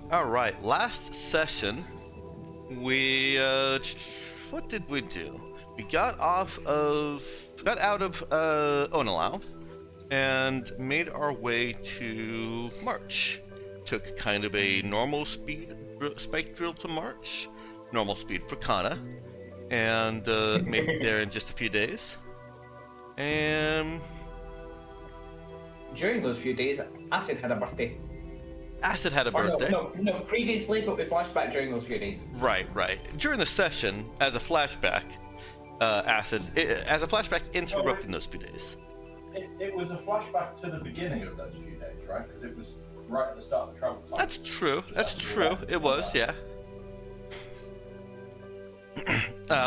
All right, last session, we what did we do? We got out of Onalau and made our way to March. Took kind of a normal speed spike drill to March, normal speed for Kana, and made it there in just a few days. And During those few days, Acid had a birthday. Acid had a Or birthday. no, previously, but we flashed back during those few days. Right. During the session, as a flashback, Acid, as a flashback interrupting those few days. It was a flashback to the beginning of those few days, right? Because it was right at the start of the travel time. That's true. It was, yeah.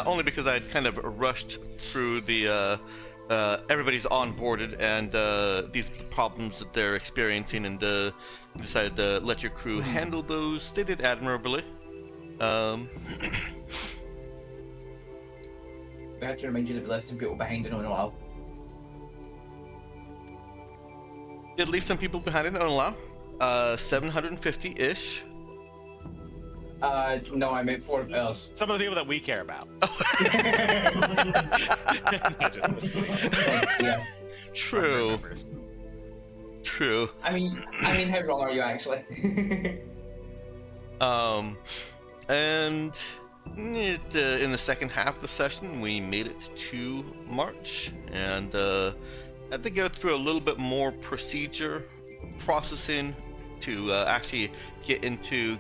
Only because I'd kind of rushed through the everybody's onboarded and these are the problems that they're experiencing, and decided to let your crew handle those. They did admirably. We had to remind you that we left some people behind in Onalau. Did leave some people behind in Onalau. 750-ish. No, I meant 4 of us. Some of the people that we care about. Yeah. True. I mean, how wrong are you actually? And in the second half of the session, we made it to March, and had to go through a little bit more processing to actually get to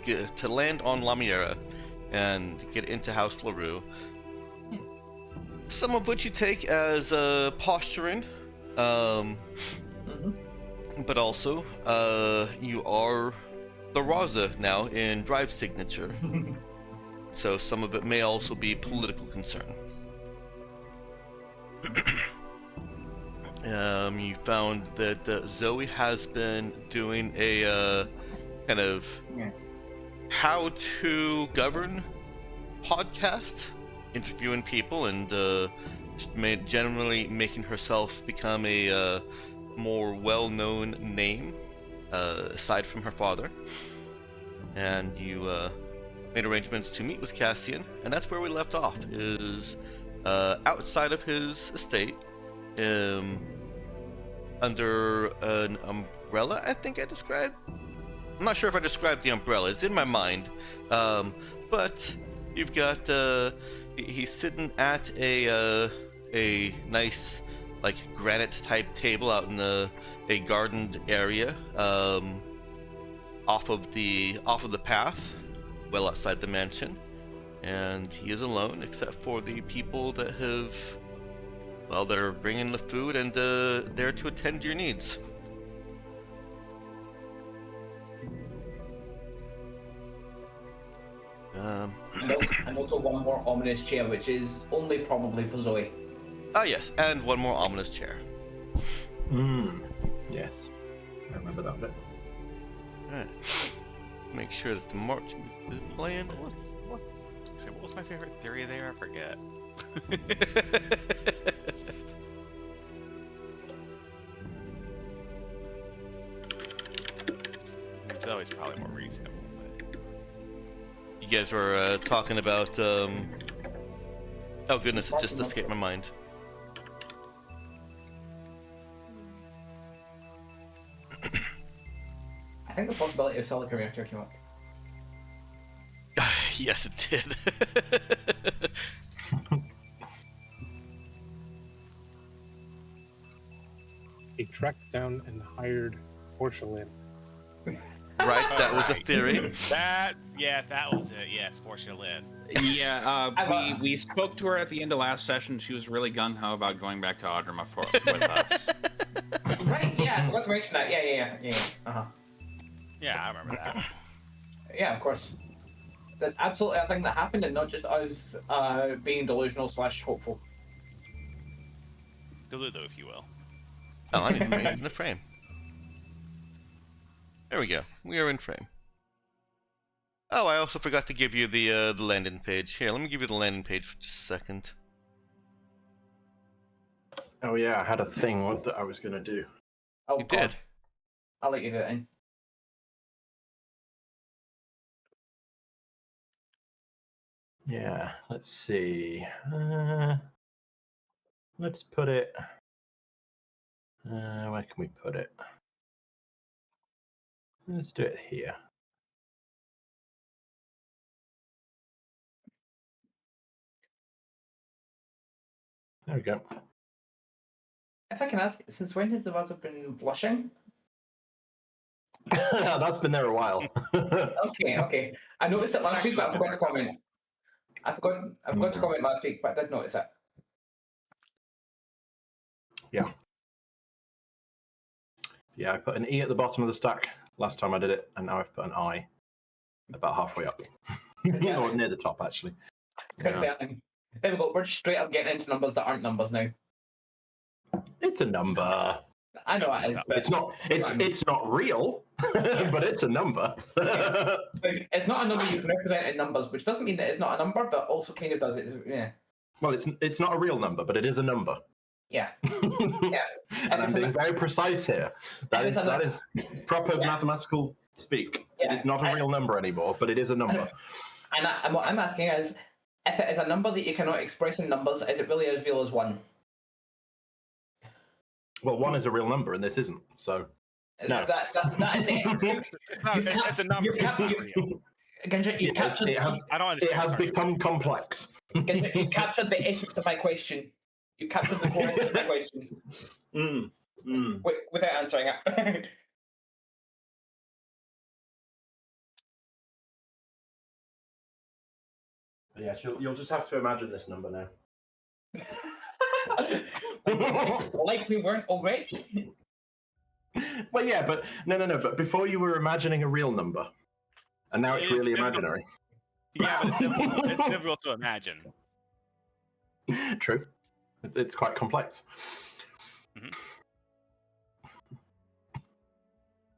land on Lamiera and get into House LaRue. Some of which you take as posturing, but also you are the Raza now in Drive signature, so some of it may also be political concern. You found that Zoe has been doing a kind of how to govern podcast, interviewing people, and generally making herself become a more well-known name aside from her father. And you made arrangements to meet with Cassian, and that's where we left off, is outside of his estate, under an umbrella, I think I described. I'm not sure if I described the umbrella. It's in my mind. But you've got he's sitting at a nice, like, granite type table out in a gardened area, off of the path, well outside the mansion, and he is alone except for the people that that are bringing the food and there to attend to your needs. And also one more ominous chair, which is only probably for Zoe. Ah, yes, and one more ominous chair. Yes. I remember that bit. Alright. Make sure that the march is playing. What was my favorite theory there? I forget. It's always probably more reasonable. But... You guys were talking about. Oh goodness, it just escaped my mind. I think the possibility of Silicon Reactor came up. Yes, it did. He tracked down and hired Portia Lin. Right, that was a theory. That was it. Yes, Portia Lin. Yeah, we spoke to her at the end of last session. She was really gung-ho about going back to Audrima with us. Right, yeah, I forgot to mention that. Yeah. Uh-huh. Yeah, I remember that. Yeah, of course. There's absolutely a thing that happened, and not just us being delusional / hopeful. Delulu, if you will. Oh, I didn't make it in the frame. There we go. We are in frame. Oh, I also forgot to give you the landing page. Here, let me give you the landing page for just a second. Oh yeah, I had a thing that I was gonna do. Oh, You God. did. I'll let you do it in. Yeah, let's see. Let's put it. Where can we put it? Let's do it here. There we go. If I can ask, since when has the Wazza been blushing? That's been there a while. Okay. I noticed it last week, but I forgot to comment. I forgot to comment last week, but I did notice it. Yeah. Yeah, I put an E at the bottom of the stack last time I did it, and now I've put an I about halfway up. Or near the top, actually. Concerning. There we go. We're just straight up getting into numbers that aren't numbers now. It's a number. I know it is, but It's not. It's not real, but it's a number. like, it's not a number you can represent in numbers, which doesn't mean that it's not a number, but also kind of does it. Yeah. Well, it's not a real number, but it is a number. Yeah. Yeah. And I'm being very precise here. That is proper mathematical speak. Yeah. It's not a real number anymore, but it is a number. And what I'm asking is, if it is a number that you cannot express in numbers, is it really as real as 1? Well, 1 is a real number, and this isn't. So no. That is it. It's a number. Ginja, you've captured. I don't understand. It has become complex. Ginja, you've captured the essence of my question. You captured the core essence of my question. Without answering it. Yes, you'll just have to imagine this number now. Like we weren't already. Well, yeah, but no. But before you were imagining a real number, and now it's really imaginary. Yeah, but it's difficult to imagine. True. It's quite complex. Mm-hmm.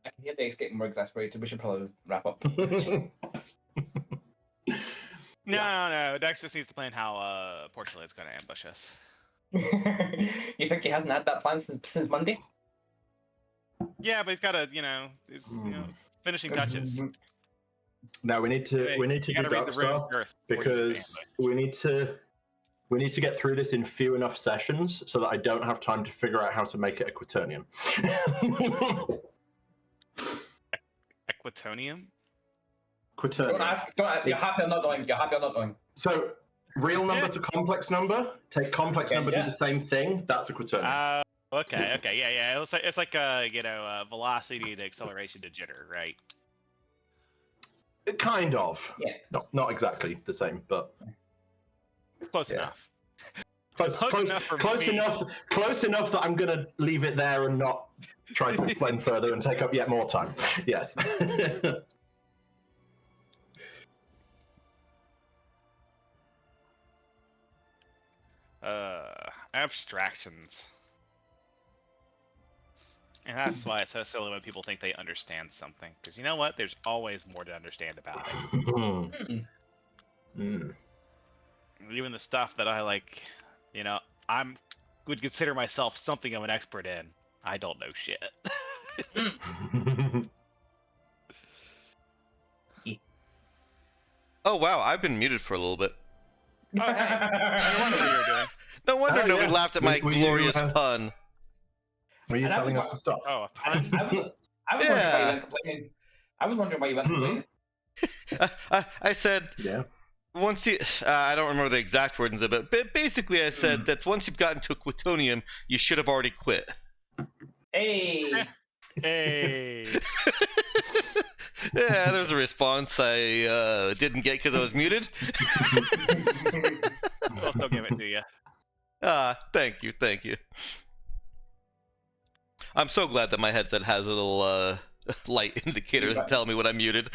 I can hear Dave's getting more exasperated. We should probably wrap up. No. Dex just needs to plan how Portia Lin's going to ambush us. You think he hasn't had that plan since Monday? Yeah, but he's got to, finishing touches. Now we need to do Darkstar because we need to get through this in few enough sessions so that I don't have time to figure out how to make it a quaternion. Equitonium? Quaternion. Don't ask. You're happy or not knowing. So, real number to complex number. Take complex number, do the same thing. That's a quaternion. Okay, yeah. It's like velocity to acceleration to jitter, right? Kind of. Yeah. Not exactly the same, but Close enough. Close enough that I'm going to leave it there and not try to explain further and take up yet more time. Yes. Abstractions. And that's why it's so silly when people think they understand something. Because you know what? There's always more to understand about it. Even the stuff that I would consider myself something of an expert in. I don't know shit. Oh wow, I've been muted for a little bit. Oh, hey. I wonder what you're doing. No wonder nobody laughed at my glorious pun. Were you telling us to stop? Oh, I was wondering why you went complaining. I was wondering why you went complaining. I said, yeah. Once you, I don't remember the exact wordings of it, but basically I said that once you've gotten to a quitonium, you should have already quit. Hey. Yeah, there's a response I didn't get because I was muted. I'll still give it to you. Thank you. I'm so glad that my headset has a little light indicator to tell me when I'm muted.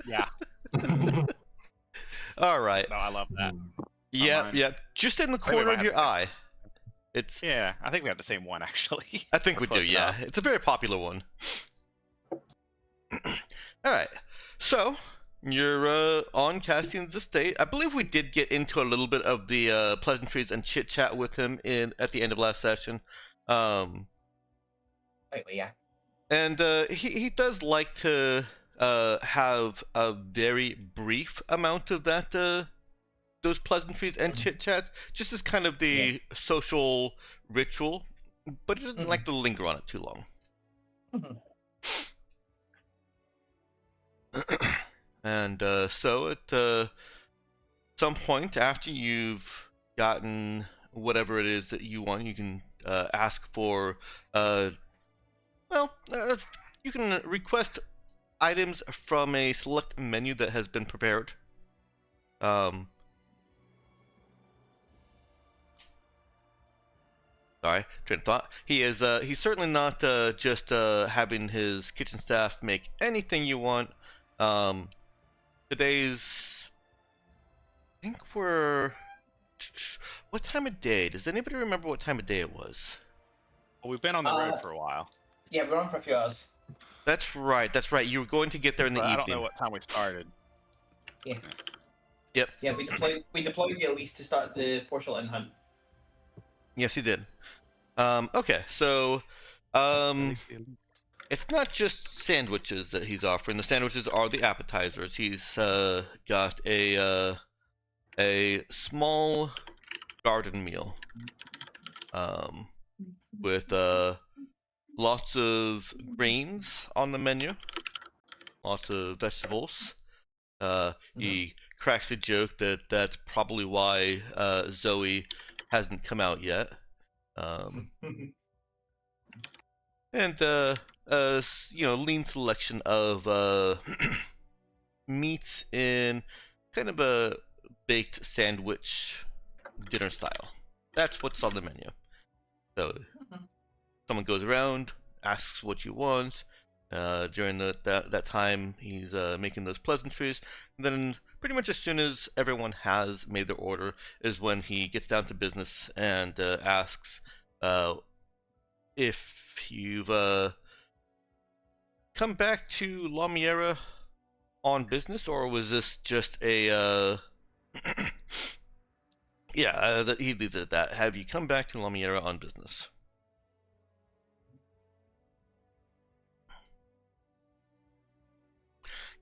Yeah. All right. No, I love that. Yep. Just in the corner of your eye. Yeah, I think we have the same one actually. I think we do. Yeah, it's a very popular one. All right. So you're on Cassian's estate. I believe we did get into a little bit of the pleasantries and chit chat with him at the end of last session. Yeah. And he does like to have a very brief amount of that those pleasantries and chit chats just as kind of the social ritual, but he doesn't like to linger on it too long. And so at some point after you've gotten whatever it is that you want, you can ask for, you can request items from a select menu that has been prepared. Sorry, train of thought. He's certainly not just having his kitchen staff make anything you want. Today's, I think we're, what time of day? Does anybody remember what time of day it was? Well, we've been on the road for a while. Yeah, we're on for a few hours. That's right. You were going to get there in the evening. I don't know what time we started. Yeah. Yep. Yeah, we deployed the Elise to start the Portia Lin hunt. Yes, you did. Okay, so it's not just sandwiches that he's offering. The sandwiches are the appetizers. He's got a small garden meal with lots of grains on the menu, lots of vegetables. He cracks a joke that that's probably why Zoe hasn't come out yet. And lean selection of meats in kind of a baked sandwich dinner style. That's what's on the menu. So someone goes around, asks what you want. During that time, he's making those pleasantries. And then pretty much as soon as everyone has made their order is when he gets down to business and asks if you've come back to La Miera on business, or was this just a he leaves it at that. Have you come back to La Miera on business?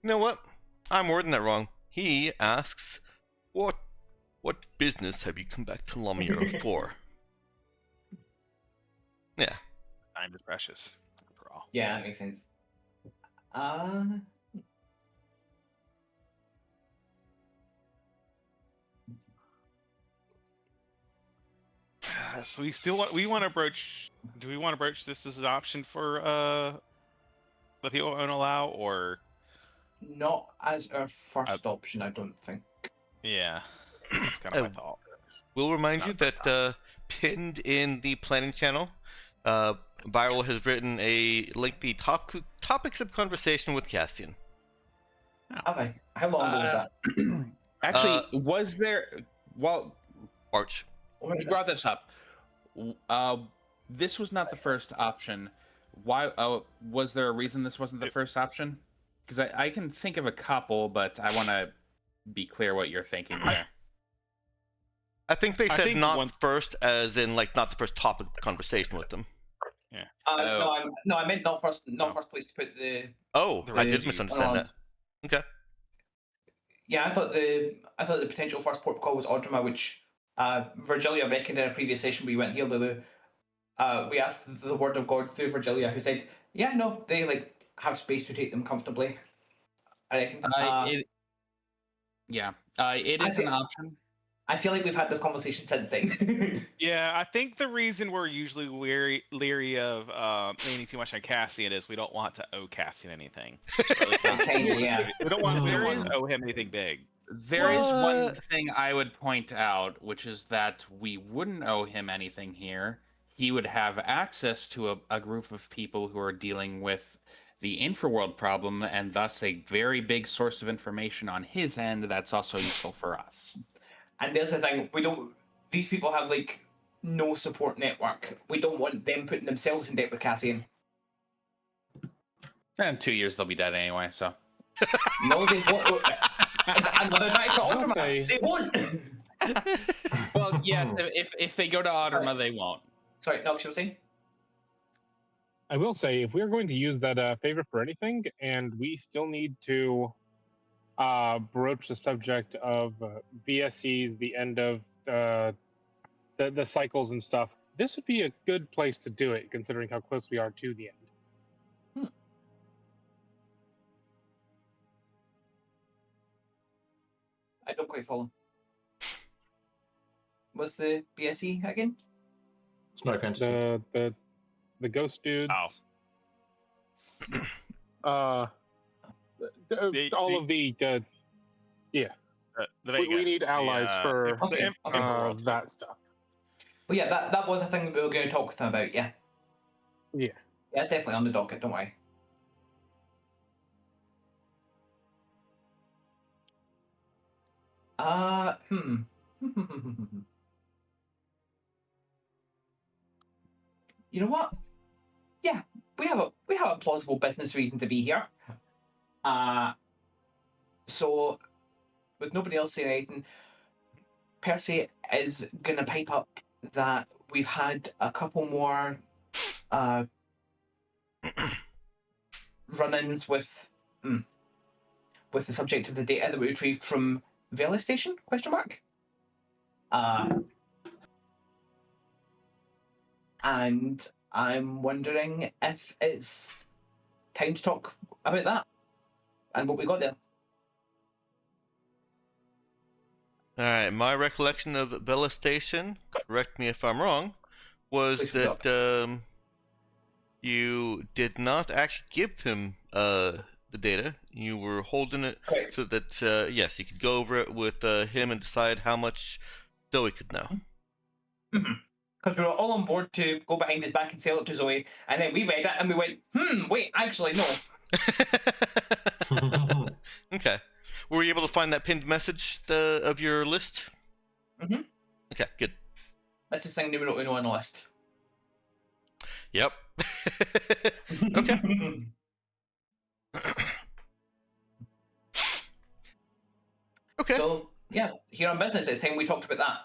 You know what? I'm wording that wrong. He asks, what business have you come back to La Miera for? Yeah. Time is precious. For all. Yeah, that makes sense. So we want to broach. Do we want to broach this as an option for the people who won't allow, or not as our first option? I don't think. Yeah, that's kind of my thought. We'll remind you that pinned in the planning channel, Viral has written a lengthy topics of conversation with Cassian. Okay. How long ago was that? Actually, was there? Well, March. You brought this up. This was not the first option. Why? Was there a reason this wasn't the first option? Because I can think of a couple, but I want to be clear what you're thinking there. I think they said first, as in like not the first topic of conversation with them. Yeah. No, I meant not first place to put the. Oh, I did misunderstand that. Okay. Yeah, I thought the potential first port of call was Audrima, which Virgilia reckoned in a previous session we went here, Lulu. We asked the word of God through Virgilia, who said, "Yeah, no, they like have space to take them comfortably." I reckon. It is an option. I feel like we've had this conversation since then. Yeah, I think the reason we're usually leery of leaning too much on Cassian is we don't want to owe Cassian anything. Yeah. We don't want to owe him anything big. There is one thing I would point out, which is that we wouldn't owe him anything here. He would have access to a group of people who are dealing with the infraworld problem, and thus a very big source of information on his end that's also useful for us. And there's the thing, these people have like no support network. We don't want them putting themselves in debt with Cassian. In 2 years they'll be dead anyway, so. No, they won't. And when they're back to Audrima, they won't. Well, yes, if they go to Audrima, they won't. Sorry, Nox, you were saying? I will say, if we're going to use that favor for anything, and we still need to broach the subject of VSEs, the end of the cycles and stuff, this would be a good place to do it, considering how close we are to the end. I don't quite follow. What's the BSE again? Smoke entity. The ghost dudes. Oh. All of the yeah. We need allies for that stuff. Well, yeah, that was a thing that we were going to talk with them about. Yeah. Yeah. Yeah, it's definitely on the docket. Don't worry. You know what? Yeah, we have a plausible business reason to be here. So, with nobody else saying anything, Percy is gonna pipe up that we've had a couple more run-ins with the subject of the data that we retrieved from Vela Station? ? And I'm wondering if it's time to talk about that and what we got there. Alright, my recollection of Bella Station, correct me if I'm wrong, was that you did not actually give him the data. You were holding it so that, yes, you could go over it with him and decide how much Zoe could know. Because we were all on board to go behind his back and sell it to Zoe, and then we read it and we went, wait, actually, no. Okay. Were you able to find that pinned message of your list? Mm-hmm. Okay, good. That's just thing numero uno on the list. Yep. Okay. Okay. So, yeah, here on business, it's time we talked about that.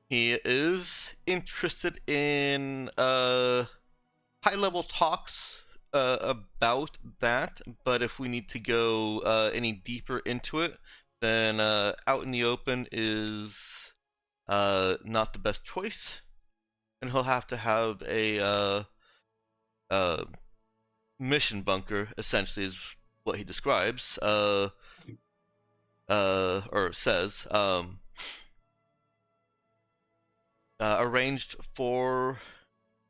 He is interested in high-level talks about that, but if we need to go any deeper into it, then out in the open is not the best choice, and he'll have to have a mission bunker, essentially, is what he describes, or says, arranged for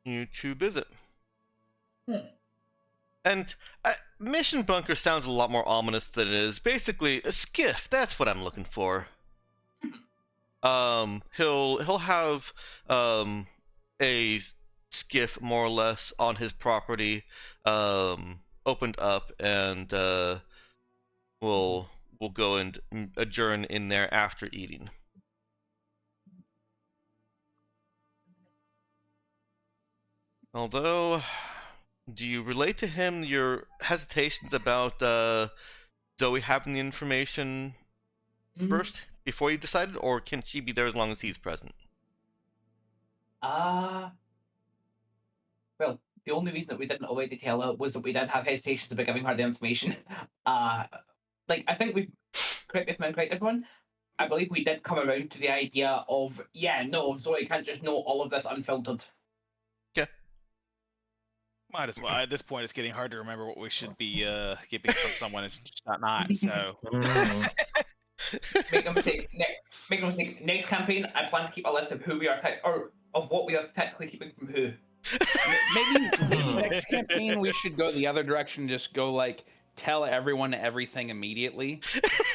you to visit. And mission bunker sounds a lot more ominous than it is. Basically, a skiff. That's what I'm looking for. He'll have a skiff more or less on his property, opened up, and we'll go and adjourn in there after eating. Although, do you relate to him your hesitations about Zoe having the information first before you decided, or can she be there as long as he's present? Well, the only reason that we didn't already tell her was that we did have hesitations about giving her the information. I think we, correct me if I'm incorrect, everyone, I believe we did come around to the idea of, Zoe can't just know all of this unfiltered. Okay. Might as well. At this point, it's getting hard to remember what we should be keeping from someone and just not. So. Make no mistake. Next campaign, I plan to keep a list of who we are, or of what we are technically keeping from who. Maybe next campaign we should go the other direction. Just go tell everyone everything immediately.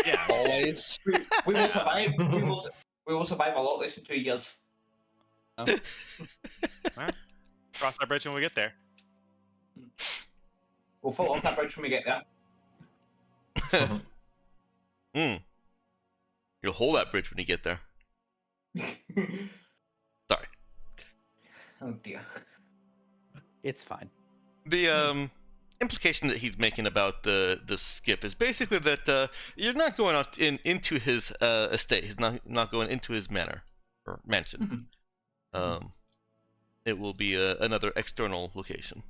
Yeah, always. We will survive. We will survive a lot less than 2 years. Oh. Well, cross that bridge when we get there. We'll fall off that bridge when we get there. You'll hold that bridge when you get there. Sorry. Oh dear. It's fine. The implication that he's making about the skip is basically that you're not going out into his estate. He's not going into his manor or mansion. It will be another external location.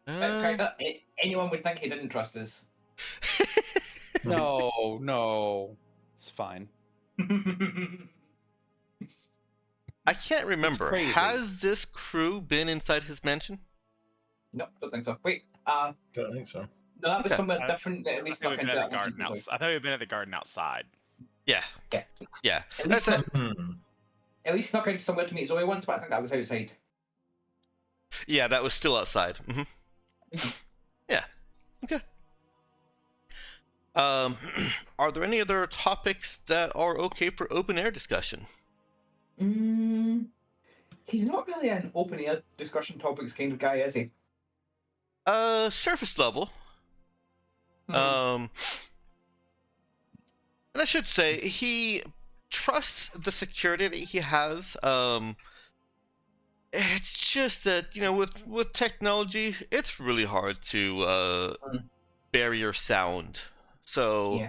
Anyone would think he didn't trust us. No, it's fine. I can't remember. Has this crew been inside his mansion? No, don't think so. Wait, Don't think so. no, that was somewhere different. That at least I not thought into we'd been at the garden outside. I thought we'd been at the garden outside. Yeah. Yeah. At least snuck into somewhere to meet Zoe once, but I think that was outside. Yeah, that was still outside. Yeah. Okay. Are there any other topics that are okay for open air discussion? He's not really an open air discussion topics kind of guy, is he? Surface level. And I should say he trusts the security that he has. It's just that, you know, with technology, it's really hard to bury your sound. So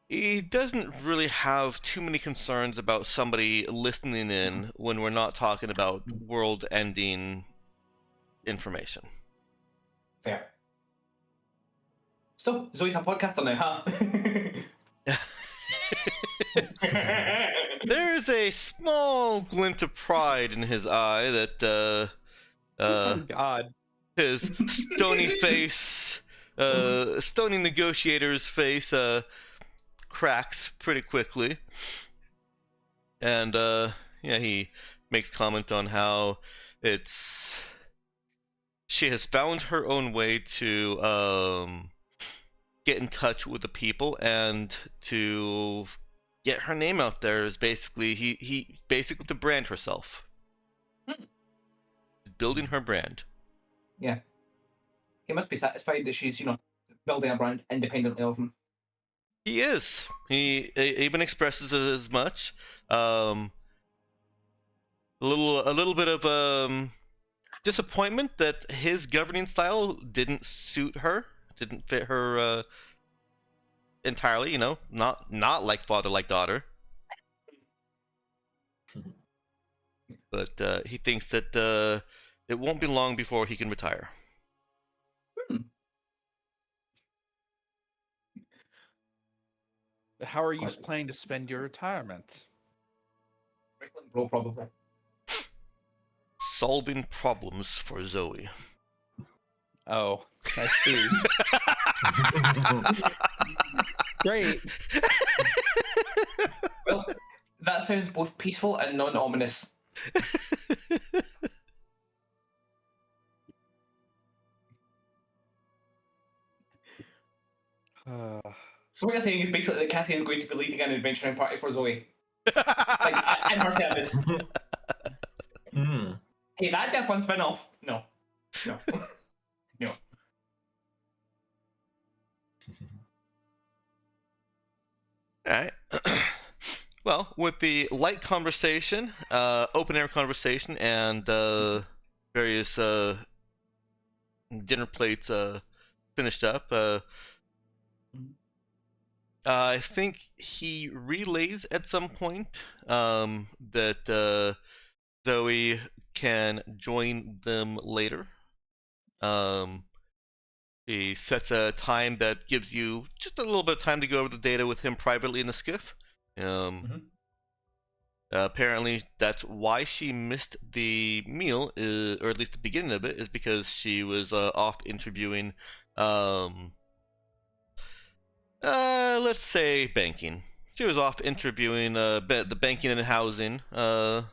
he doesn't really have too many concerns about somebody listening in when we're not talking about world-ending information. Fair. So, Zoe's a podcaster now, huh? There's a small glint of pride in his eye that oh God, his stony face, stony negotiator's face cracks pretty quickly, and yeah, he makes comment on how she has found her own way to get in touch with the people and to get her name out there. Is basically he basically to brand herself, building her brand. Yeah, he must be satisfied that she's, you know, building a brand independently of him. He is. He even expresses it as much. A little bit of disappointment that his governing style didn't suit her, didn't fit her entirely. You know, not like father, like daughter. But he thinks that it won't be long before he can retire. How are you planning to spend your retirement? Bro, probably. Solving problems for Zoe. Oh, I see. Great. Well, that sounds both peaceful and non-ominous. So what you're saying is basically that Cassian is going to be leading an adventuring party for Zoe. Like, in her service. Hey, that'd be a fun spin-off. No. No. Alright. Well, with the light conversation, open air conversation, and various dinner plates finished up, I think he relays at some point that Zoe can join them later. He sets a time that gives you just a little bit of time to go over the data with him privately in the skiff. Apparently, that's why she missed the meal, or at least the beginning of it, is because she was off interviewing, let's say banking. She was off interviewing the banking and housing, so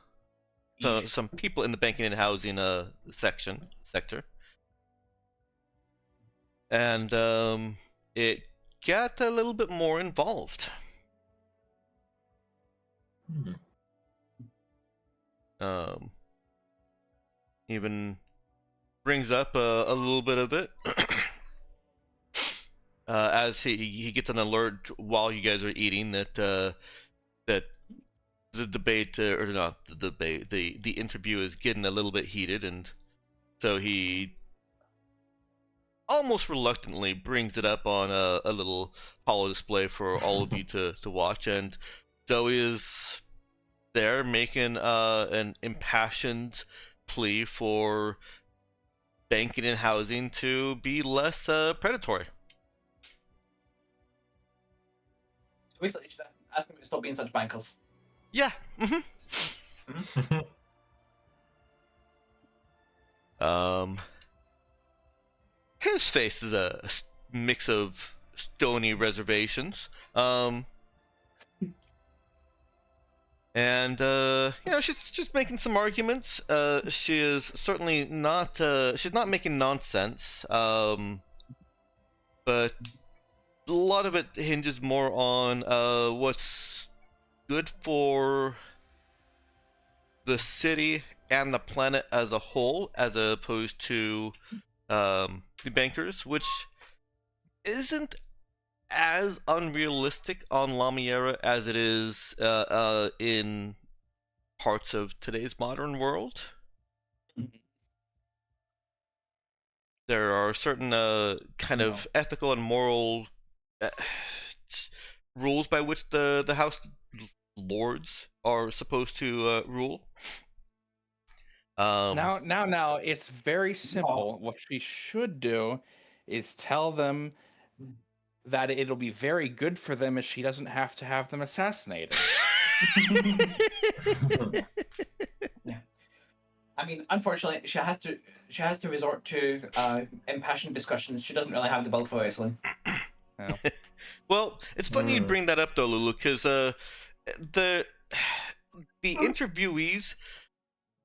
some people in the banking and housing sector. And it got a little bit more involved. Even brings up a little bit of it as he gets an alert while you guys are eating that that the debate or not the debate, the interview is getting a little bit heated, and so he almost reluctantly brings it up on a little holo display for all of you to watch, and Zoe is there making an impassioned plea for banking and housing to be less predatory. So basically, you should ask them to stop being such bankers. Yeah. His face is a mix of stony reservations. And she's making some arguments. She is certainly not. She's not making nonsense. But a lot of it hinges more on what's good for the city and the planet as a whole, as opposed to the bankers, which isn't as unrealistic on Lamiera as it is in parts of today's modern world. There are certain kind of ethical and moral rules by which the House Lords are supposed to rule. Now, it's very simple. What she should do is tell them that it'll be very good for them if she doesn't have to have them assassinated. Yeah. I mean, unfortunately, she has to resort to impassioned discussions. She doesn't really have the build for wrestling. No. Well, it's funny you bring that up though, Lulu, because the interviewees,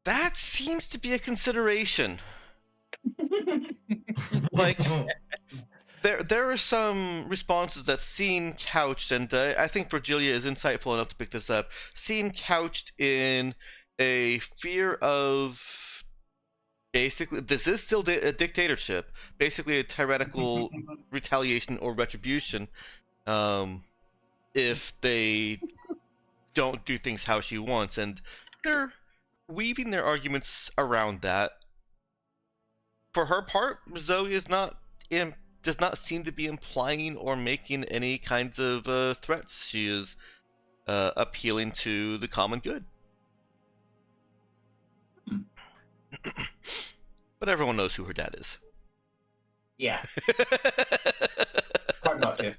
that seems to be a consideration. Like, there are some responses that seem couched, and I think Virgilia is insightful enough to pick this up, seem couched in a fear of basically, this is still a dictatorship, basically a tyrannical retaliation or retribution if they don't do things how she wants, and they're weaving their arguments around that. For her part, Zoe is does not seem to be implying or making any kinds of threats. She is appealing to the common good. But everyone knows who her dad is. Yeah. Hard not to.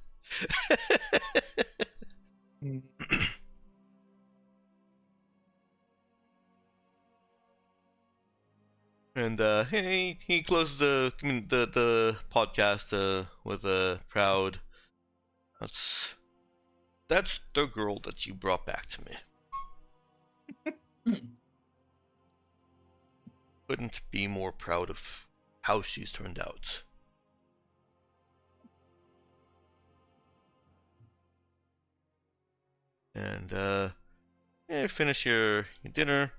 And he closed the podcast with a proud. That's the girl that you brought back to me. Couldn't be more proud of how she's turned out. And finish your dinner.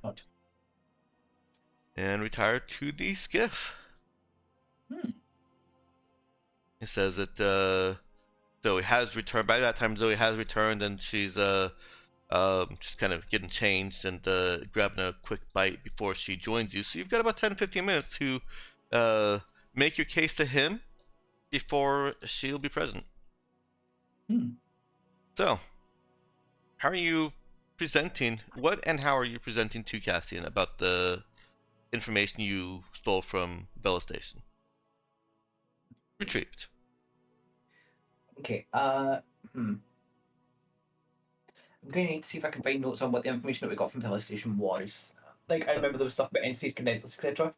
And retire to the skiff. It says that Zoe has returned. By that time, Zoe has returned, and she's just kind of getting changed and grabbing a quick bite before she joins you. So you've got about 10-15 minutes to make your case to him before she'll be present. So, how are you presenting? What and how are you presenting to Cassian about the information you stole from Bella Station? Retrieved. Okay, I'm going to need to see if I can find notes on what the information that we got from Bella Station was. Like, I remember there was stuff about entities, condensers, etc.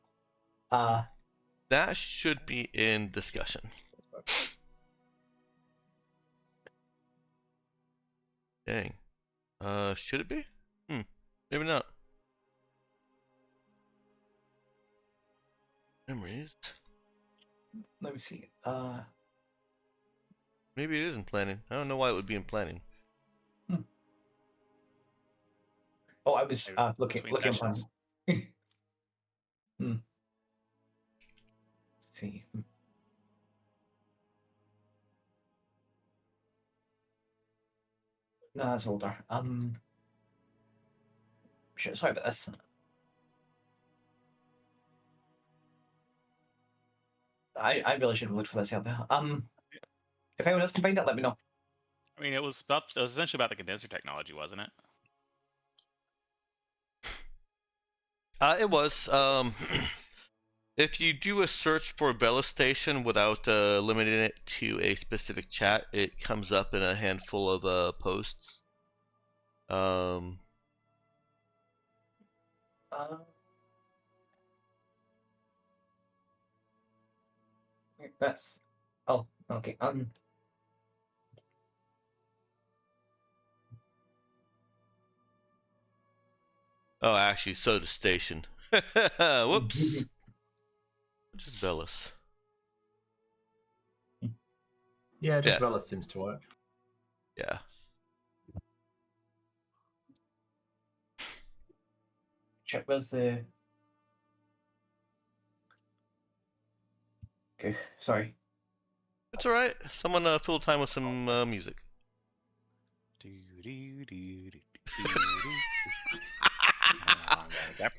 That should be in discussion. Dang. Should it be? Maybe not. Memories. Let me see. Maybe it is in planning. I don't know why it would be in planning. Oh, I was looking on. Let's see. No, that's older. Shit, sorry about this. I really should have looked for this out there. If anyone else can find it, let me know. I mean, it was essentially about the condenser technology, wasn't it? It was. If you do a search for Bella Station without limiting it to a specific chat, it comes up in a handful of posts. That's. Oh, okay. Oh, actually, so the station. Whoops. Which is Bellis? Yeah, just Velas seems to work. Yeah. Check, where's the... Okay, sorry. It's alright. Someone fill time with some music.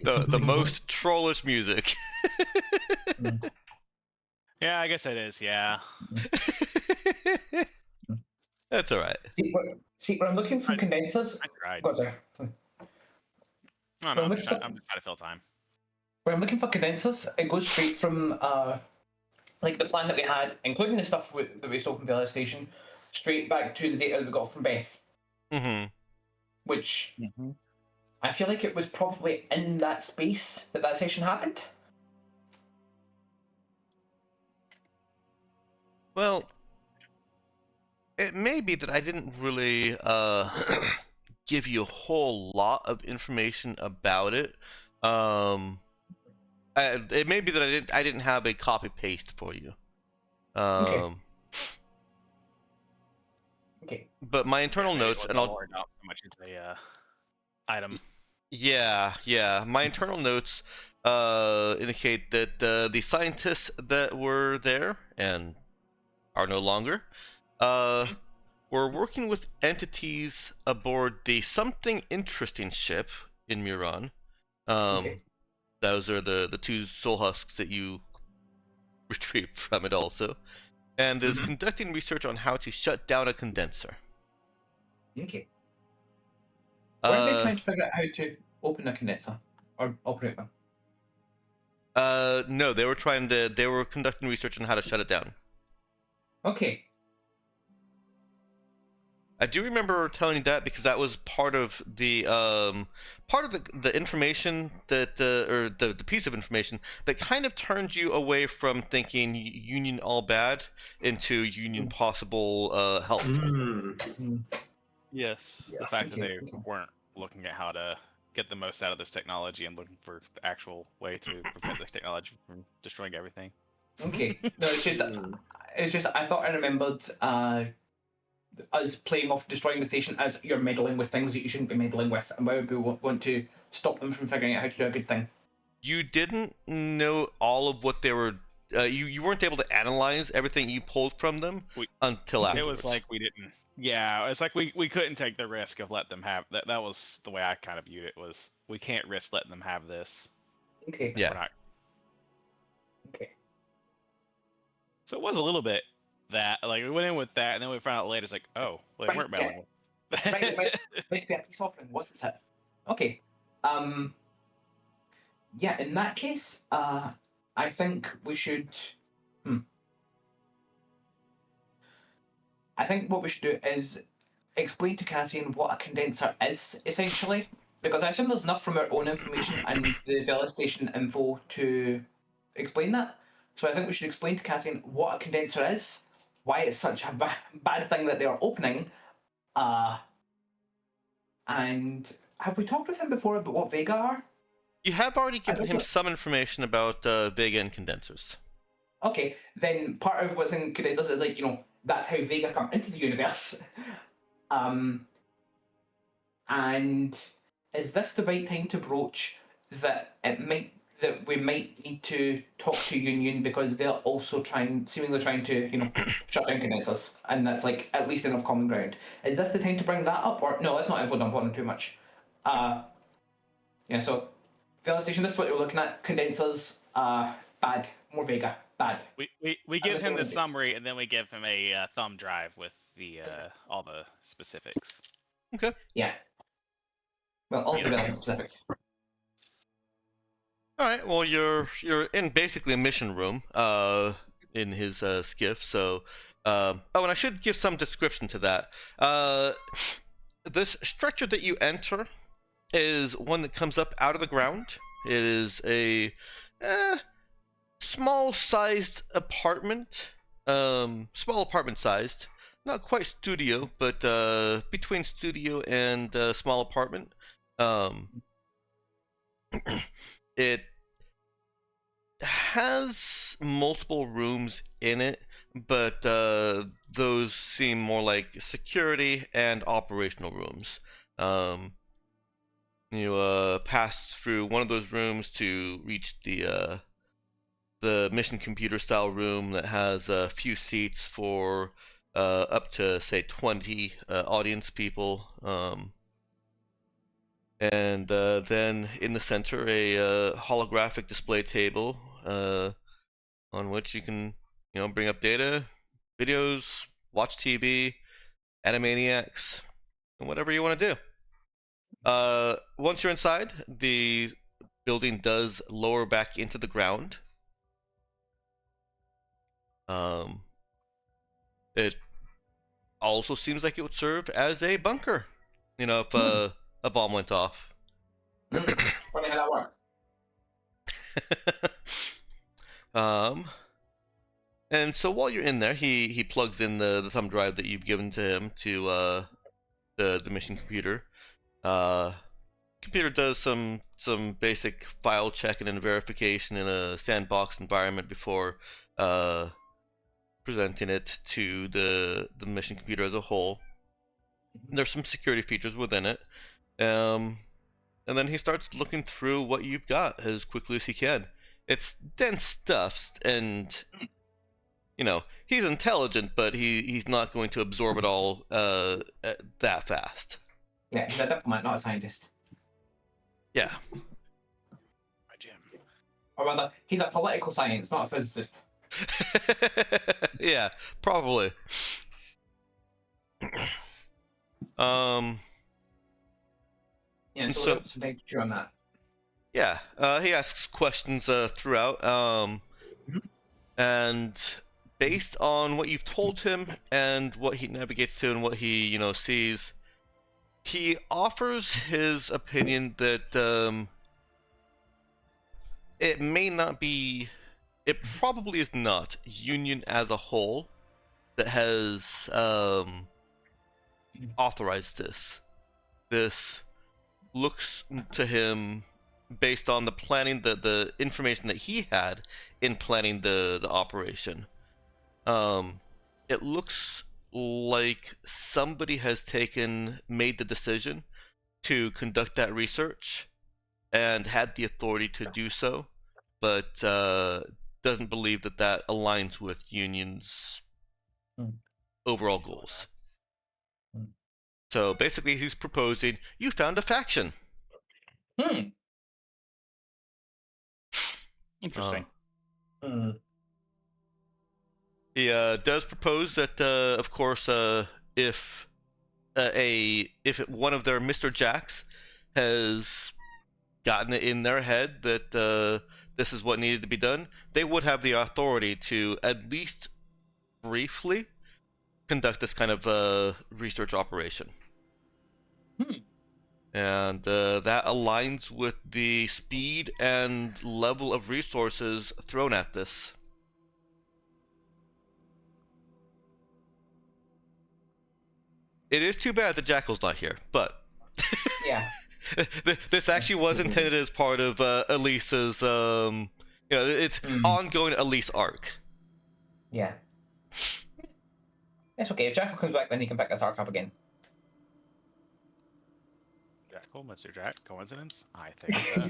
The most trollish music. Yeah, I guess it is, yeah. That's alright. See, when I'm looking for condensers... I tried. God, sorry. No, I'm just trying to fill time. When I'm looking for condensers, it goes straight from like the plan that we had, including the stuff that we stole from Bella Station, straight back to the data that we got from Beth. Mm-hmm. Which I feel like it was probably in that space that session happened. Well, it may be that I didn't really give you a whole lot of information about it. It may be that I didn't have a copy paste for you. Okay. But my internal notes, and I'll not so much as a item. Yeah. My internal notes indicate that the scientists that were there and are no longer were working with entities aboard the Something Interesting ship in Muron. Those are the two soul husks that you retrieved from it also, and is conducting research on how to shut down a condenser. Okay. Weren't they trying to figure out how to open a condenser or operate one? No, they were conducting research on how to shut it down. Okay. I do remember telling you that because that was part of the information that or the piece of information that kind of turned you away from thinking Union all bad into Union possible help. Yes, the fact that they weren't looking at how to get the most out of this technology and looking for the actual way to prevent this technology from destroying everything. Okay. No, it's just I thought I remembered us playing off destroying the station as you're meddling with things that you shouldn't be meddling with, and why would we want to stop them from figuring out how to do a good thing? You didn't know all of what they were. You weren't able to analyze everything you pulled from them until afterwards. It was like we didn't. Yeah, it's like we couldn't take the risk of letting them have that. That was the way I kind of viewed it. Was we can't risk letting them have this. Okay. Yeah. Okay. So it was a little bit that, like, we went in with that, and then we found out later, it's like, oh, well, they weren't meddling with. Right, it meant to be a peace offering, wasn't it? Okay. Yeah, in that case, I think we should. I think what we should do is explain to Cassian what a condenser is, essentially, because I assume there's enough from our own information and the Vela Station info to explain that. So I think we should explain to Cassian what a condenser is, why it's such a bad thing that they are opening, and have we talked with him before about what Vega are? You have already given him some information about Vega and condensers. Okay, then part of what's in condensers is, like, that's how Vega come into the universe. And is this the right time to broach that we might need to talk to Union because they're also seemingly trying to, shut down condensers, and that's like at least enough common ground. Is this the time to bring that up, or no? Let's not info dump on them too much. Yeah. So, Vela Station. This is what we're looking at. Condensers. Bad. More Vega. Bad. We give him the summary, and then we give him a thumb drive with the all the specifics. Okay. Yeah. Well, all the relevant specifics. All right. Well, you're in basically a mission room, in his skiff. So, oh, and I should give some description to that. This structure that you enter is one that comes up out of the ground. It is a small-sized apartment, small apartment-sized, not quite studio, but between studio and small apartment. It has multiple rooms in it, but those seem more like security and operational rooms. You pass through one of those rooms to reach the mission computer style room that has a few seats for up to say 20 audience people. And then in the center, a holographic display table on which you can, bring up data, videos, watch TV, Animaniacs, and whatever you want to do. Once you're inside, the building does lower back into the ground. It also seems like it would serve as a bunker, if a bomb went off. Funny how that works. And so while you're in there, he plugs in the thumb drive that you've given to him to the mission computer. Computer does some basic file checking and verification in a sandbox environment before presenting it to the mission computer as a whole. There's some security features within it. And then he starts looking through what you've got as quickly as he can. It's dense stuff, and he's intelligent, but he's not going to absorb it all that fast. Yeah, he's a diplomat, not a scientist. Yeah. My Jim. Or rather, he's a political science, not a physicist. Yeah, probably. Yeah, so we'll some data on that. Yeah, he asks questions throughout, and based on what you've told him and what he navigates to and what he sees, he offers his opinion that it may not be, it probably is not Union as a whole that has authorized this. This looks to him, based on the planning, the information that he had in planning the operation. It looks like somebody has made the decision to conduct that research and had the authority to do so, but doesn't believe that aligns with Union's overall goals. So basically, he's proposing, you found a faction. Interesting. He does propose that, of course, if one of their Mr. Jacks has gotten it in their head that this is what needed to be done, they would have the authority to at least briefly conduct this kind of research operation. And that aligns with the speed and level of resources thrown at this. It is too bad that Jackal's not here, but yeah, this actually was intended as part of Elise's, it's ongoing Elise arc. Yeah. It's okay. If Jackal comes back, then he can pick this arc up again. Jackal, Mr. Jack, coincidence? I think so.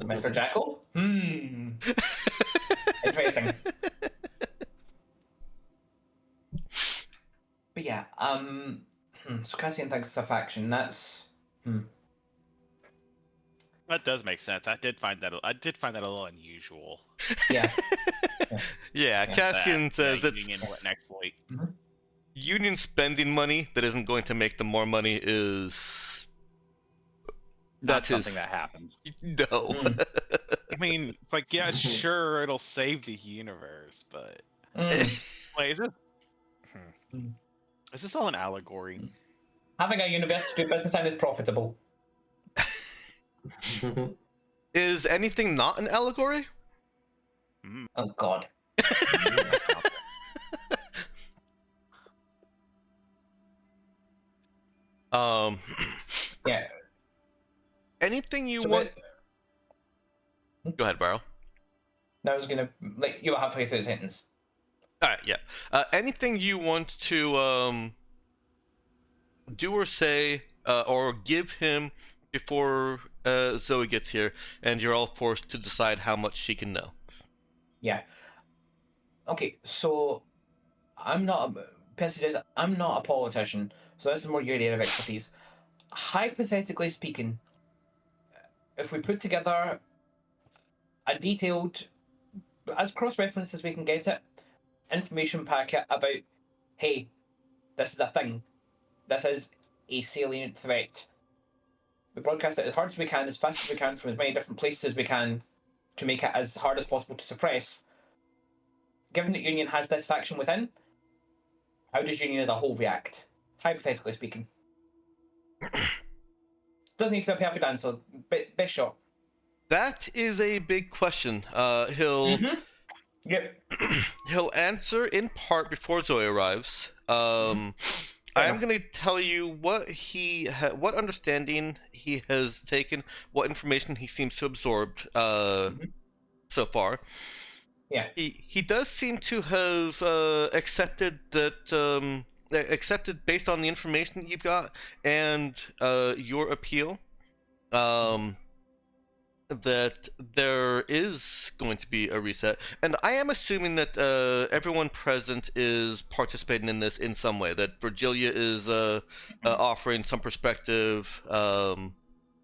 Mr. Jackal? Interesting. But yeah, so Cassian thinks it's a faction. That's That does make sense. I did find that a little unusual. Yeah. Yeah, Cassian says it's Union next week. Union spending money that isn't going to make them more money is not something that happens. No. I mean, it's like, yeah, sure, it'll save the universe, but wait, is this all an allegory? Having a universe to do business in is profitable. Is anything not an allegory? Oh God. Yeah. Anything you want? Go ahead, Barrow. No, I was gonna you were halfway through the sentence. All right, yeah. Anything you want to do or say or give him before Zoe gets here, and you're all forced to decide how much she can know. Yeah. Okay, so I'm not a politician, so this is more your area of expertise. Hypothetically speaking, if we put together a detailed, as cross-referenced as we can get it, information packet about, hey, this is a thing, this is a salient threat. We broadcast it as hard as we can, as fast as we can, from as many different places as we can, to make it as hard as possible to suppress. Given that Union has this faction within, how does Union as a whole react? Hypothetically speaking. Doesn't need to be a perfect answer. Best shot. That is a big question. Yep. He'll answer in part before Zoe arrives. I am going to tell you what what understanding he has taken, what information he seems to absorb so far. Yeah. He does seem to have accepted that accepted based on the information that you've got and your appeal. That there is going to be a reset, and I am assuming that everyone present is participating in this in some way. That Virgilia is offering some perspective. I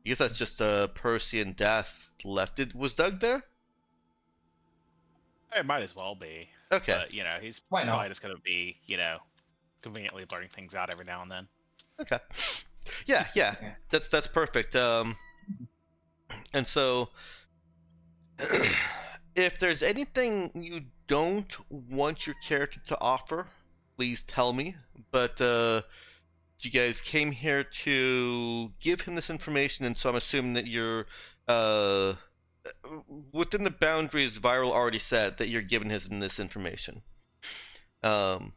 guess that's just Percy and Das left. Was Doug there? It might as well be. Okay. But, he's Why not? probably just going to be, conveniently blurting things out every now and then. Okay. Yeah. That's perfect. And so, if there's anything you don't want your character to offer, please tell me. But you guys came here to give him this information, and so I'm assuming that you're within the boundaries Viral already said that you're giving him this information. And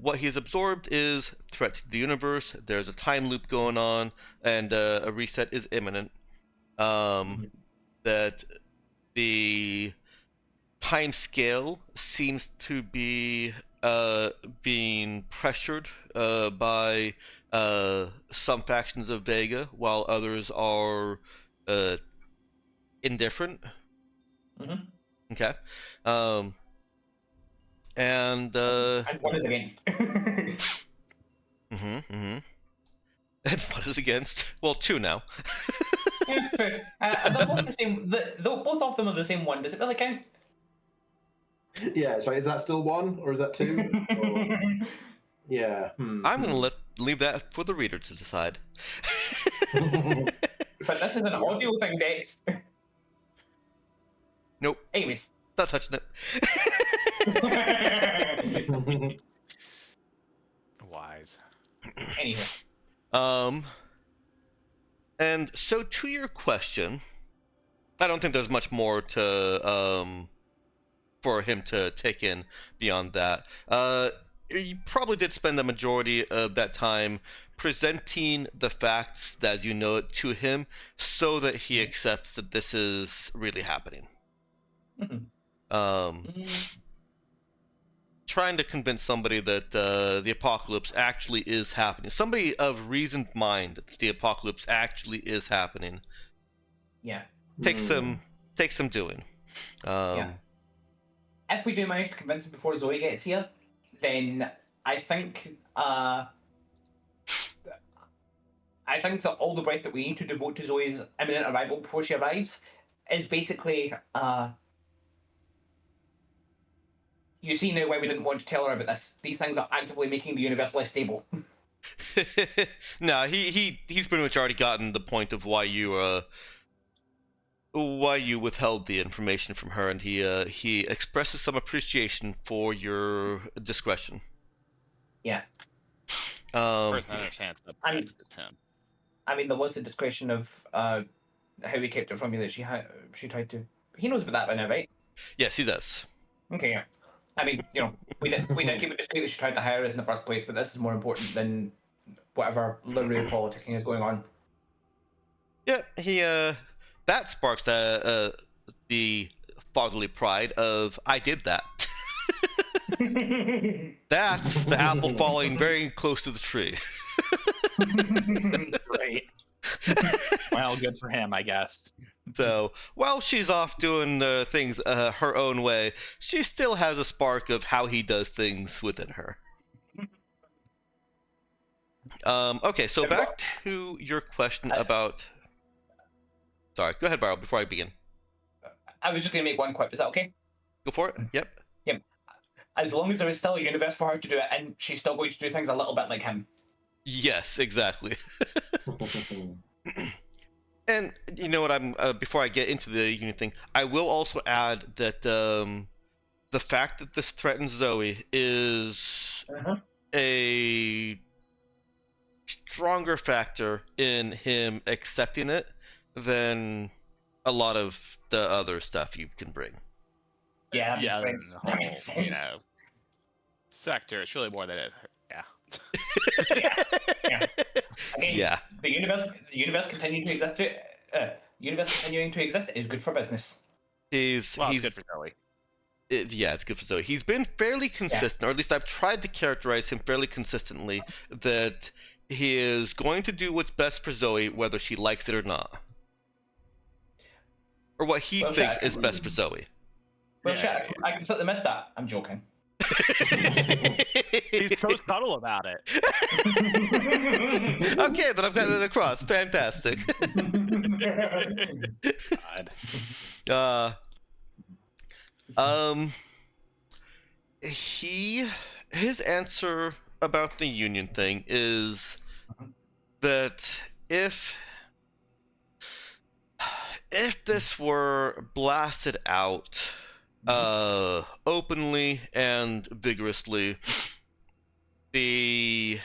what he's absorbed is threat to the universe. There's a time loop going on, and a reset is imminent. That the time scale seems to be being pressured by some factions of Vega, while others are indifferent. Okay. And one is against. And one is against. Well, two now. They're both the same. Both of them are the same one. Does it really count? Yeah. So is that still one or is that two? Or... Yeah. I'm gonna leave that for the reader to decide. But this is an audio thing, Dex. Nope. Anyways. Not touching it. Wise. Anyway. And so to your question, I don't think there's much more to for him to take in beyond that. You probably did spend the majority of that time presenting the facts as you know it to him, so that he accepts that this is really happening. Trying to convince somebody that the apocalypse actually is happening. Somebody of reasoned mind that the apocalypse actually is happening. Yeah. Takes some doing. Yeah. If we do manage to convince him before Zoe gets here, then I think that all the breath that we need to devote to Zoe's imminent arrival before she arrives is basically you see now why we didn't want to tell her about this. These things are actively making the universe less stable. No, he's pretty much already gotten the point of why you withheld the information from her, and he expresses some appreciation for your discretion. Yeah. Person understands that it's him. I mean, there was the discretion of how we kept it from you that she tried to. He knows about that by now, right? Yes, he does. Okay, yeah. I mean, we didn't keep it discreet that she tried to hire us in the first place, but this is more important than whatever LaRue politicking is going on. Yeah, he that sparks the fatherly pride of I did that. That's the apple falling very close to the tree. Right. Well, good for him, I guess. So, while she's off doing things her own way, she still has a spark of how he does things within her. Okay, so back to your question about... Sorry, go ahead, Barrow, before I begin. I was just going to make one quip. Is that okay? Go for it. Yep. Yep. As long as there is still a universe for her to do it, and she's still going to do things a little bit like him. Yes, exactly. And you know what? Before I get into the Union thing, I will also add that the fact that this threatens Zoe is a stronger factor in him accepting it than a lot of the other stuff you can bring. Yeah, that makes sense. You know, sector. It's really more than it. Yeah. Again, yeah. The universe continuing to exist. Universe continuing to exist is good for business. He's good for Zoe. Yeah, it's good for Zoe. He's been fairly consistent, or at least I've tried to characterize him fairly consistently, that he is going to do what's best for Zoe, whether she likes it or not, or what he thinks is best for Zoe. Well, shit, I completely missed that. I'm joking. He's so subtle about it. Okay, then I've got it across. Fantastic. God. His answer about the Union thing is that if this were blasted out openly and vigorously, he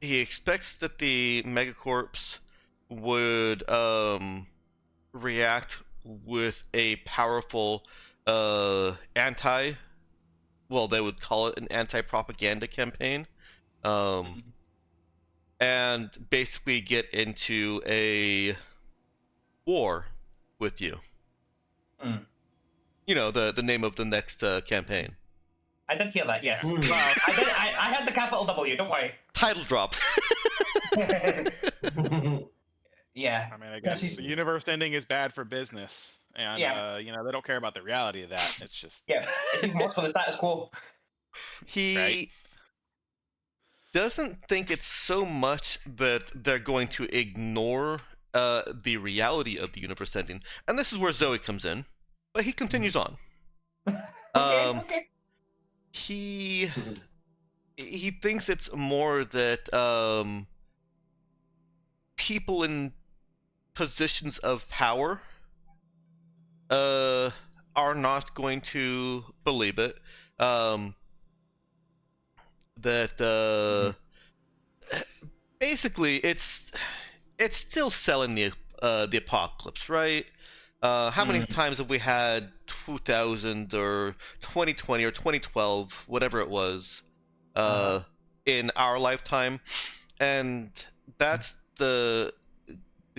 expects that the megacorps would react with a powerful they would call it an anti-propaganda campaign, and basically get into a war with you. You know, the name of the next campaign. I did hear that, yes. Well, I had the capital W, don't worry. Title drop. Yeah. I mean, I guess the universe ending is bad for business. And, you know, they don't care about the reality of that. It's just... Yeah, it's even worse for the status quo. He doesn't think it's so much that they're going to ignore the reality of the universe ending. And this is where Zoe comes in. But he continues on. Okay. He thinks it's more that people in positions of power are not going to believe it. That basically it's still selling the apocalypse, right? How many times have we had 2000 or 2020 or 2012, whatever it was, in our lifetime? And that's the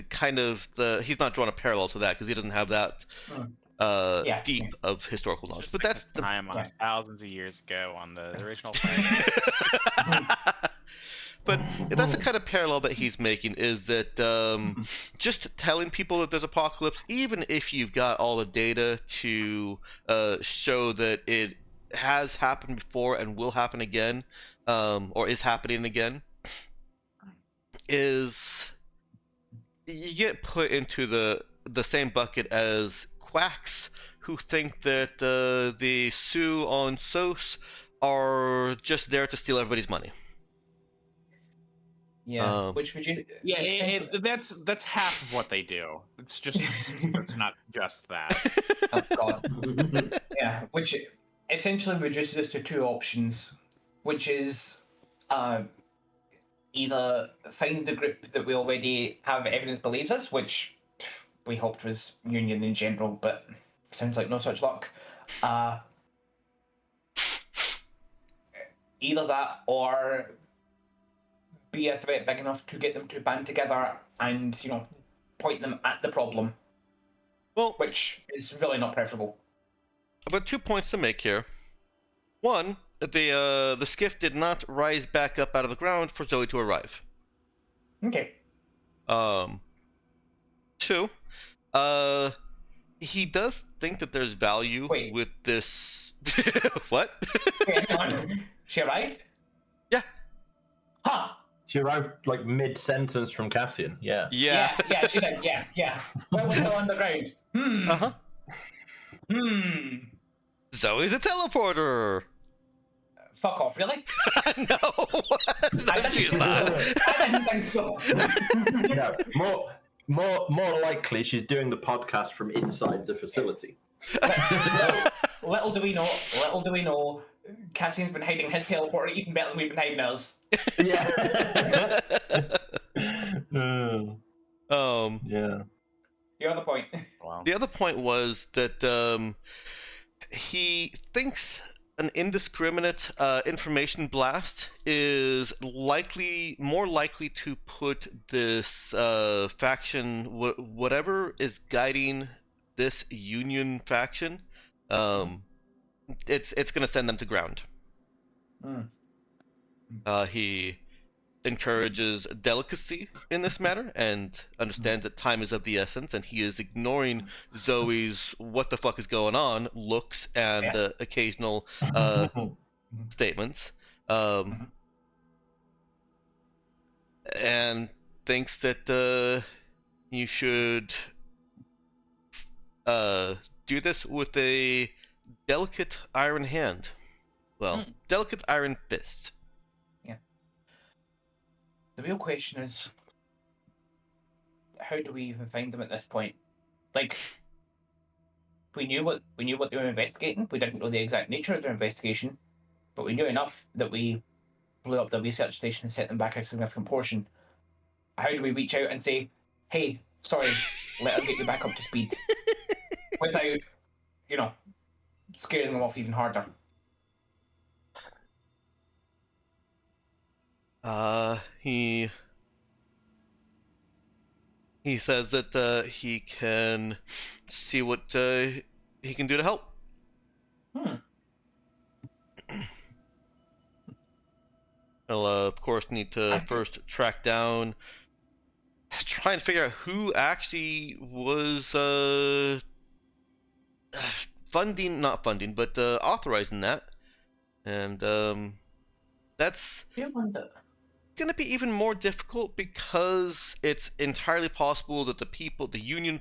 kind of he's not drawn a parallel to that because he doesn't have that deep of historical knowledge. But that's the time on thousands of years ago on the original planet. But that's the kind of parallel that he's making, is that just telling people that there's apocalypse, even if you've got all the data to show that it has happened before and will happen again, or is happening again, is you get put into the same bucket as quacks who think that the Sioux on SOS are just there to steal everybody's money. Yeah, which would you? Yeah, that's half of what they do. It's not just that. Oh God. Yeah, which essentially reduces us to two options, which is either find the group that we already have evidence believes us, which we hoped was Union in general, but sounds like no such luck. Either that or be a threat big enough to get them to band together and, point them at the problem. Well, which is really not preferable. I've got 2 points to make here. One, the skiff did not rise back up out of the ground for Zoe to arrive. Okay. 2, he does think that there's value with this. What? Wait, hang on. She arrived? Yeah. Huh. She arrived like mid-sentence from Cassian. Yeah. Yeah, she did. Yeah. Where was still on the ground? Uh-huh. Zoe's a teleporter. Fuck off, really? No. She's not. I didn't think so. No, more likely she's doing the podcast from inside the facility. Little do we know, Cassian's been hiding his teleporter even better than we've been hiding ours. Yeah. Yeah. The other point. Wow. The other point was that he thinks an indiscriminate information blast is more likely to put this faction, whatever is guiding this Union faction, it's going to send them to ground. He encourages delicacy in this matter and understands that time is of the essence, and he is ignoring Zoe's "what the fuck is going on" looks and occasional statements, and thinks that you should do this with a delicate iron hand. Well, delicate iron fist. The real question is, how do we even find them at this point? Like, we knew what they were investigating. We didn't know the exact nature of their investigation, but we knew enough that we blew up the research station and set them back a significant portion. How do we reach out and say, "Hey, sorry, let us get you back up to speed," without, scaring them off even harder? He says that he can see what he can do to help. He'll of course need to first track down, try and figure out who actually was authorizing that, and that's gonna be even more difficult because it's entirely possible that the Union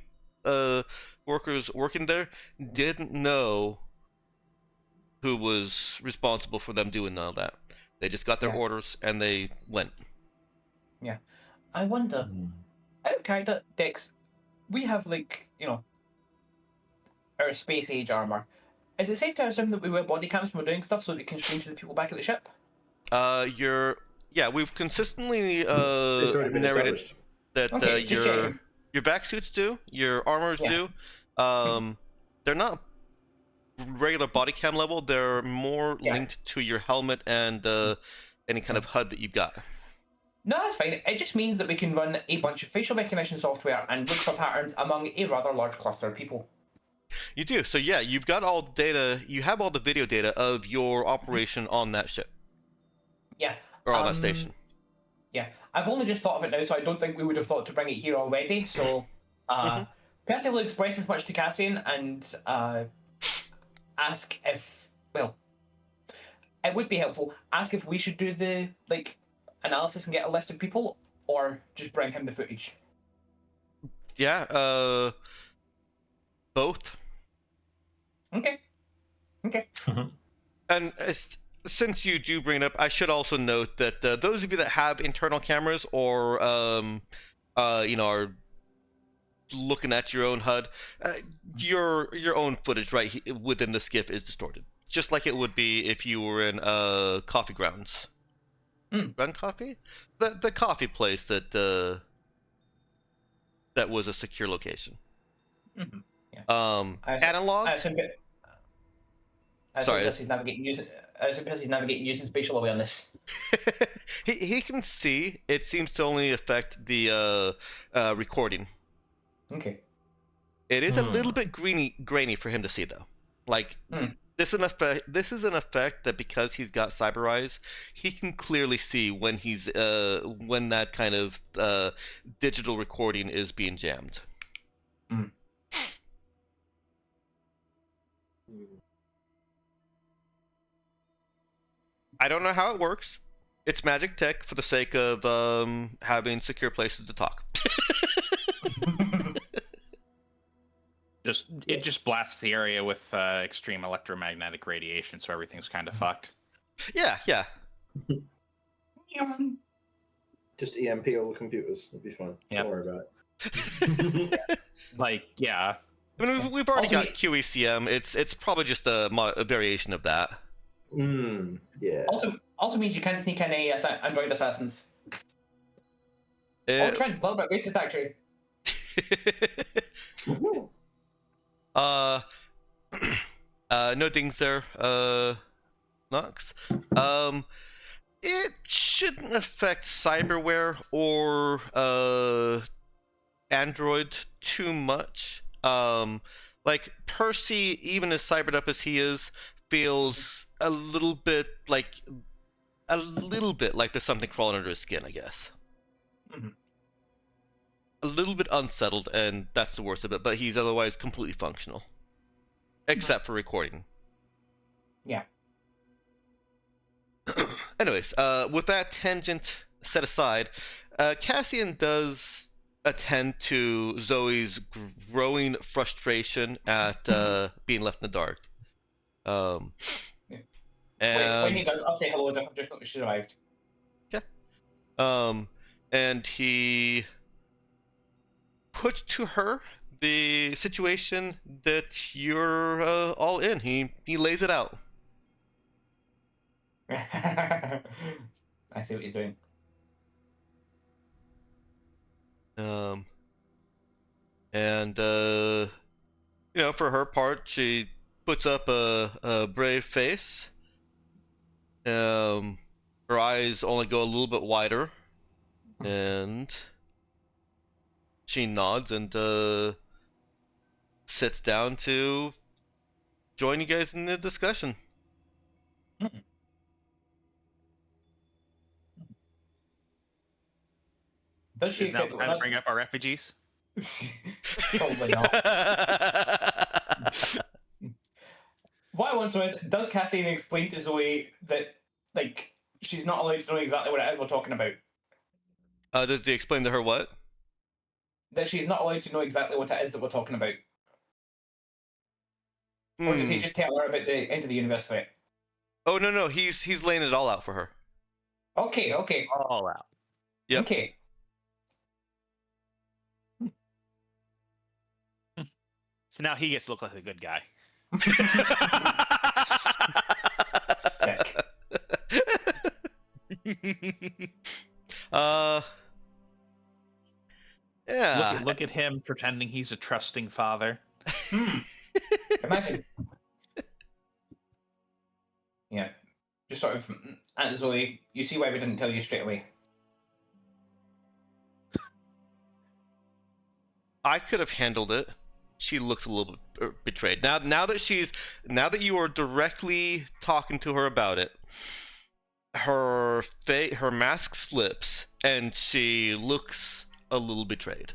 workers working there didn't know who was responsible for them doing all that. They just got their orders and they went. Yeah. I wonder, out of character, Dex, we have our space age armor. Is it safe to assume that we wear body cams when we're doing stuff so that we can stream to the people back at the ship? We've consistently narrated that your back suits do, your armors do. They're not regular body cam level. They're more linked to your helmet and any kind of HUD that you've got. No, that's fine. It just means that we can run a bunch of facial recognition software and look for patterns among a rather large cluster of people. You do. So yeah, you've got all the data. You have all the video data of your operation on that ship. Yeah. Or on that station. Yeah. I've only just thought of it now, so I don't think we would have thought to bring it here already. So, Percy will express as much to Cassian and ask if, it would be helpful. Ask if we should do the analysis and get a list of people, or just bring him the footage. Yeah. Both. Okay. And since you do bring it up, I should also note that those of you that have internal cameras or are looking at your own HUD, your own footage right within the skiff is distorted, just like it would be if you were in Coffee Grounds. Run Coffee, the coffee place that was a secure location. Yeah. Analog. Sorry, he's navigating using spatial awareness. he can see. It seems to only affect the recording. Okay. It is a little bit grainy for him to see though. Like this is an effect that because he's got cyber eyes, he can clearly see when when that kind of digital recording is being jammed. I don't know how it works. It's magic tech for the sake of having secure places to talk. It just blasts the area with extreme electromagnetic radiation, so everything's kind of fucked. Yeah. Just EMP all the computers. It'll be fine. Don't worry about it. Yeah. I mean, we've already got QECM. It's probably just a variation of that. Yeah. Also means you can sneak in Android assassins. Trent, a little bit racist actually. No dings there, Nox. It shouldn't affect cyberware or Android too much. Like Percy, even as cybered up as he is, feels a little bit like there's something crawling under his skin, I guess. A little bit unsettled, and that's the worst of it, but he's otherwise completely functional. Except for recording. Yeah. Anyways, with that tangent set aside, Cassian does attend to Zoe's growing frustration at being left in the dark. And when he does, I'll say hello as if I've just noticed she arrived. Yeah. And he put to her the situation that you're all in. He lays it out. I see what he's doing. And for her part, she puts up a brave face. Her eyes only go a little bit wider, and she nods and sits down to join you guys in the discussion. Does she accept time to bring up our refugees? Probably not. What I want to know is, does Cassian explain to Zoe that, she's not allowed to know exactly what it is we're talking about? Does he explain to her what? That she's not allowed to know exactly what it is that we're talking about. Or does he just tell her about the end of the universe threat? Oh, no, he's laying it all out for her. Okay. All out. Yep. Okay. So now he gets to look like a good guy. Yeah. Look at him pretending he's a trusting father. Imagine. Yeah. Just sort of, Aunt Zoe, you see why we didn't tell you straight away. I could have handled it. She looks a little bit betrayed. Now that you are directly talking to her about it, her mask slips and she looks a little betrayed.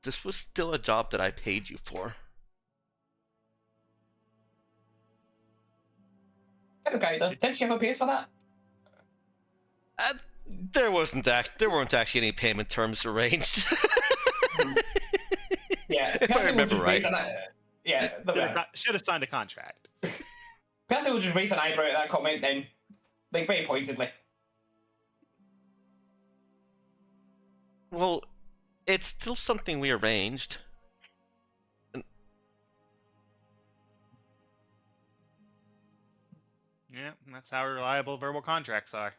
This was still a job that I paid you for. Okay, didn't she have a PS for that? There weren't actually any payment terms arranged. Yeah, if I remember right. Should have signed a contract. Percy will just raise an eyebrow at that comment then, like very pointedly. Well, it's still something we arranged. Yeah, that's how reliable verbal contracts are.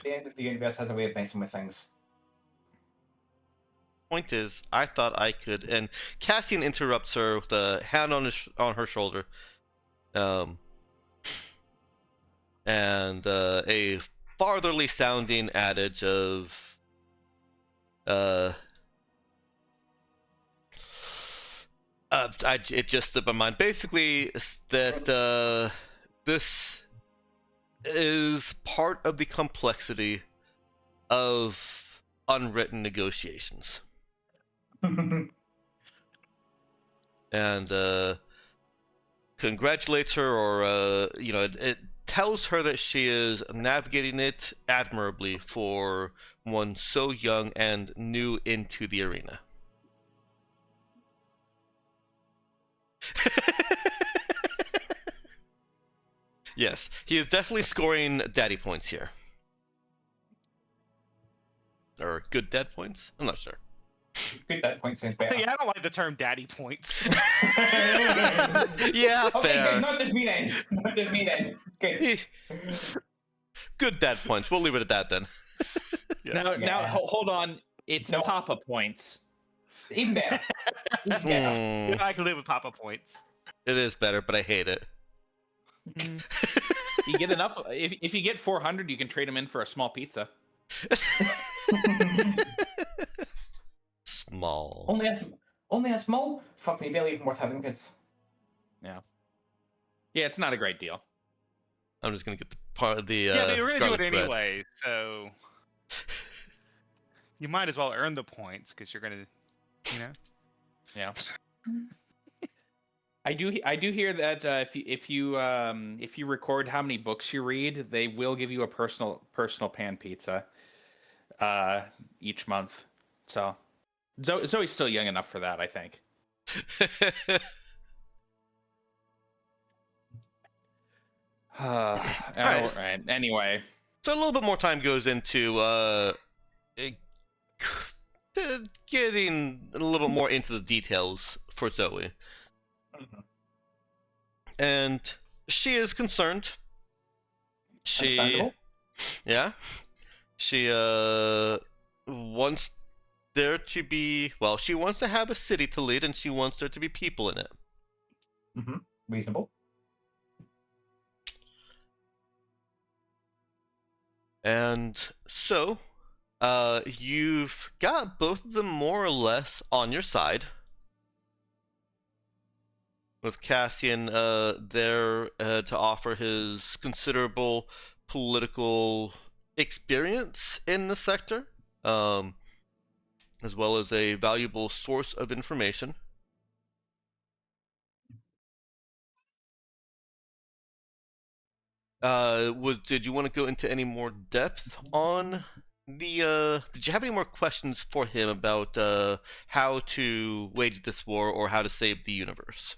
The end of the universe has a way of messing with things. Point is, I thought I could, and Cassian interrupts her with a hand on her shoulder, and a fartherly sounding adage of, it just slipped my mind. Basically, that this is part of the complexity of unwritten negotiations. And congratulates her, or it tells her that she is navigating it admirably for one so young and new into the arena. Yes, he is definitely scoring daddy points here. Or good dad points? I'm not sure. Good dad points sounds better. Yeah, I don't like the term daddy points. Yeah, okay, fair. Good. Not just me then. Good. Good dad points. We'll leave it at that then. Yes. Now, hold on. It's Papa points. Even better. Yeah, I can live with Papa points. It is better, but I hate it. You get enough. If you get 400, you can trade them in for a small pizza. Small. Only a small? Fuck me, barely even worth having kids. Yeah. Yeah, it's not a great deal. I'm just gonna get the part of the. Yeah, but you're gonna do it bread. anyway, so you might as well earn the points because you're gonna, Yeah. I do hear that if you record how many books you read, they will give you a personal pan pizza each month. So Zoe's still young enough for that, I think. All right. Anyway, so a little bit more time goes into getting a little bit more into the details for Zoe. Mm-hmm. And she is concerned. She wants there to be, she wants to have a city to lead, and she wants there to be people in it. Mm-hmm. Reasonable. And so, you've got both of them more or less on your side. With Cassian there to offer his considerable political experience in the sector, as well as a valuable source of information. Did you want to go into any more depth on the? Did you have any more questions for him about how to wage this war or how to save the universe?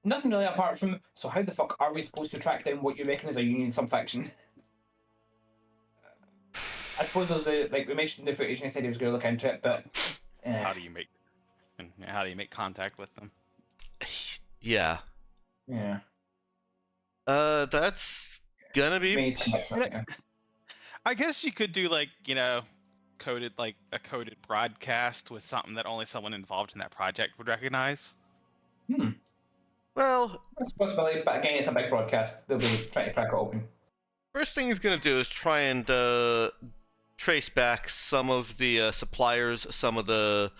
Nothing really apart from, so how the fuck are we supposed to track down what you reckon is a Union subfaction? I suppose there's we mentioned the footage and he said he was going to look into it, but... How do you make contact with them? Yeah. Yeah. That's gonna be... I guess you could do a coded broadcast with something that only someone involved in that project would recognize. Well, that's a possibility, but again, it's a big broadcast. They'll be trying to crack it open. First thing he's gonna do is try and trace back some of the suppliers, some of the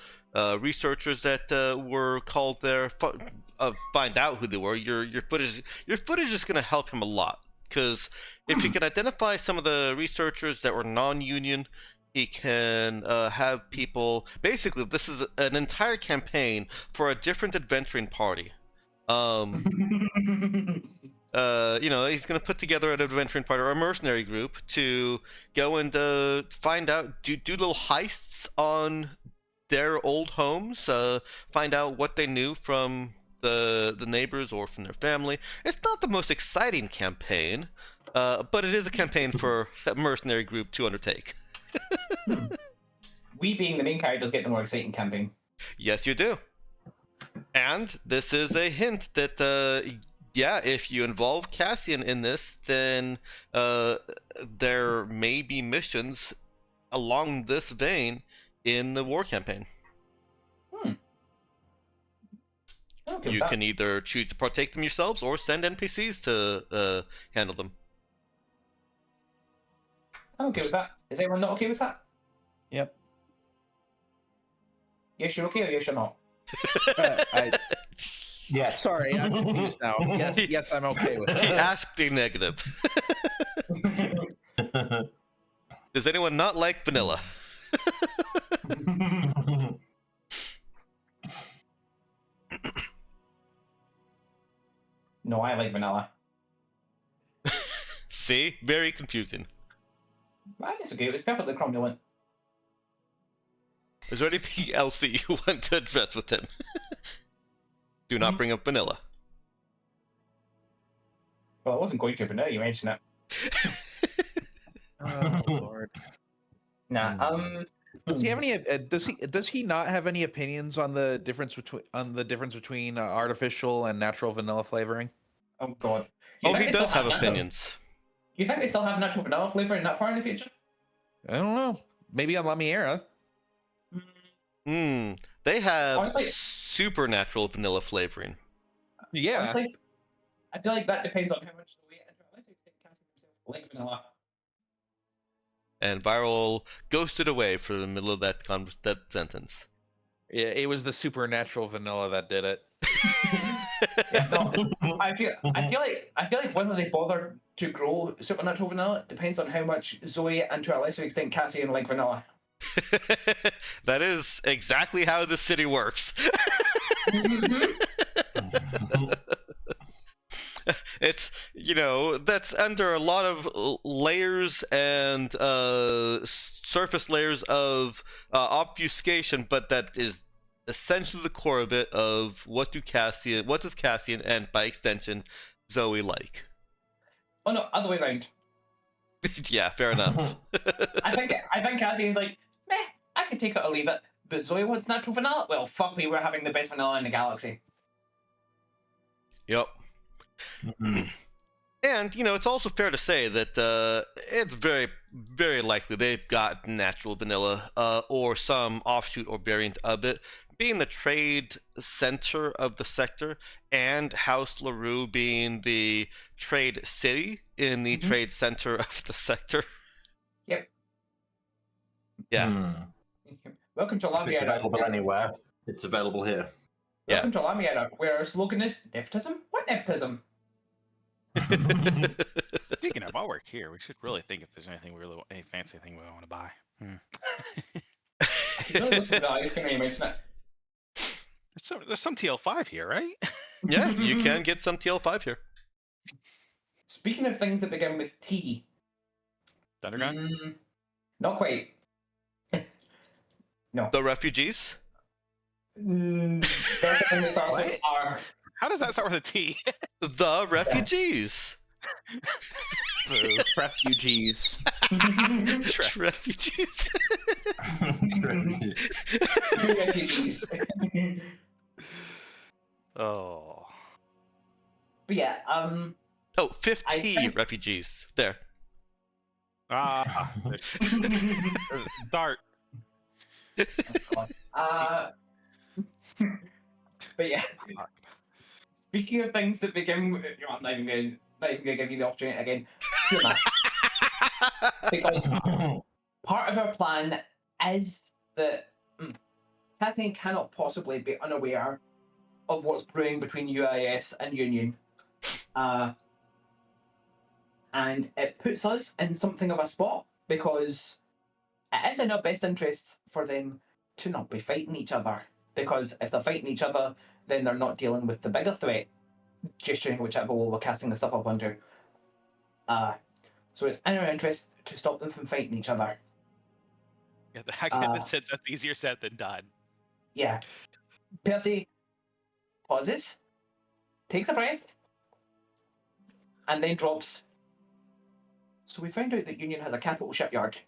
researchers that were called there. Find out who they were. Your footage is gonna help him a lot, because if you can identify some of the researchers that were non-union, he can have people. Basically, this is an entire campaign for a different adventuring party. he's going to put together an adventuring party or a mercenary group to go and find out, do little heists on their old homes, find out what they knew from the neighbors or from their family. It's not the most exciting campaign, but it is a campaign for a mercenary group to undertake. We, being the main characters, get the more exciting campaign. Yes, you do. And this is a hint that, if you involve Cassian in this, then there may be missions along this vein in the war campaign. Okay, you can either choose to partake them yourselves or send NPCs to handle them. I'm okay with that. Is anyone not okay with that? Yep. Yes, you're okay, or yes, you're not? Yeah, sorry, I'm confused now. Yes, I'm okay with it. He asked a negative. Does anyone not like vanilla? No, I like vanilla. See? Very confusing. I disagree. It was perfectly cromulent. Is there anything else that you want to address with him? Do not bring up vanilla. Well, I wasn't going to, but now you mention it. Oh Lord. Nah. Does he have any? Does he not have any opinions on the difference between artificial and natural vanilla flavoring? Oh God. He does have opinions. You think they still have natural vanilla flavoring that far in the future? I don't know. Maybe on Lamiera. They have Honestly, supernatural vanilla flavoring. Yeah. Honestly, I feel like that depends on how much the weight and Cassian himself like vanilla. And Viral ghosted away for the middle of that sentence. Yeah, it was the supernatural vanilla that did it. Yeah, no, I feel like whether they bother to grow supernatural vanilla depends on how much Zoe and to a lesser extent Cassian like vanilla. That is exactly how the city works. It's, that's under a lot of layers and surface layers of obfuscation, but that is essentially the core of it, of what does Cassian and by extension Zoe like. Oh no, other way around. Yeah, fair enough. I think Cassian's like, meh, I can take it or leave it. But Zoe wants natural vanilla? Well, fuck me, we're having the best vanilla in the galaxy. Yep. And, it's also fair to say that it's very, very likely they've got natural vanilla or some offshoot or variant of it. Being the trade center of the sector and House LaRue being the trade city in the trade center of the sector. Yep. Yeah. Welcome to Lamiera. It's available anywhere. It's available here. Welcome to Lamiera, where our slogan is nepotism? What nepotism? Speaking of, while we're here, we should really think if there's any fancy thing we want to buy. There's some TL5 here, right? Yeah, you can get some TL5 here. Speaking of things that begin with T. Thundergun? Not quite. No. The refugees? There's a thing that starts with R. How does that start with a T? The refugees. The refugees. Refugees. Refugees. Oh. But yeah, 50 refugees. There. Dart. But yeah. Speaking of things that begin with, I'm not even going to give you the opportunity again. Because part of our plan is that Cassian cannot possibly be unaware of what's brewing between UIS and Union. And it puts us in something of a spot because it is in our best interests for them to not be fighting each other. Because if they're fighting each other, then they're not dealing with the bigger threat, gesturing whichever wall we're casting the stuff up under. So it's in our interest to stop them from fighting each other. Yeah, I get the sense that's easier said than done. Yeah. Percy pauses, takes a breath, and then drops. So we found out that Union has a capital shipyard.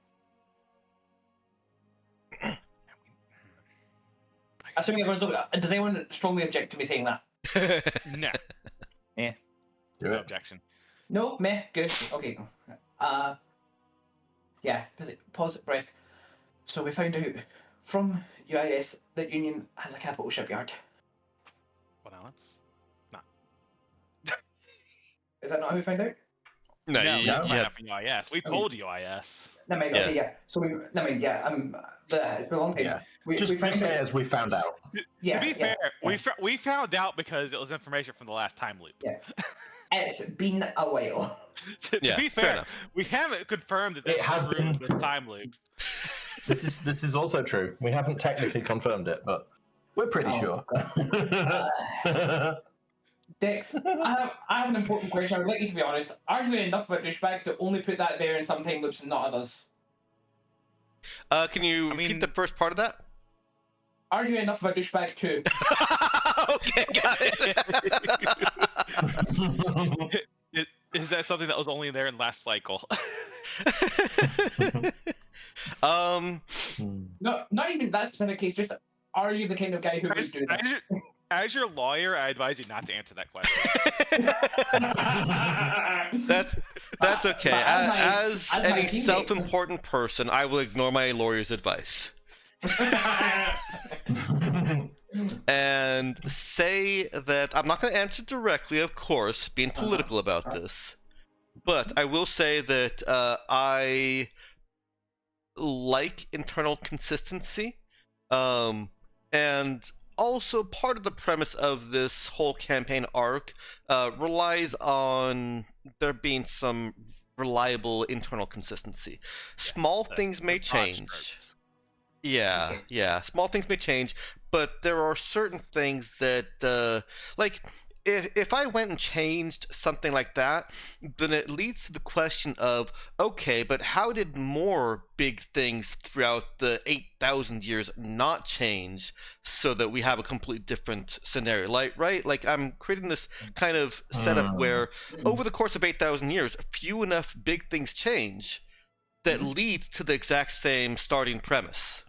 Assuming everyone's okay. Does anyone strongly object to me saying that? No. No objection. No, meh, good. Okay. Yeah, pause, breath. So we found out from UIS that Union has a capital shipyard. Well, now that's not. Is that not how we found out? No, you had from UIS. We told UIS. Never mind. Okay, yeah. So we. Never mind. Yeah. It's been a long time. Yeah. We found say as we found out. To be fair, we found out because it was information from the last time loop. Yeah. It's been a while. to be fair, we haven't confirmed that this is true in this time loop. This is also true. We haven't technically confirmed it, but we're pretty sure. Dex, I have an important question. I would like you to be honest. Are you enough about douchebag to only put that there in some time loops and not others? Can you repeat the first part of that? Are you enough of a douchebag too? Okay, got it. Is that something that was only there in last cycle? No, not even that specific case. Just, are you the kind of guy who would do this? As your lawyer, I advise you not to answer that question. That's okay. As any self-important person, I will ignore my lawyer's advice. And say that I'm not going to answer directly, of course, being political about this. But I will say that I like internal consistency. And also part of the premise of this whole campaign arc relies on there being some reliable internal consistency. Small things may change. Yeah. Small things may change, but there are certain things that, like, if I went and changed something like that, then it leads to the question of, okay, but how did more big things throughout the 8,000 years not change so that we have a completely different scenario? Right? Like, I'm creating this kind of setup where over the course of 8,000 years, few enough big things change that leads to the exact same starting premise.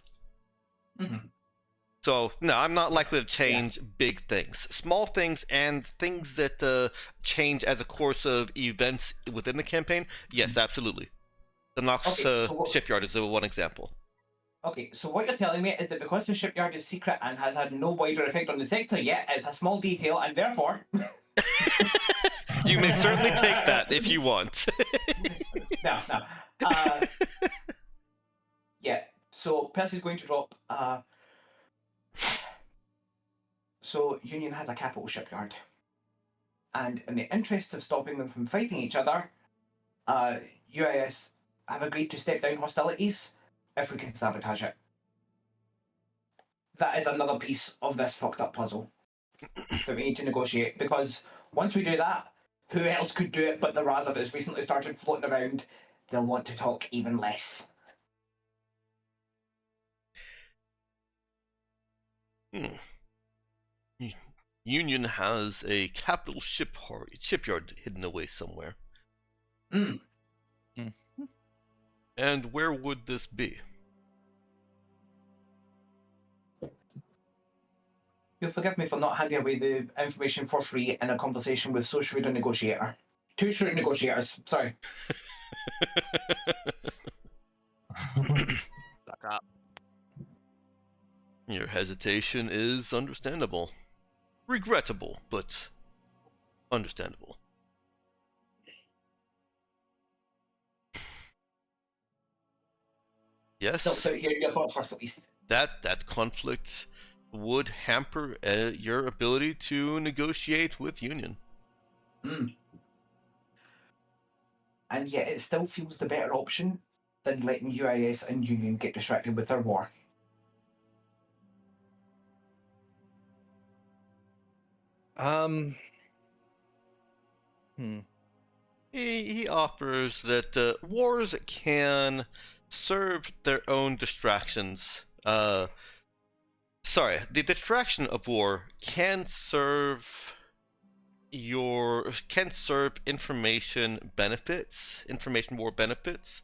So, no, I'm not likely to change big things. Small things and things that change as a course of events within the campaign, yes, absolutely. The Nox shipyard is one example. Okay, so what you're telling me is that because the shipyard is secret and has had no wider effect on the sector yet, it's a small detail, and therefore... You may certainly take that if you want. No. Yeah, so Percy's going to drop... So Union has a capital shipyard. And in the interest of stopping them from fighting each other, UIS have agreed to step down hostilities if we can sabotage it. That is another piece of this fucked up puzzle that we need to negotiate, because once we do that, who else could do it but the Raza that's recently started floating around? They'll want to talk even less. Union has a capital shipyard hidden away somewhere. And where would this be? You'll forgive me for not handing away the information for free in a conversation with so shrewd a negotiator. Two shrewd negotiators, sorry. Suck up. Your hesitation is understandable. Regrettable, but understandable. Yes. No, so your thoughts first, at least. That conflict would hamper your ability to negotiate with Union. And yet it still feels the better option than letting UIS and Union get distracted with their war. He offers that wars can serve their own distractions. Sorry, the distraction of war can serve information war benefits,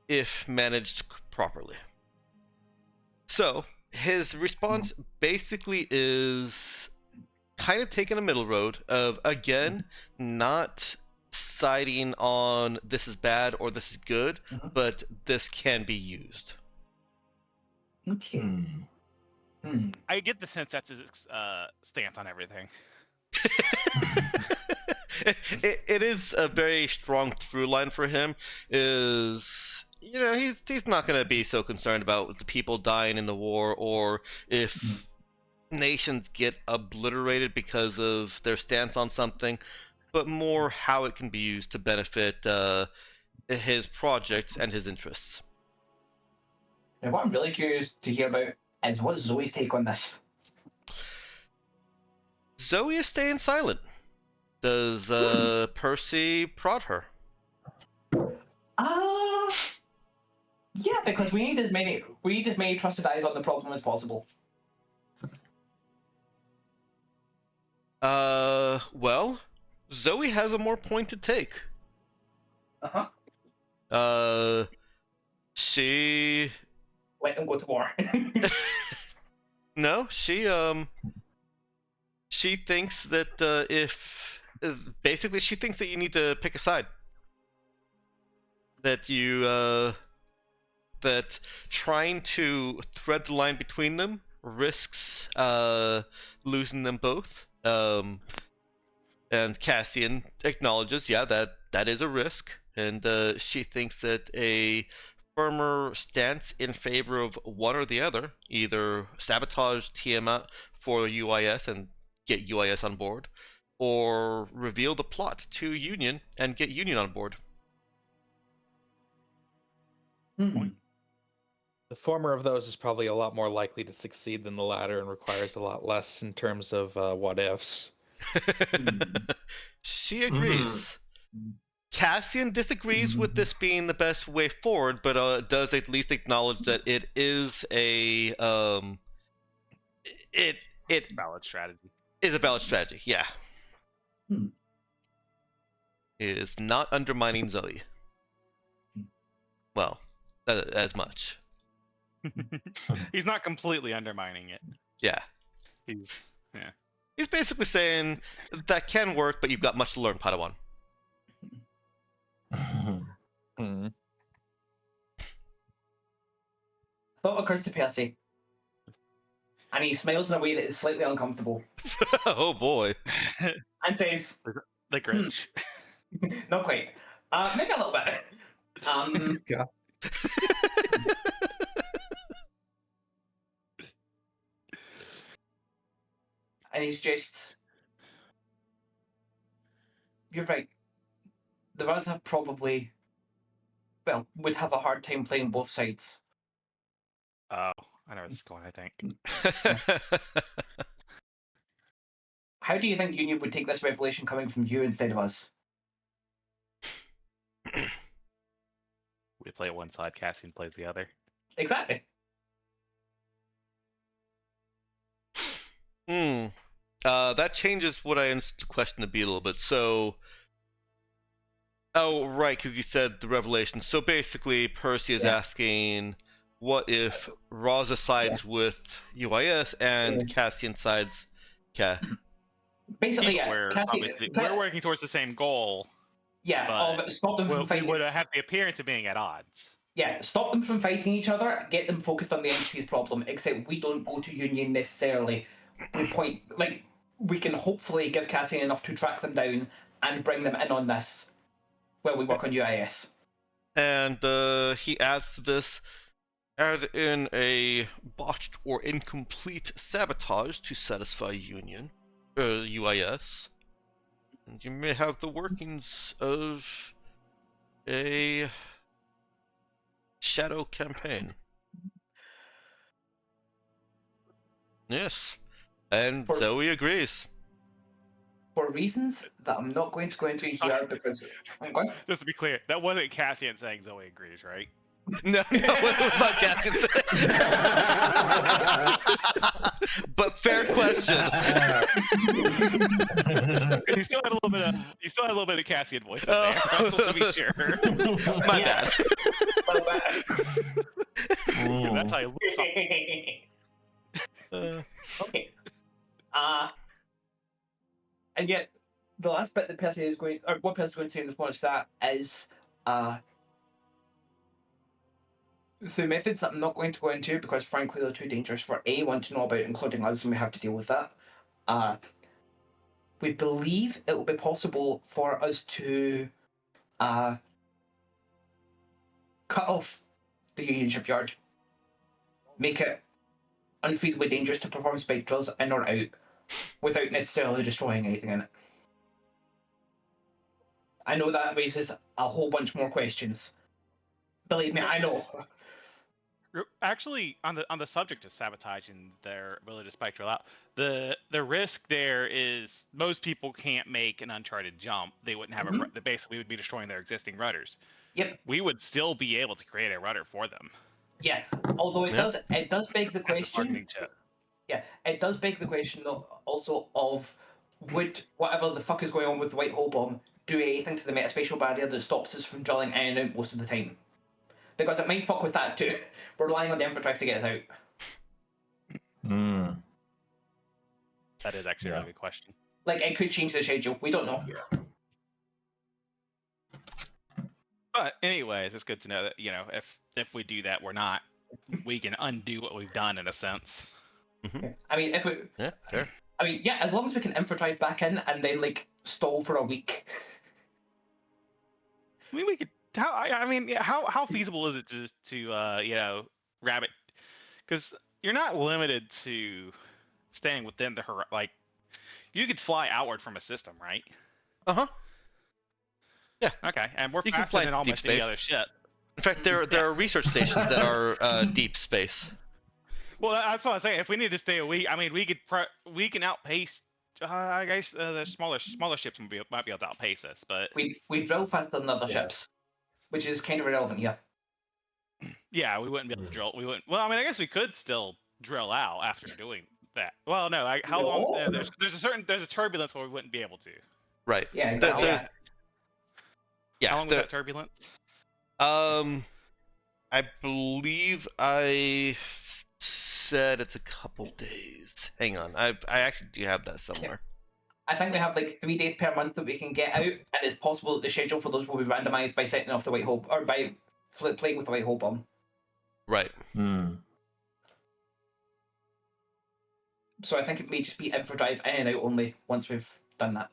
if managed properly. So his response basically is kind of taking a middle road of, again, not siding on this is bad or this is good, but this can be used. Okay. I get the sense that's his stance on everything. It is a very strong through line for him. Is, you know, he's not going to be so concerned about the people dying in the war, or if nations get obliterated because of their stance on something, but more how it can be used to benefit his projects and his interests. Now, what I'm really curious to hear about is what's Zoe's take on this? Zoe is staying silent. Does Percy prod her? Yeah, because we need as many trusted eyes on the problem as possible. Well, Zoe has a more pointed take. She let them go to war. No, she thinks that basically she thinks that you need to pick a side. That you that trying to thread the line between them risks losing them both. And Cassian acknowledges, yeah, that is a risk, and she thinks that a firmer stance in favor of one or the other, either sabotage Tiamat for UIS and get UIS on board, or reveal the plot to Union and get Union on board. The former of those is probably a lot more likely to succeed than the latter, and requires a lot less in terms of what ifs. She agrees. Cassian disagrees with this being the best way forward, but does at least acknowledge that it is a valid strategy. Is a valid strategy, yeah. It is not undermining Zoe. Well, as much. He's not completely undermining it. Yeah. He's basically saying that can work, but you've got much to learn, Padawan. Thought occurs to Percy, and he smiles in a way that is slightly uncomfortable. Oh boy. And says, "The Grinch." Not quite. Maybe a little bit. God. And he suggests, you're right. The Raza probably, would have a hard time playing both sides. Oh, I know where this is going, I think. How do you think Union would take this revelation coming from you instead of us? We play one side, Cassian plays the other. Exactly. That changes what I understood the question to be a little bit. So, oh, right, because you said the revelation. So basically, Percy is asking, what if Raza sides with UIS and Cassian sides? Okay. Basically, we're working towards the same goal. Yeah, stop them from fighting. We would have the appearance of being at odds. Yeah, stop them from fighting each other, get them focused on the entity's problem, except we don't go to Union necessarily. We can hopefully give Cassian enough to track them down and bring them in on this while we work on UIS. And he adds to this, as in a botched or incomplete sabotage to satisfy UIS, and you may have the workings of a shadow campaign. Yes, and Zoe agrees. for reasons that I'm not going to go into here because I'm going. Just to be clear, that wasn't Cassian saying Zoe agrees, right? No, it was not Cassian. But fair question. You still had a little bit of Cassian voice in there. Just to be sure. My bad. That's how you look. Okay. And yet, the last bit that Percy is going, or what Percy is going to say in response to that is, through methods that I'm not going to go into because, frankly, they're too dangerous for anyone to know about, including us, and we have to deal with that. We believe it will be possible for us to cut off the Union shipyard, make it unfeasibly dangerous to perform spectrals in or out, without necessarily destroying anything in it. I know that raises a whole bunch more questions. Believe me, I know. Actually, on the subject of sabotaging their ability to spectral out, the risk there is most people can't make an uncharted jump. They wouldn't have basically we would be destroying their existing rudders. Yep. We would still be able to create a rudder for them. Yeah, although it does beg the question. Chip. Yeah, it does beg the question also of would whatever the fuck is going on with the white hole bomb do anything to the metaspatial barrier that stops us from drilling in and out most of the time? Because it might fuck with that too. We're relying on them for trying to get us out. That is actually a really good question. Like, it could change the schedule. We don't know. Yeah. But anyways, it's good to know that, you know, if we do that, we can undo what we've done in a sense. Mm-hmm. I mean, if we... Yeah, sure. I mean, yeah, as long as we can infradrive back in and then, like, stall for a week. I mean, we could... How feasible is it to you know, rabbit? Because you're not limited to staying within the like, you could fly outward from a system, right? Yeah. Okay, and we're you faster than almost any space. other ship. In fact, there are research stations that are deep space. Well, that's what I'm saying. If we need to stay a week, I mean, we can outpace. I guess the smaller ships might be able to outpace us, but we drill faster than other ships, which is kind of irrelevant here. Yeah, we wouldn't be able to drill. We wouldn't. Well, I mean, I guess we could still drill out after doing that. Well, no. How long? There's a turbulence where we wouldn't be able to. Right. Yeah. Exactly. How long was that turbulence? I believe I said it's a couple days. Hang on, I actually do have that somewhere. I think we have like 3 days per month that we can get out, and it's possible that the schedule for those will be randomized by setting off the white hole or by playing with the white hole bomb. Right. So I think it may just be infradrive in and out only once we've done that.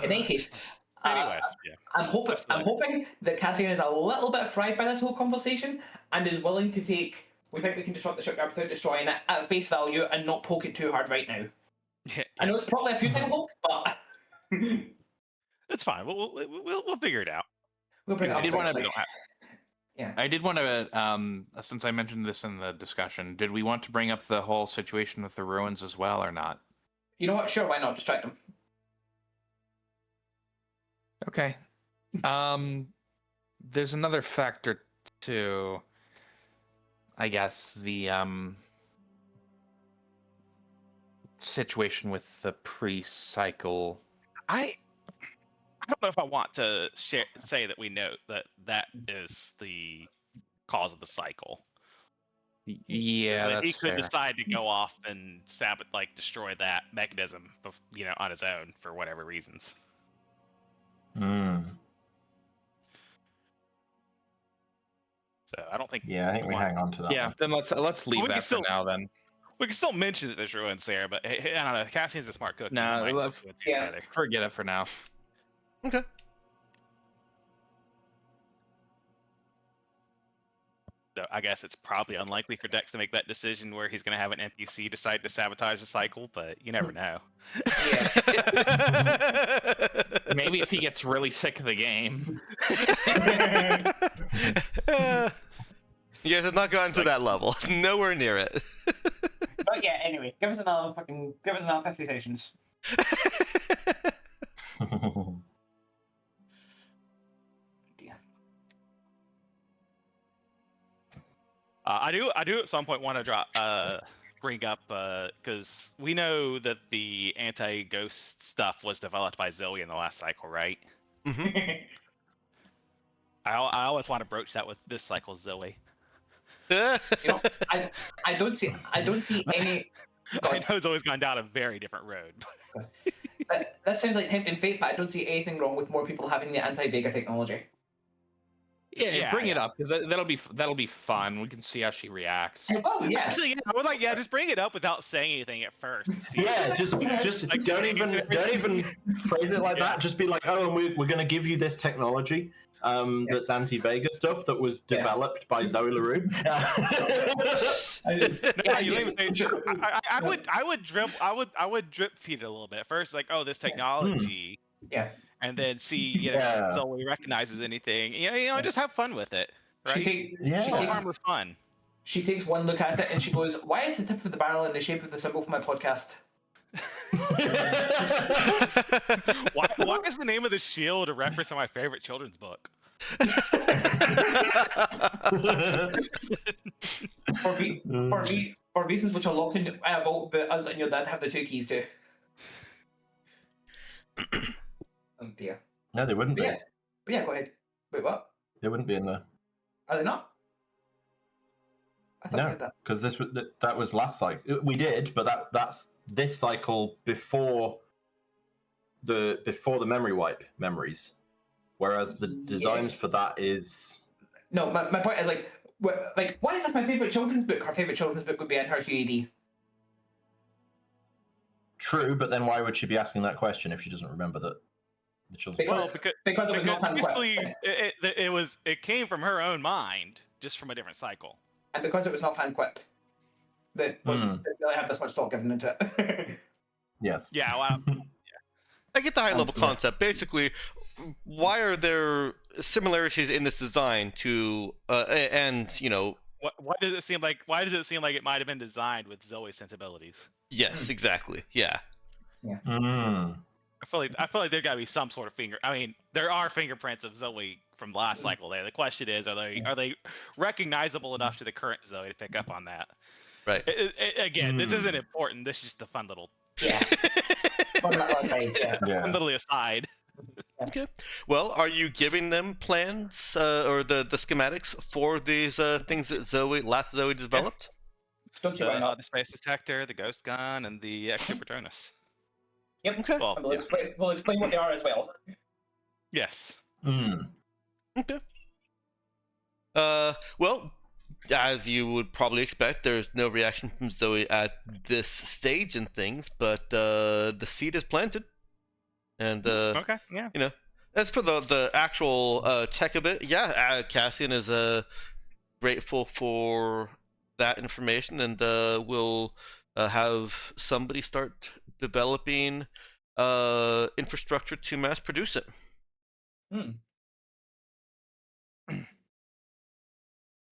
In any case, anyways, I'm hoping that Cassian is a little bit fried by this whole conversation and is willing to take. We think we can disrupt the shipyard without destroying it at face value and not poke it too hard right now. Yeah. I know it's probably a futile hope, but it's fine. We'll figure it out. We'll bring it up. I did want to, since I mentioned this in the discussion, did we want to bring up the whole situation with the ruins as well or not? You know what? Sure, why not? Distract them. Okay. There's another factor to, I guess, the situation with the pre-cycle. I don't know if I want to say that we know that is the cause of the cycle. Yeah, that's he could fair. decide to go off and destroy that mechanism, you know, on his own for whatever reasons. So I don't think. Yeah, I think we hang on to that. Yeah, then let's leave that for now. Then we can still mention that there's ruins there, but I don't know. Cassian's a smart cook. No, forget it for now. Okay. So I guess it's probably unlikely for Dex to make that decision where he's going to have an NPC decide to sabotage the cycle, but you never know. Yeah. Maybe if he gets really sick of the game. You guys have not gotten to that level. Nowhere near it. But yeah, anyway, give us another 50 sessions. I do at some point want to bring up because we know that the anti-ghost stuff was developed by Zoe in the last cycle, right? Mm-hmm. I always want to broach that with this cycle's Zoe. I don't see any. I know Zoe's gone down a very different road. That sounds like tempting fate, but I don't see anything wrong with more people having the anti-Vega technology. Yeah, bring it up because that'll be fun. We can see how she reacts. Oh yeah. Actually, I would like just bring it up without saying anything at first. Yeah, just Like, don't even phrase it like that. Just be like, oh, and we're going to give you this technology that's anti-Vega stuff that was developed by Zoe LaRue. I would drip feed it a little bit first, like, oh, this technology. Yeah. And then see, if Zoe recognizes anything. Just have fun with it. Right? Harmless fun. She takes one look at it and she goes, "Why is the tip of the barrel in the shape of the symbol for my podcast?" why is the name of the shield a reference to my favorite children's book? For reasons which are locked in a vault that us and your dad have the two keys to. Oh dear. No, they wouldn't be. But yeah, go ahead. Wait, what? They wouldn't be in there. Are they not? I thought we did that. Because that was last cycle. We did, but that's this cycle before the memory wipe memories. Whereas the designs for that is no. My point is why is this my favorite children's book? Her favorite children's book would be in her QED. True, but then why would she be asking that question if she doesn't remember that? Because it was not basically it came from her own mind, just from a different cycle. And because it was not fan quip, that didn't really have this much thought given into it. Yes. Yeah. Well, I get the high level concept. Basically, why are there similarities in this design to and why does it seem like it might have been designed with Zoe's sensibilities? Yes, exactly. Yeah. Yeah. I feel like there got to be some sort of there are fingerprints of Zoe from last cycle there. The question is, are they recognizable enough to the current Zoe to pick up on that? Right. Again, this isn't important. This is just a fun little Fun little aside. Okay. Well, are you giving them plans or the schematics for these things that last Zoe developed? Don't see why not. The space detector, the ghost gun, and the extra Patronus. Yep. Okay. Well, we'll explain what they are as well. Yes. Okay. Well, as you would probably expect, there's no reaction from Zoe at this stage in things, but the seed is planted. And okay, yeah. As for the actual tech of it, Cassian is grateful for that information, and we'll have somebody start developing infrastructure to mass produce it.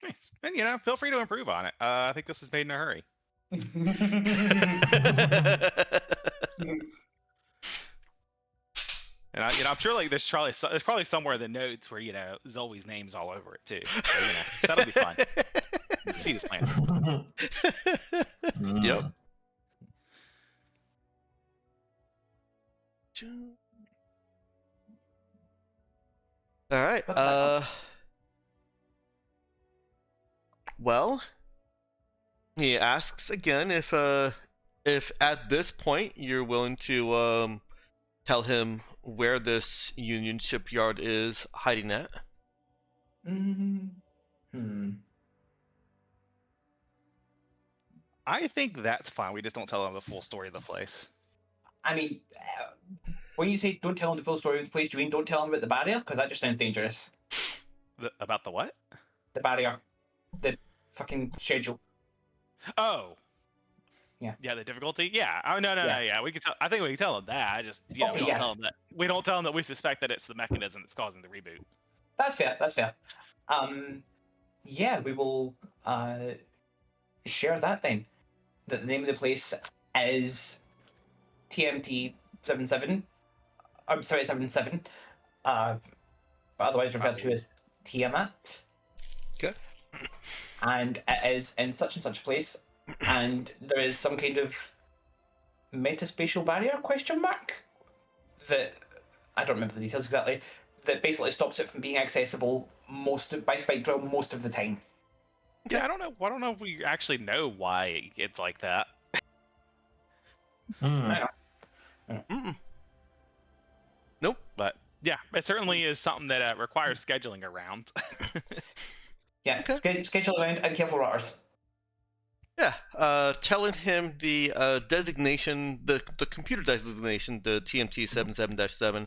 Nice. And feel free to improve on it. I think this is made in a hurry. And I'm sure there's probably somewhere in the notes where Zoe's name's all over it too. So, that'll be fun. See this plant. Yep. All right. Well, he asks again if at this point you're willing to tell him where this Union shipyard is hiding at. I think that's fine. We just don't tell him the full story of the place. I mean, when you say don't tell him the full story of the place, do you mean don't tell him about the barrier? Because that just sounds dangerous. About the what? The barrier. The fucking schedule. Oh. Yeah. the difficulty. Yeah. Oh no. Yeah, we can tell. I think we can tell them that. I just we don't tell them that. We don't tell them that we suspect that it's the mechanism that's causing the reboot. That's fair. That's fair. Yeah, we will share that then. The name of the place is TMT 77. I'm sorry, 77. Otherwise referred to as Tiamat. Okay. And it is in such and such a place, and there is some kind of metaspatial barrier question mark that I don't remember the details exactly, that basically stops it from being accessible by spike drill most of the time. Yeah, I don't know if we actually know why it's like that. I know. Nope. But yeah, it certainly is something that requires scheduling around. Yeah, schedule around and careful rotters. Yeah, telling him the designation, the computer designation, the TMT 77-7,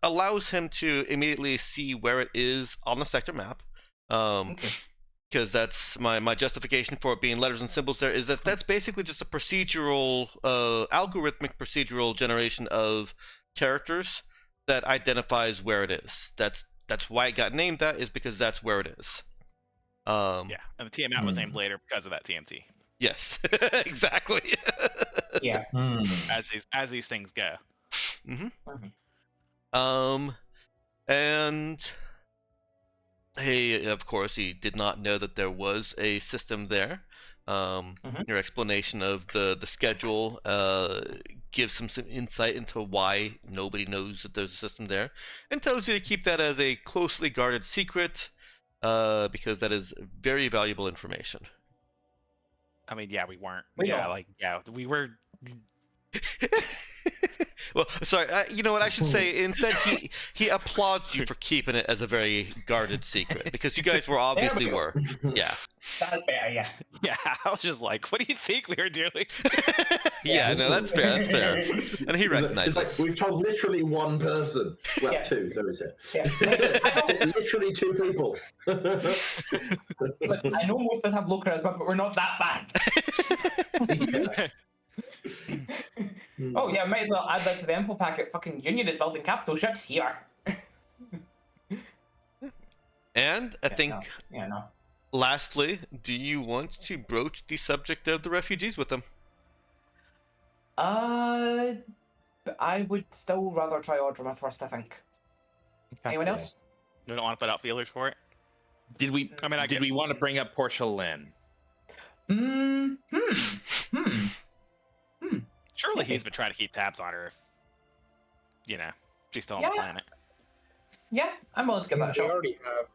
allows him to immediately see where it is on the sector map. Because that's my justification for it being letters and symbols there, is that's basically just a procedural, algorithmic procedural generation of characters that identifies where it is. That's why it got named that, is because that's where it is. Yeah, and the TMAT was named later because of that TMT. Yes, exactly. Yeah. As these things go. And of course, he did not know that there was a system there. Your explanation of the schedule gives him some insight into why nobody knows that there's a system there, and tells you to keep that as a closely guarded secret, because that is very valuable information. I mean, yeah, we weren't. We were. Well, sorry. You know what I should say? Instead, he applauds you for keeping it as a very guarded secret, because you guys were obviously were. Yeah. That's better. Yeah. Yeah, I was just like, what do you think we were doing? Yeah, no, that's fair. That's fair. And he recognizes. It's like we've told literally one person. Well, two. So is it? Yeah. Literally two people. But I know most of us have low charisma, but we're not that bad. Oh yeah, might as well add that to the info packet. Fucking Union is building capital ships here. And I think, no. lastly, do you want to broach the subject of the refugees with them? I would still rather try Audrema first, I think. Anyone else? We don't want to put out feelers for it. Did we? I mean, did we want to bring up Portia Lin? Surely he's been trying to keep tabs on her if, she's still on the planet. Yeah, I'm willing to give that a shot. We already have.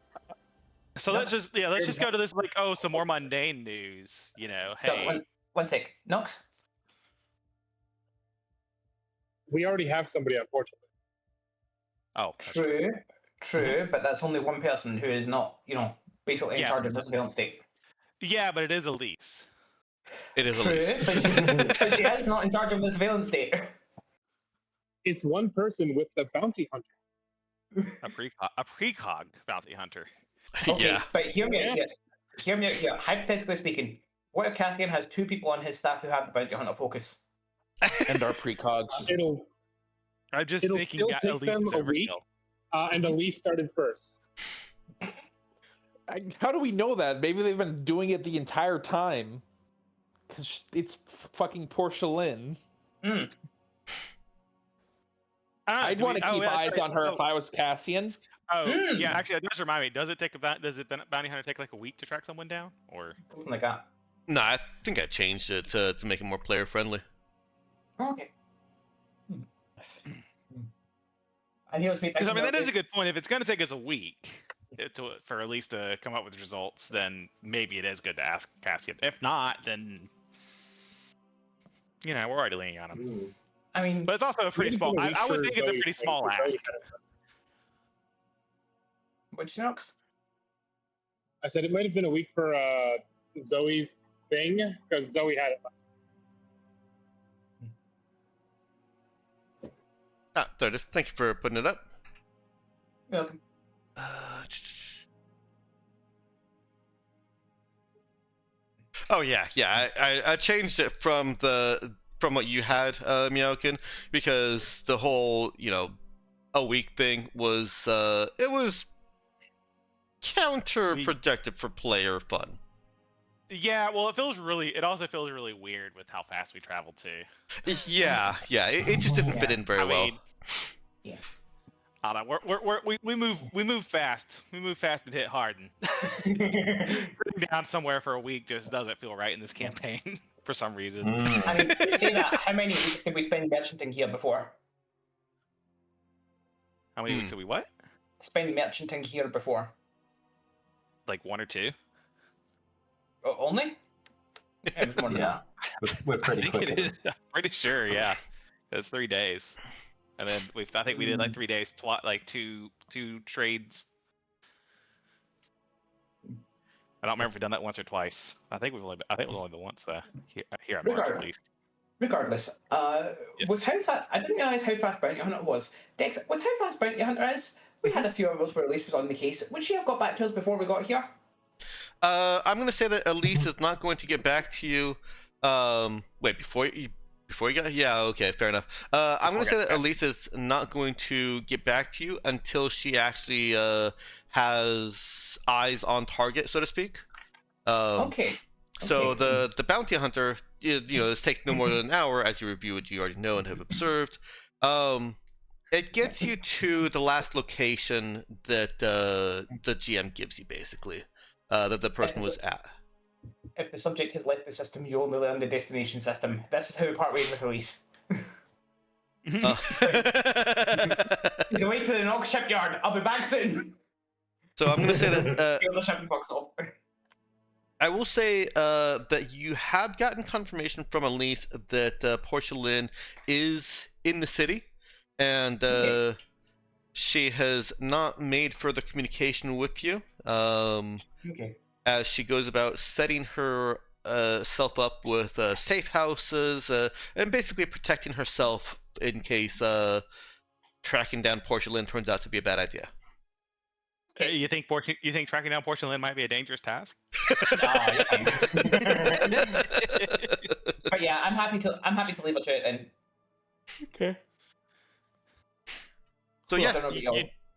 So let's just go to this, some more mundane news, hey. One sec. Nox? We already have somebody on Portia. Oh. True, but that's only one person who is not, basically in charge of the surveillance state. Yeah, but it is Elise. It is True, Elise. but she is not in charge of the surveillance state. It's one person with the bounty hunter. A precog bounty hunter. Okay, Yeah. but hear me out here. Hypothetically speaking, what if Cassian has two people on his staff who have the bounty hunter focus? And our precogs. I'm just It'll thinking still that take Elise them is a week. And Elise started first. How do we know that? Maybe they've been doing it the entire time. Because it's fucking Portia Lin. I'd want to keep eyes on her if I was Cassian. Yeah, actually, that does remind me. Does it bounty hunter take like a week to track someone down, or Something like that. No, I think I changed it to make it more player friendly. Oh, okay. And here's me because I mean that is a this. good point. If it's going to take us a week for Elise to come up with results, then maybe it is good to ask Cassian. If not, then we're already leaning on him. I mean, but it's also a pretty small. I would think it's a pretty small ask. Which Nox? I said it might have been a week for Zoe's thing, because Zoe had it last. There it is. Thank you for putting it up. You're welcome. Oh yeah. I changed it from what you had, Meowkin, because the whole a week thing was it was counterproductive for player fun. Yeah, well, it also feels really weird with how fast we travel too. Yeah, it just didn't fit in very well. Yeah. I don't know. We move fast. We move fast and hit hard. And sitting down somewhere for a week just doesn't feel right in this campaign for some reason. I mean, you say that. How many weeks did we spend merchanting here before? How many weeks did we what? Spend merchanting here before? Like 1 or 2. Only? Yeah, we're pretty quick. I'm pretty sure. Yeah, it's 3 days, and then I think we did like 3 days, like two trades. I don't remember if we've done that once or twice. I think we've only been once here at March at least. Regardless, with how fast, I didn't realize how fast Bounty Hunter was. Dex, with how fast Bounty Hunter is, we had a few of us where Elise was on the case. Would she have got back to us before we got here? I'm gonna say that Elise is not going to get back to you. Wait, before you got, yeah, okay, fair enough. I'm gonna say that Elise is not going to get back to you until she actually has eyes on target, so to speak. Okay. So the bounty hunter, it's taken no more than an hour, as you review what you already know and have observed. It gets you to the last location that the GM gives you, basically, that the person was at. If the subject has left the system, you only learn the destination system. This is how we part ways with Elise. He's away to the Nog shipyard. I'll be back soon. So I'm going to say that... Here's a shipping box off. I will say that you have gotten confirmation from Elise that Portia Lin is in the city, and she has not made further communication with you. As she goes about setting her self up with safe houses and basically protecting herself in case tracking down Portia Lin turns out to be a bad idea. You think tracking down Portia Lin might be a dangerous task? But yeah, I'm happy to leave it to it then. Okay. So yeah,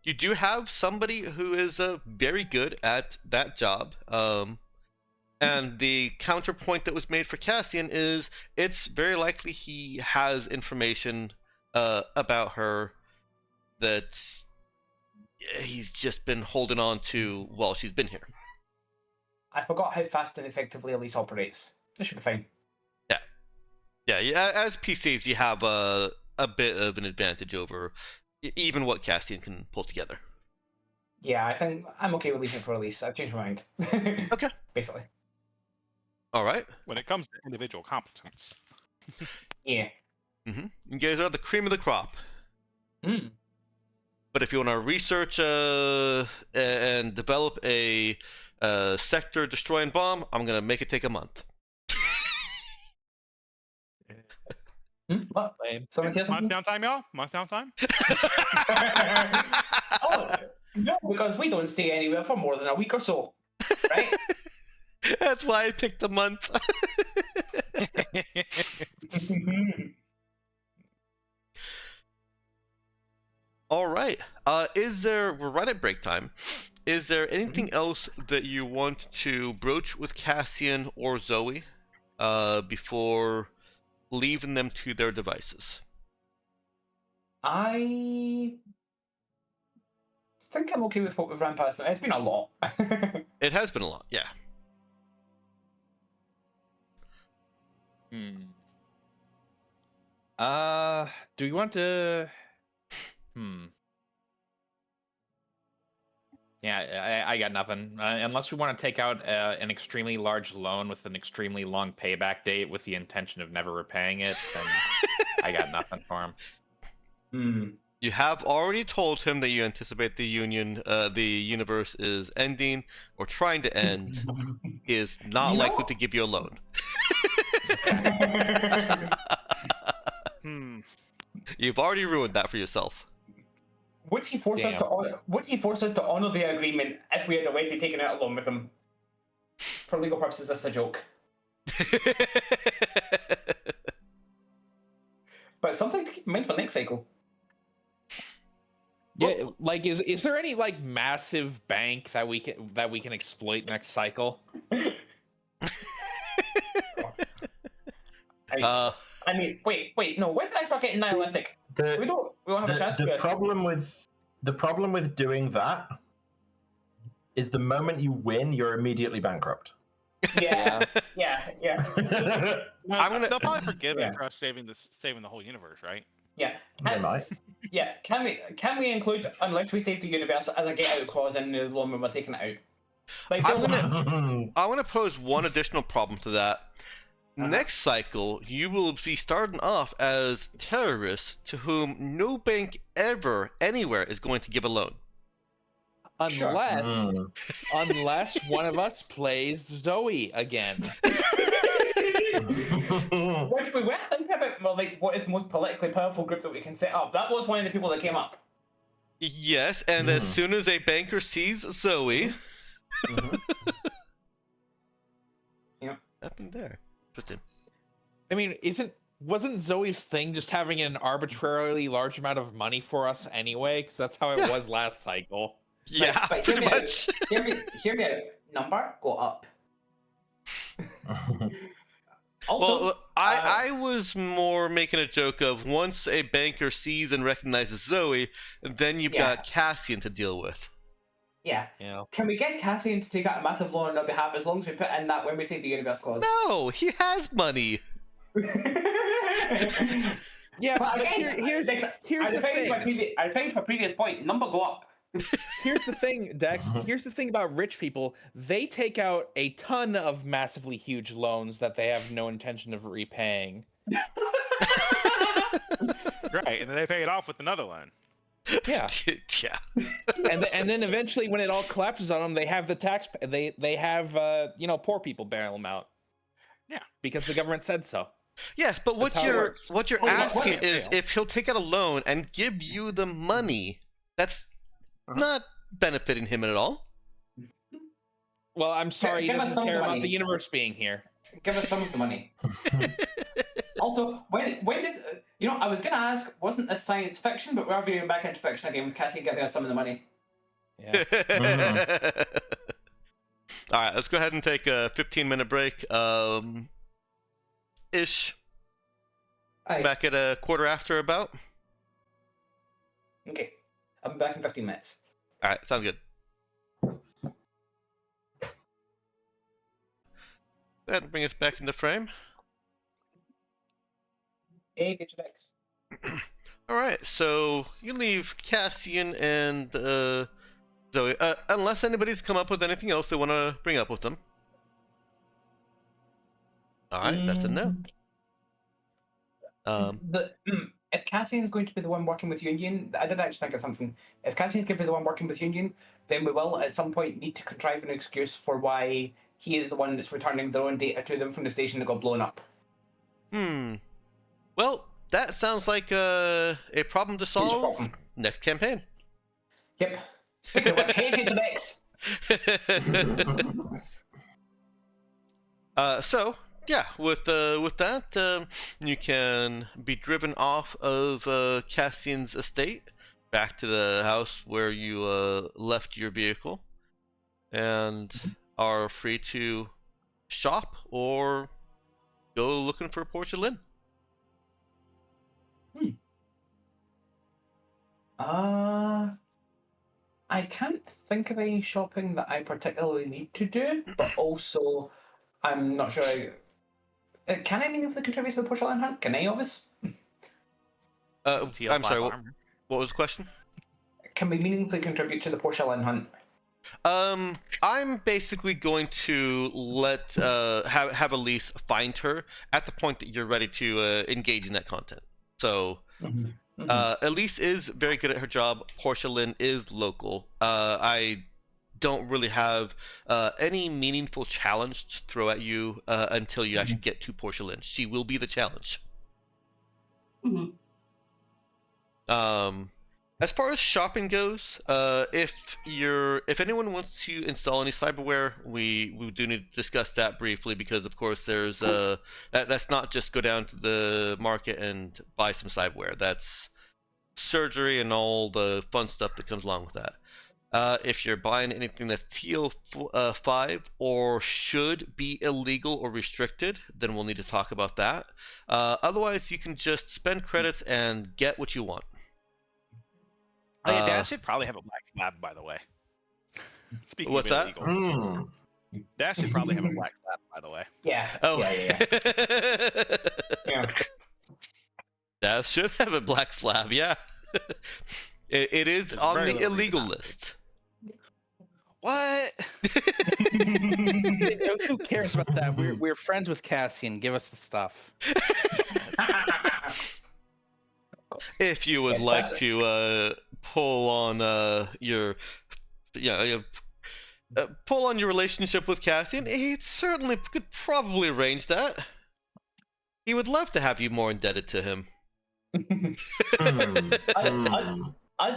you do have somebody who is very good at that job. And the counterpoint that was made for Cassian is it's very likely he has information about her that he's just been holding on to while she's been here. I forgot how fast and effectively Elise operates. This should be fine. Yeah. As PCs, you have a bit of an advantage over even what Cassian can pull together. Yeah, I think I'm okay with leaving it for Elise. I've changed my mind. Okay. Basically. All right. When it comes to individual competence. Yeah. You guys are the cream of the crop. But if you want to research and develop a sector destroying bomb, I'm gonna make it take a month. What? Someone hear something? Month downtime, y'all? Month downtime? Oh, no, because we don't stay anywhere for more than a week or so, right? That's why I picked the month. All right. We're right at break time. Is there anything else that you want to broach with Cassian or Zoe before leaving them to their devices? I think I'm okay with what we've ran past. It's been a lot. It has been a lot, yeah. Do you want to? Yeah, I got nothing. Unless we want to take out an extremely large loan with an extremely long payback date with the intention of never repaying it, then I got nothing for him. You have already told him that you anticipate the universe is ending or trying to end. He is not likely to give you a loan. You've already ruined that for yourself. Would he force us to honor the agreement if we had already taken out a loan with him? For legal purposes, that's a joke. But something to keep in mind for next cycle. Yeah, like is there any like massive bank that we can exploit next cycle? I mean, wait, no. When did I start getting nihilistic? We don't have a chance to do this. The problem with doing that is the moment you win, you're immediately bankrupt. Yeah. They'll probably forgive it for us saving the whole universe, right? Yeah. They might. Yeah. Can we include unless we save the universe as a get out clause in the loan when we're taking it out? Like I want to pose one additional problem to that. Next cycle, you will be starting off as terrorists to whom no bank ever, anywhere is going to give a loan. Unless one of us plays Zoe again. Which we went thinking about, well, like, what is the most politically powerful group that we can set up? That was one of the people that came up. Yes, and as soon as a banker sees Zoe... Yep. Happened there. I mean, wasn't Zoe's thing just having an arbitrarily large amount of money for us anyway? Because that's how it was last cycle. Yeah, but pretty much. Hear me out. Number, go up. Also, well, I was more making a joke of once a banker sees and recognizes Zoe, then you've got Cassian to deal with. Yeah. Yeah. Can we get Cassian to take out a massive loan on our behalf as long as we put in that when we save the universe clause? No, he has money. Yeah, but again, here's the thing. I repeated my previous point. Number go up. Here's the thing, Dex. Here's the thing about rich people. They take out a ton of massively huge loans that they have no intention of repaying. Right, and then they pay it off with another loan. Yeah. Yeah. And then eventually, when it all collapses on them, they have the tax. They have poor people bail them out. Yeah. Because the government said so. Yes, but what you're asking is if he'll take out a loan and give you the money, that's not benefiting him at all. Well, I'm sorry, he doesn't care about the universe being here. Give us some of the money. Also, when did I was gonna ask, wasn't this science fiction, but we're veering back into fiction again with Cassian giving us some of the money. Yeah. All right, let's go ahead and take a 15-minute break. Ish. Back at a quarter after about. Okay, I'll be back in 15 minutes. All right, sounds good. Go ahead and bring us back into frame. Hey, get your decks. All right, so you leave Cassian and Zoe, unless anybody's come up with anything else they want to bring up with them. All right, that's a no. If Cassian's going to be the one working with Union, I did actually think of something. If Cassian's going to be the one working with Union, then we will at some point need to contrive an excuse for why he is the one that's returning their own data to them from the station that got blown up. Well, that sounds like a problem to solve next campaign. Yep. Speaking of which, hey, get to next. So yeah, with that, you can be driven off of Cassian's estate back to the house where you left your vehicle, and are free to shop or go looking for Portia Lin. I can't think of any shopping that I particularly need to do, but also I'm not sure. Can I meaningfully contribute to the Portia Lin hunt? Can any of us? I'm sorry. What was the question? Can we meaningfully contribute to the Portia Lin hunt? I'm basically going to let have Elise find her at the point that you're ready to engage in that content. So. Elise is very good at her job. Portia Lin is local. I don't really have any meaningful challenge to throw at you until you actually get to Portia Lin. She will be the challenge. And As far as shopping goes, if anyone wants to install any cyberware, we do need to discuss that briefly, because of course there's that's not just go down to the market and buy some cyberware. That's surgery and all the fun stuff that comes along with that. If you're buying anything that's TL5 or should be illegal or restricted, then we'll need to talk about that. Otherwise, you can just spend credits and get what you want. Oh, yeah, Dad should probably have a black slab, by the way. Speaking What's of that? illegal, Dad should probably have a black slab, by the way. Yeah. Oh, Yeah. Dad should have a black slab. Yeah, it is There's on very the little illegal reason not to. list. What? Who cares about that? We're friends with Cassian. Give us the stuff. If you would Yeah, like that's to pull on pull on your relationship with Cassian, he certainly could probably arrange that. He would love to have you more indebted to him. As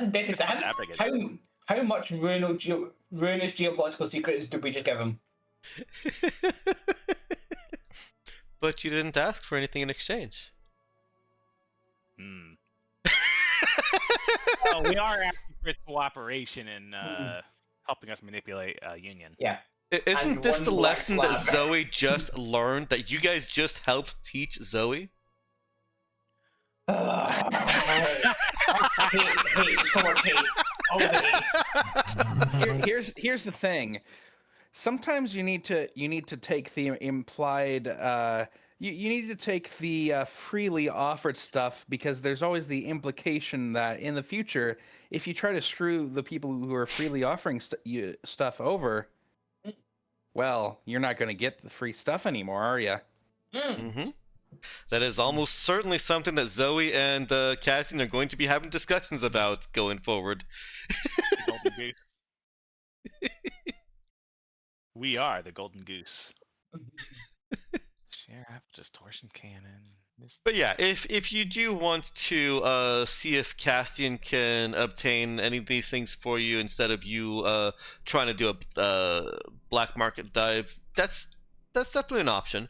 indebted to Not that big a him, how much ruinous geopolitical secrets did we just give him? But you didn't ask for anything in exchange. Hmm. Oh, we are asking for his cooperation in helping us manipulate Union. Yeah. Isn't And this one the black lesson slab. that Zoe just learned, that you guys just helped teach Zoe? hate, so much hate. All the hate. Here's the thing. Sometimes you need to take the implied you need to take the freely offered stuff, because there's always the implication that in the future, if you try to screw the people who are freely offering stuff over, well, you're not going to get the free stuff anymore, are you? Mm-hmm. That is almost certainly something that Zoe and Cassian are going to be having discussions about going forward. Golden Goose. We are the Golden Goose. Sheriff, distortion cannon. But yeah, if you do want to see if Cassian can obtain any of these things for you instead of you trying to do a black market dive, that's definitely an option.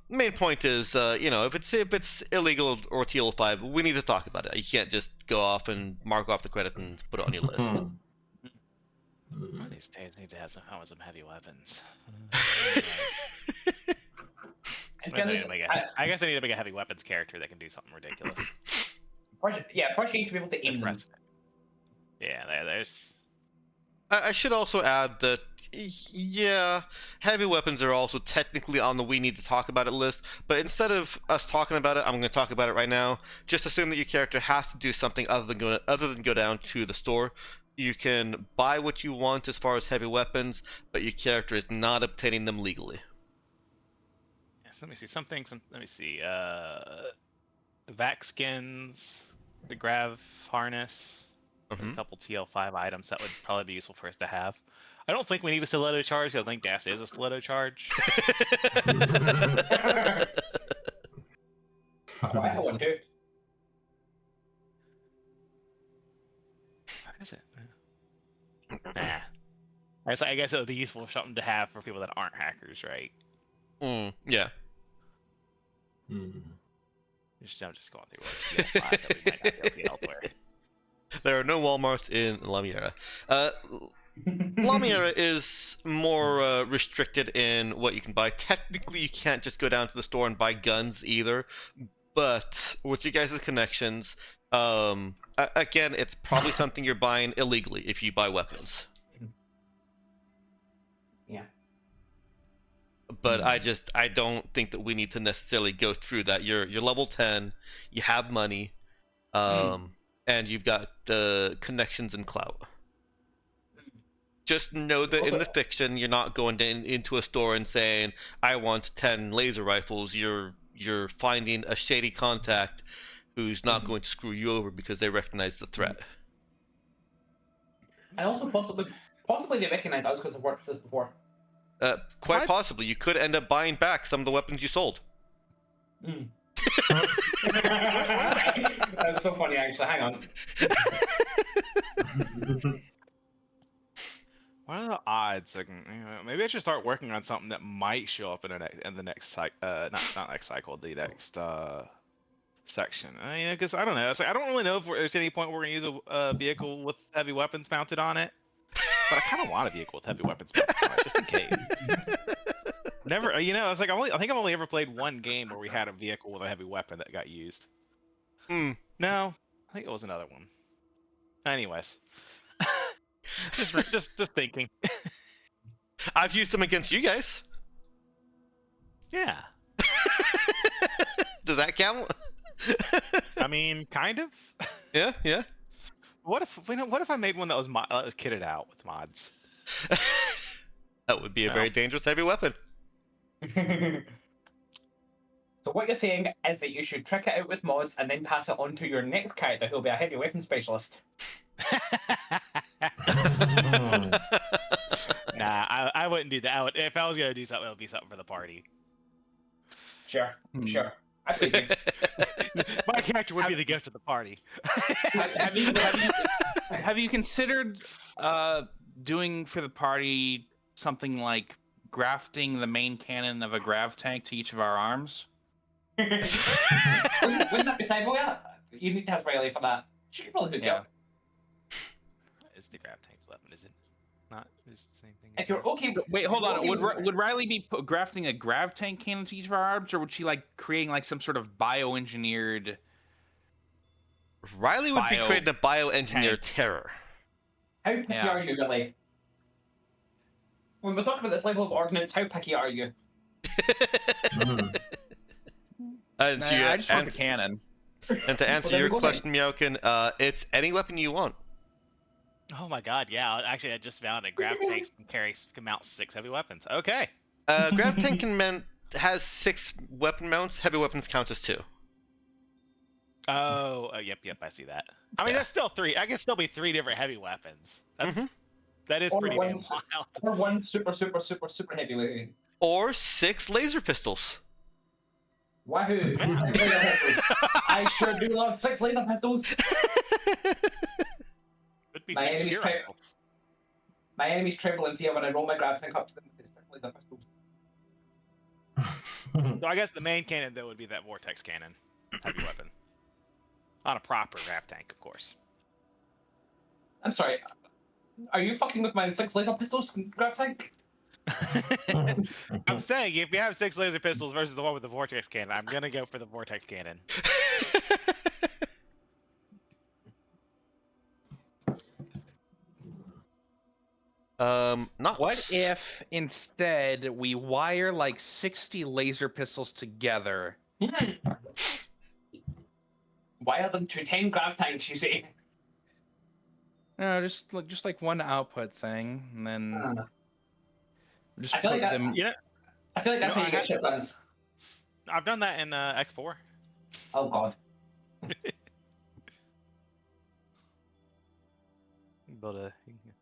Main point is, if it's illegal or TL5, we need to talk about it. You can't just go off and mark off the credit and put it on your list. One of these days, I need to have some heavy weapons. And I fairness, guess I need to make a heavy weapons character that can do something ridiculous. first you need to be able to aim them. Yeah, there's. I should also add that, yeah, heavy weapons are also technically on the we need to talk about it list, but instead of us talking about it, I'm going to talk about it right now. Just assume that your character has to do something other than go down to the store. You can buy what you want as far as heavy weapons, but your character is not obtaining them legally. Yes, let me see let me see. Vac skins, the grav harness. A couple TL5 items that would probably be useful for us to have. I don't think we need a stiletto charge. I think gas is a stiletto charge. I have one too. What is it? Nah. I guess it would be useful for something to have for people that aren't hackers, right? Yeah. I'm just going through what TL5 that we might not be able to get elsewhere. There are no Walmarts in Lamiera. Lamiera is more restricted in what you can buy. Technically, you can't just go down to the store and buy guns either. But with your guys' connections, again, it's probably something you're buying illegally if you buy weapons. Yeah. But I don't think that we need to necessarily go through that. You're level 10, you have money, and you've got connections and clout. Just know that in the fiction, you're not going into a store and saying, "I want 10 laser rifles." You're finding a shady contact who's not going to screw you over because they recognize the threat. And also possibly they recognize us because I've worked with this before. Quite possibly, you could end up buying back some of the weapons you sold. That's so funny, actually. Hang on. What are the odds? Maybe I should start working on something that might show up in the next cycle. Not next cycle. The next section. Because I don't know. I don't really know if there's any point where we're gonna use a vehicle with heavy weapons mounted on it. But I kind of want a vehicle with heavy weapons mounted on it, just in case. Never, it's like I think I've only ever played one game where we had a vehicle with a heavy weapon that got used. No, I think it was another one. Anyways, just thinking. I've used them against you guys. Yeah. Does that count? I mean, kind of. Yeah. What if I made one that was kitted out with mods? That would be a very dangerous heavy weapon. So what you're saying is that you should trick it out with mods and then pass it on to your next character who'll be a heavy weapon specialist. Nah, I wouldn't do that. If I was gonna do something, it would be something for the party. Sure. I believe you. My character would be the gift of the party. Have you considered doing for the party something like grafting the main cannon of a grav tank to each of our arms? Wouldn't that be time? Yeah, you need to have Riley for that. She could probably hook you up. It's the grav tank's weapon, is it? Not it's the same thing. If you're okay, Wait, hold on. Would Riley be grafting a grav tank cannon to each of our arms, or would she like creating like some sort of bioengineered? Riley would be creating a bioengineered terror. How picky are you, really? When we're talking about this level of ordnance, how picky are you? I just want the cannon. And to answer your question, Meowkin, it's any weapon you want. Oh my god, yeah. Actually, I just found it. Grav tanks can mount 6 heavy weapons. Okay. Grav tank has 6 weapon mounts. Heavy weapons count as 2. Yep, I see that. I mean, that's still 3. I can still be 3 different heavy weapons. That is pretty damn wild. Or one super heavy weapon. Or 6 laser pistols. Wahoo! I sure do love 6 laser pistols. Could be 6 sheer rifles. My enemies tremble in fear when I roll my grav tank up to them with 6 laser pistols. So I guess the main cannon though would be that vortex cannon, heavy weapon. On a proper grav tank, of course. I'm sorry. Are you fucking with my 6 laser pistols grav tank? I'm saying if you have 6 laser pistols versus the one with the vortex cannon, I'm gonna go for the vortex cannon. What if instead we wire like 60 laser pistols together? Wire them to 10 grav tanks, you see? No, just like one output thing, and then just I feel put like them. I feel like that's how you get shit done. I've done that in X4. Oh god.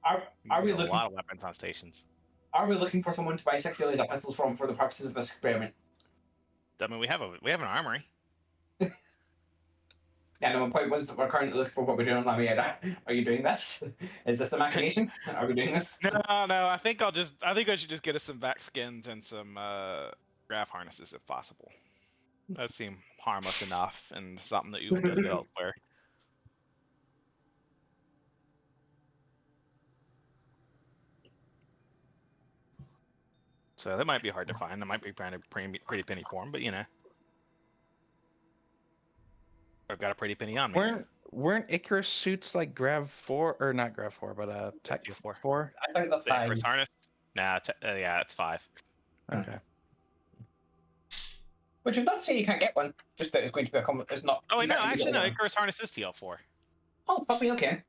Are we looking a lot of weapons on stations? Are we looking for someone to buy 60 laser pistols from for the purposes of this experiment? I mean, we have an armory. Yeah, no, my point was that we're currently looking for what we're doing on Lamieda. Are you doing this? Is this the machination? Are we doing this? No. I think I should just get us some vac skins and some grav harnesses if possible. That seem harmless enough and something that you would get elsewhere. So that might be hard to find. That might be pretty penny for them, but you know. I've got a pretty penny on me. Weren't Icarus suits like Grav 4 or not Grav 4, but Tech 4? I think that's 5. Icarus harness? Nah, yeah, it's 5. Okay. Which is not to say you can't get one, just that it's going to be it's not. Oh wait, no, actually no. Icarus harness is TL4. Oh fuck me, okay.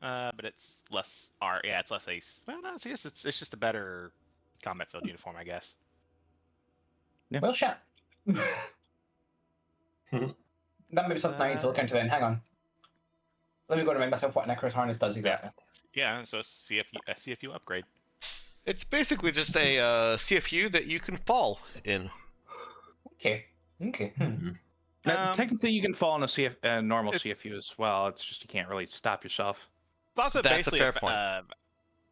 But it's less it's less ace. Well, no, I guess it's just a better combat field uniform, I guess. Yeah. Well, shit. That may be something I need to look into then. Hang on. Let me go remind myself what an Icarus harness does exactly. Yeah, so a CFU upgrade. It's basically just a CFU that you can fall in. Okay. Okay. Technically, you can fall on a normal CFU as well. It's just you can't really stop yourself. It's also That's a basically fair point.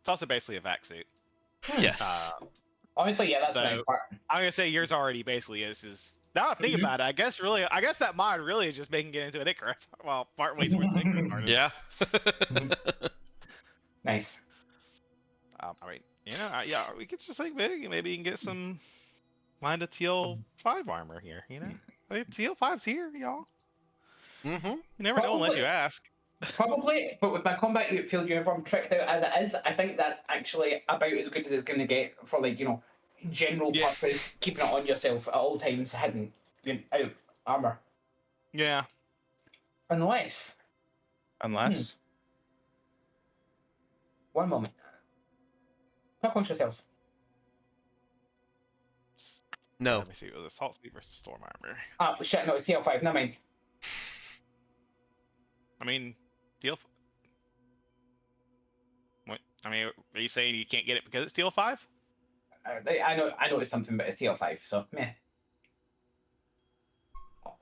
It's also basically a vac suit. Yes. Honestly, yeah, that's So, the nice part. I'm gonna say yours already basically is. Now I think about it, I guess that mod really is just making it into an Icarus. Well, partway towards an Icarus harness. Yeah. Nice. I mean, yeah, we could just think big. Maybe you can get some line of TL5 armor here. I think TL5's here, y'all. Mm-hmm. You never know unless you ask. Probably, but with my combat field uniform tricked out as it is, I think that's actually about as good as it's going to get for general purpose, keeping it on yourself at all times, hidden out armor. Yeah. Unless. One moment. Talk amongst yourselves. No. Let me see. It was Assault Suit versus Storm Armor. Ah, shit, no, it's TL5, never mind. I mean, what? I mean, are you saying you can't get it because it's TL5? I know it's something, but it's TL5, so meh.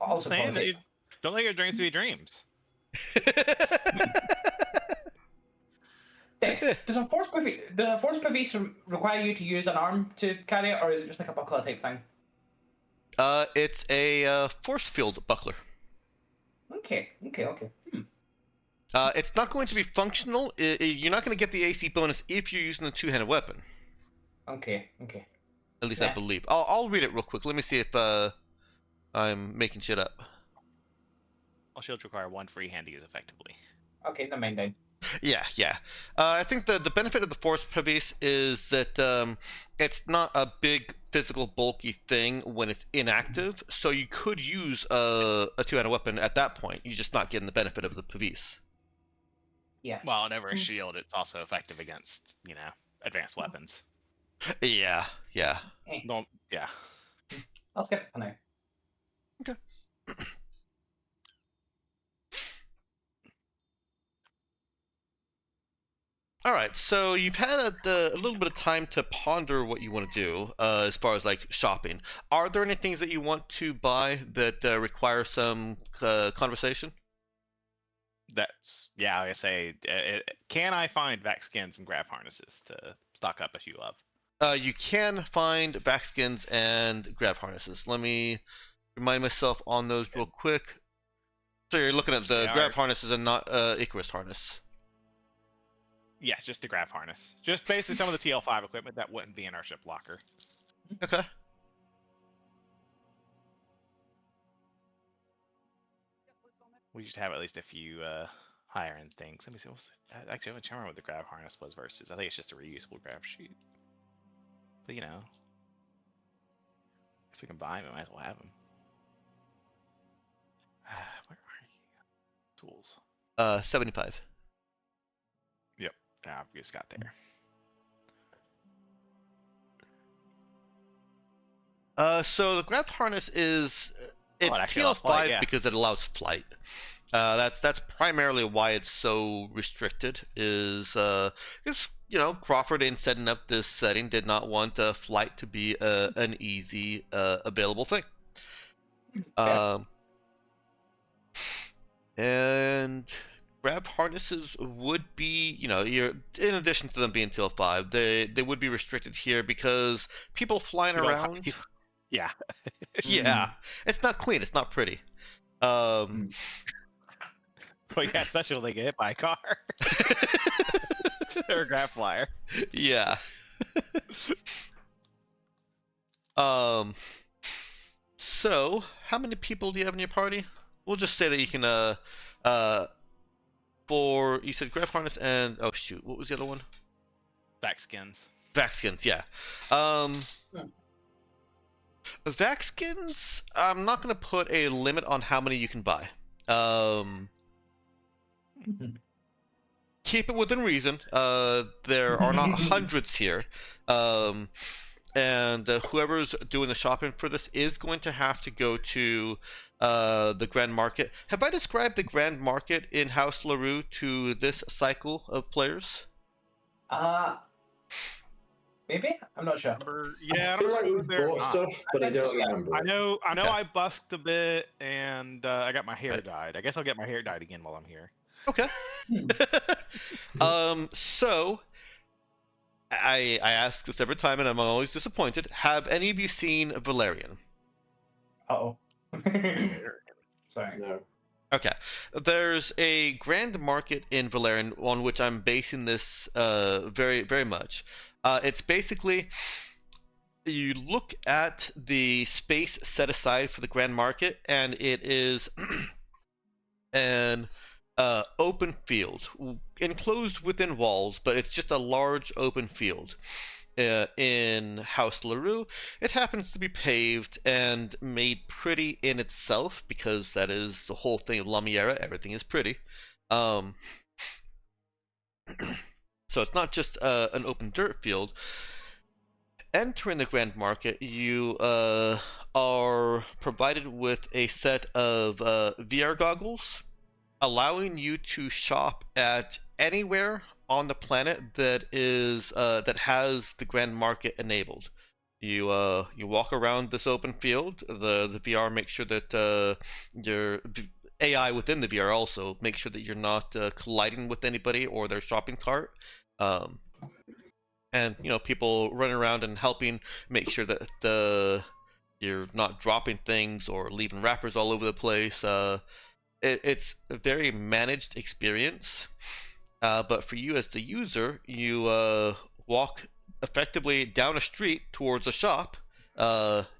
Also, saying that you don't let your dreams be dreams. Dex, does a force preface require you to use an arm to carry it, or is it just like a buckler type thing? It's a force field buckler. Okay. It's not going to be functional. You're not going to get the AC bonus if you're using a two-handed weapon. Okay. At least I believe. I'll read it real quick. Let me see if I'm making shit up. All shields require one free hand to use effectively. Okay, never mind then. Yeah. I think the benefit of the force preface is that it's not a big physical bulky thing when it's inactive, so you could use a two-handed weapon at that point. You're just not getting the benefit of the preface. Yeah. Well, whenever a shield, it's also effective against advanced weapons. Yeah. Don't. Yeah. I'll skip it for now. Okay. All right, so you've had a little bit of time to ponder what you want to do as far as like shopping. Are there any things that you want to buy that require some conversation? Like I say, can I find vac skins and grab harnesses to stock up a few of? You can find vac skins and grab harnesses. Let me remind myself on those real quick. So you're looking at the grab harnesses and not Icarus harness. Yes, just the grab harness. Just basically some of the TL5 equipment that wouldn't be in our ship locker. Okay. We should have at least a few higher end things. Let me see. Actually, I don't remember what the grab harness was versus. I think it's just a reusable grab sheet. But if we can buy them, we might as well have them. Where are you? Tools. 75. Yep. Yeah, we just got there. So the grab harness is it's TL5 because it allows flight. That's primarily why it's so restricted. Crawford in setting up this setting did not want flight to be an easy available thing. And grab harnesses would be, you're in addition to them being TL5, they would be restricted here because people flying around. Yeah. Yeah. It's not clean. It's not pretty. But yeah, especially when they get hit by a car or a grab flyer. Yeah. So how many people do you have in your party? We'll just say that you can you said grab harness and oh shoot, what was the other one? Vac skins. Vac skins, yeah. Vac skins, I'm not gonna put a limit on how many you can buy. Keep it within reason. There are not hundreds here. And whoever's doing the shopping for this is going to have to go to the Grand Market. Have I described the Grand Market in House LaRue to this cycle of players? Maybe? I'm not sure. Yeah, I feel like remember we've there or bought not. stuff, but I think so, don't yeah. remember. I know Okay. I busked a bit, and I got my hair dyed. I guess I'll get my hair dyed again while I'm here. Okay. So I ask this every time, and I'm always disappointed. Have any of you seen Valerian? Uh-oh. Sorry. No. Okay. There's a grand market in Valerian on which I'm basing this very, very much. It's basically, you look at the space set aside for the grand market, and it is an open field, enclosed within walls, but it's just a large open field. In House LaRue, it happens to be paved and made pretty in itself, because that is the whole thing of Lumiere. Everything is pretty. So it's not just an open dirt field. Entering the Grand Market, you are provided with a set of VR goggles, allowing you to shop at anywhere on the planet that is that has the Grand Market enabled. You walk around this open field. The VR makes sure that your AI within the VR also makes sure that you're not colliding with anybody or their shopping cart. And people running around and helping make sure that you're not dropping things or leaving wrappers all over the place. It's a very managed experience, but for you as the user, you walk effectively down a street towards a shop.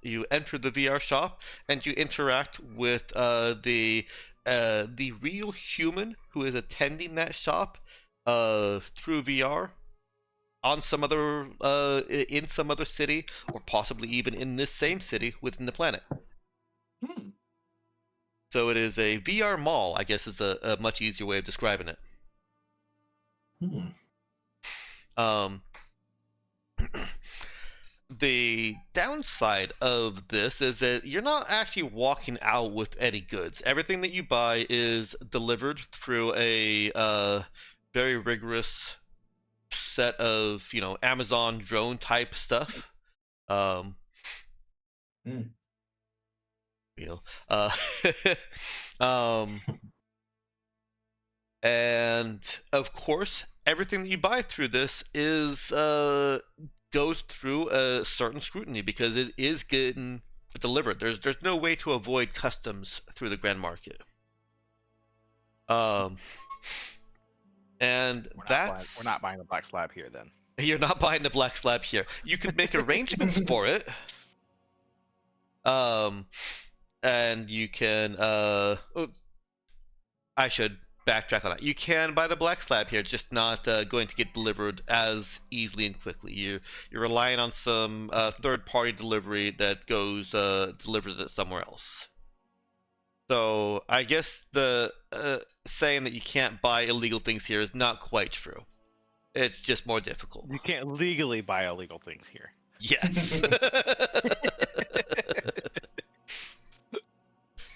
You enter the VR shop and you interact with the real human who is attending that shop through VR on some other in some other city, or possibly even in this same city within the planet. So it is a VR mall, I guess, is a much easier way of describing it. The downside of this is that you're not actually walking out with any goods. Everything that you buy is delivered through a very rigorous set of Amazon drone type stuff. And of course, everything that you buy through this is goes through a certain scrutiny, because it is getting delivered. There's no way to avoid customs through the Grand Market. And we're not buying the black slab here then. You're not buying the black slab here. You could make arrangements for it. And you can I should backtrack on that. You can buy the black slab here, just not going to get delivered as easily and quickly. You're relying on some third-party delivery that goes delivers it somewhere else. So I guess the saying that you can't buy illegal things here is not quite true. It's just more difficult. You can't legally buy illegal things here. Yes.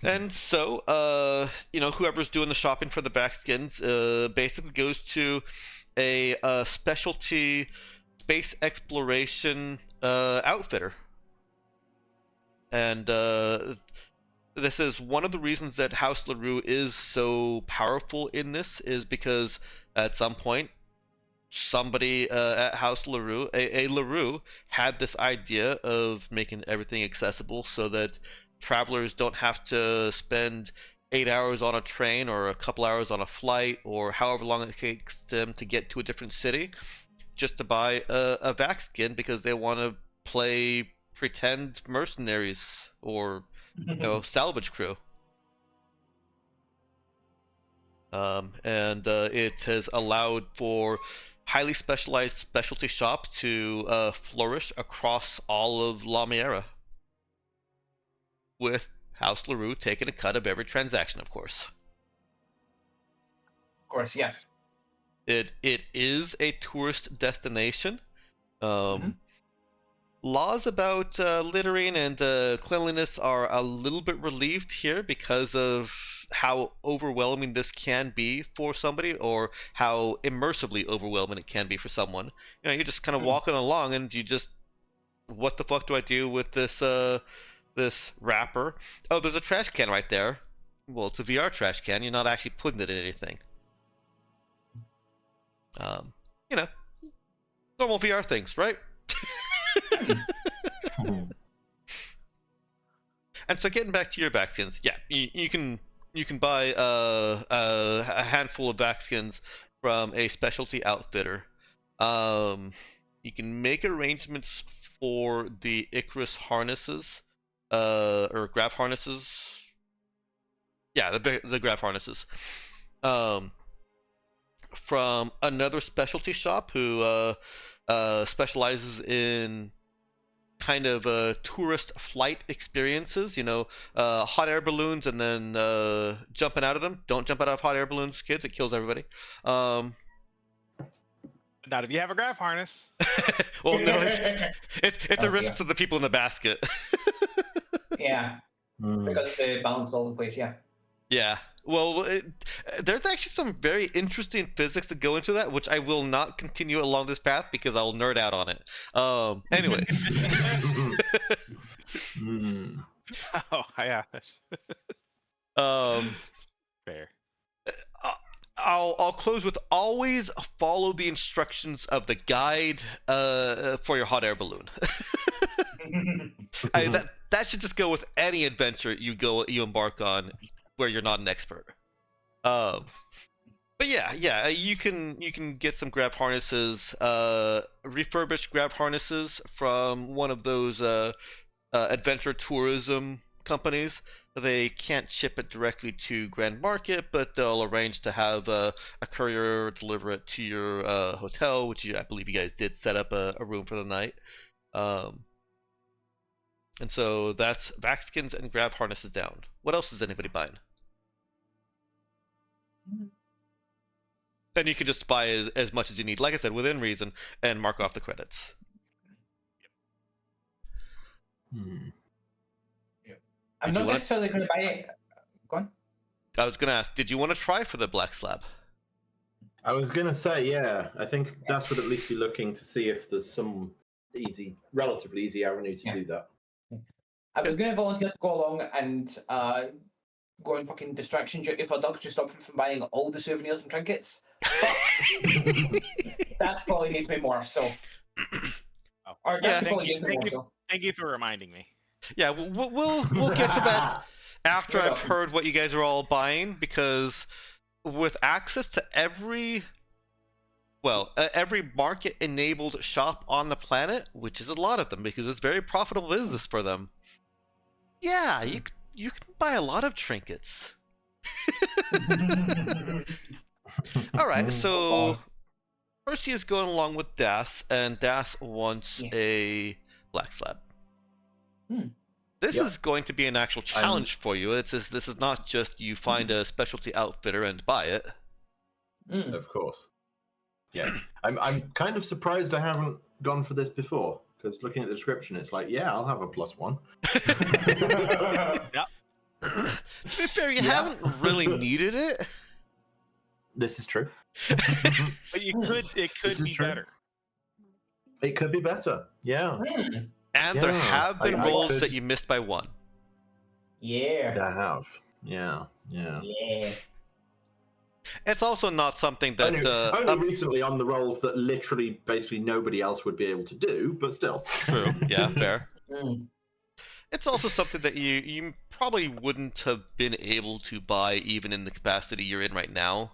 And so, whoever's doing the shopping for the backskins basically goes to a specialty space exploration outfitter. And this is one of the reasons that House LaRue is so powerful in this, is because at some point, somebody at House LaRue, a LaRue, had this idea of making everything accessible so that travelers don't have to spend 8 hours on a train or a couple hours on a flight or however long it takes them to get to a different city just to buy a vac skin because they want to play pretend mercenaries or salvage crew. And it has allowed for highly specialized specialty shops to flourish across all of Lumiere, with House LaRue taking a cut of every transaction, of course. Of course, yes. It is a tourist destination. Laws about littering and cleanliness are a little bit relieved here because of how overwhelming this can be for somebody, or how immersively overwhelming it can be for someone. You're just kind of walking along, and you just, what the fuck do I do with this this wrapper? Oh, there's a trash can right there. Well, it's a VR trash can. You're not actually putting it in anything. Normal VR things, right? And so, getting back to your back skins, yeah, you can buy a handful of back skins from a specialty outfitter. You can make arrangements for the Icarus harnesses, or grav harnesses. Yeah, the grav harnesses. From another specialty shop who specializes in kind of tourist flight experiences, hot air balloons and then jumping out of them. Don't jump out of hot air balloons, kids. It kills everybody. Not if you have a grav harness. Well, no, it's a risk to the people in the basket. Yeah, because they bounce all the place. Yeah. Yeah. Well, there's actually some very interesting physics that go into that, which I will not continue along this path because I'll nerd out on it. Anyways. Oh, yeah. Fair. I'll close with always follow the instructions of the guide for your hot air balloon. That should just go with any adventure you embark on where you're not an expert. But yeah, you can get some grav harnesses, refurbished grav harnesses from one of those adventure tourism companies. They can't ship it directly to Grand Market, but they'll arrange to have a courier deliver it to your hotel, which I believe you guys did set up a room for the night. And so that's vac-skins and grav harnesses down. What else is anybody buying? Then you can just buy as much as you need, like I said, within reason, and mark off the credits. I'm not necessarily going to buy it. Go on. I was going to ask, did you want to try for the black slab? I was going to say, yeah. I think Das would at least be looking to see if there's some relatively easy avenue to do that. I was going to volunteer to go along and go on fucking distraction duty for Doug to stop him from buying all the souvenirs and trinkets. But that's probably needs me more, so. Or that's probably needs me more, so. Thank you for reminding me. Yeah, we'll get to that after I've heard what you guys are all buying, because with access to every market-enabled shop on the planet, which is a lot of them because it's very profitable business for them. Yeah, you can buy a lot of trinkets. All right, so Percy is going along with Das, and Das wants a black slab. This is going to be an actual challenge for you. This is not just you find a specialty outfitter and buy it. Of course. Yeah, I'm kind of surprised I haven't gone for this before, because looking at the description, it's like, yeah, I'll have a +1. Yeah. To be fair, you haven't really needed it. This is true. But it could be better. It could be better. Yeah. And there have been rolls that you missed by 1. Yeah. There have. Yeah. It's also not something that only recently on the rolls that literally basically nobody else would be able to do, but still. True. Yeah, fair. It's also something that you probably wouldn't have been able to buy even in the capacity you're in right now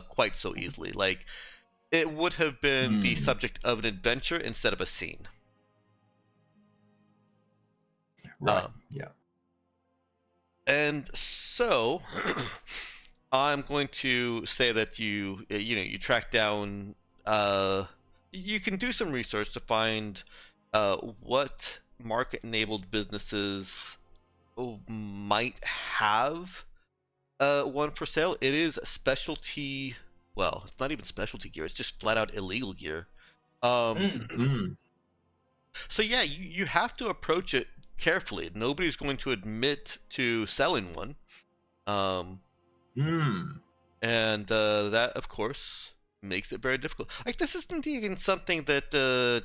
quite so easily. Like, it would have been the subject of an adventure instead of a scene. Right. Yeah. And so I'm going to say that you track down. You can do some research to find what market-enabled businesses might have one for sale. It is specialty. Well, it's not even specialty gear. It's just flat-out illegal gear. So yeah, you have to approach it carefully. Nobody's going to admit to selling one. And that, of course, makes it very difficult. Like, this isn't even something that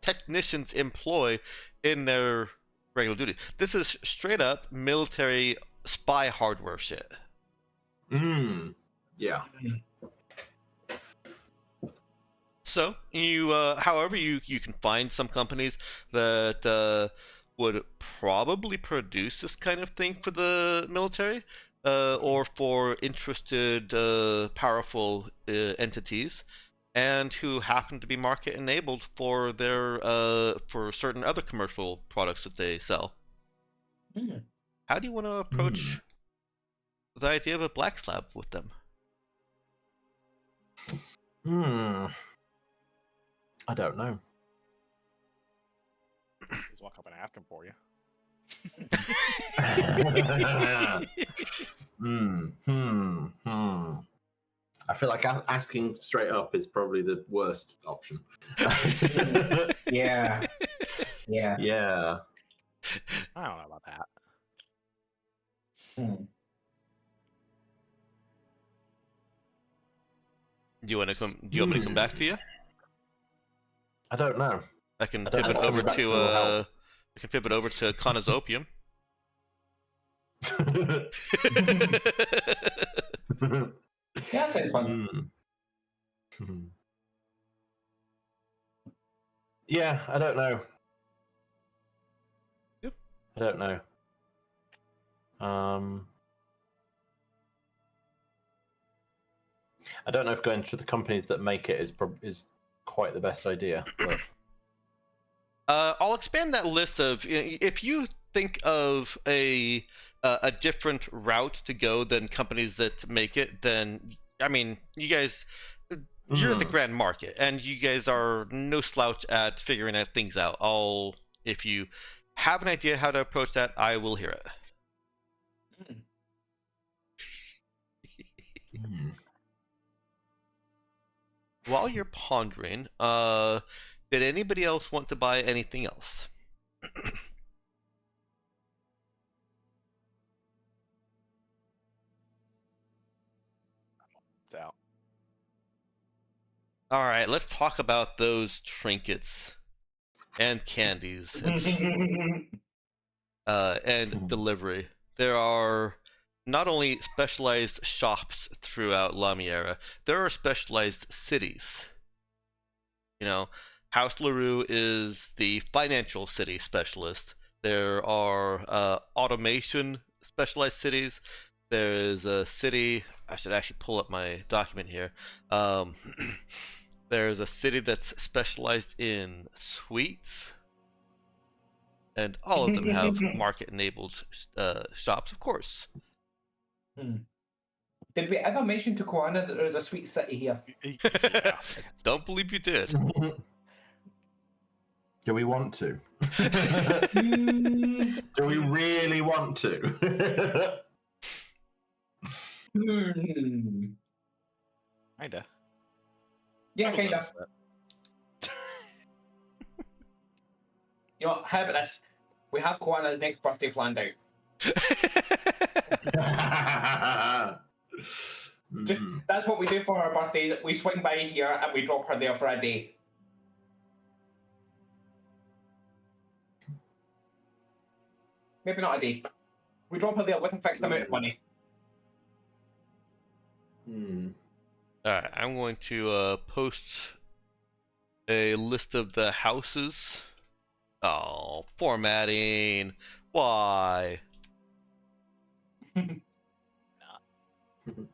technicians employ in their regular duty. This is straight up military spy hardware shit. Yeah. So however, you can find some companies that would probably produce this kind of thing for the military, or for interested, powerful entities, and who happen to be market enabled for their for certain other commercial products that they sell. How do you want to approach the idea of a black slab with them? I don't know. Just walk up and ask him for you. I feel like asking straight up is probably the worst option. Yeah. Yeah. I don't know about that. Do you want to come? Do you want me to come back to you? I don't know. I can I don't pivot know. over Back to will help. I can pivot over to Conozopium. Yeah, sounds fun. Yeah, I don't know. Yep. I don't know. I don't know if going to the companies that make it is quite the best idea. But... I'll expand that list of, if you think of a different route to go than companies that make it, then I mean, you guys, you're in the grand market, and you guys are no slouch at figuring things out. If you have an idea how to approach that, I will hear it. While you're pondering, did anybody else want to buy anything else? It's out. All right, let's talk about those trinkets and candies and delivery. There are not only specialized shops throughout Lamiera, there are specialized cities. House LaRue is the financial city specialist. There are automation specialized cities. There is a city, I should actually pull up my document here. There's a city that's specialized in sweets. And all of them have market-enabled shops, of course. Did we ever mention to Koana that there's a sweet city here? Yeah. Don't believe you did. Do we want to? Do we really want to? Kinda. Yeah, kinda. You know, how about this? We have Koana's next birthday planned out. Just that's what we do for our birthdays. We swing by here and we drop her there for a day. Maybe not a day. We drop her there with a fixed amount of money. Alright, I'm going to post a list of the houses. Oh, formatting. Why?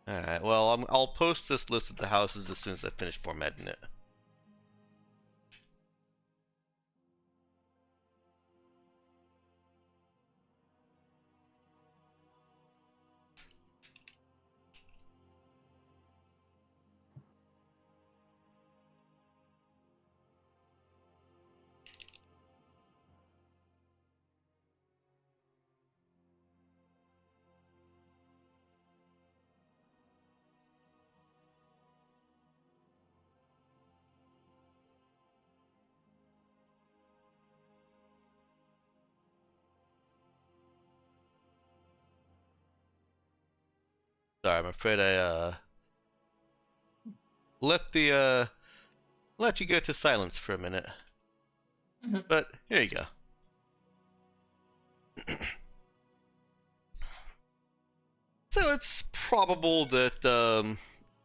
Alright, well, I'll post this list of the houses as soon as I finish formatting it. Sorry, I'm afraid I let you go to silence for a minute. Mhm. But here you go. So it's probable that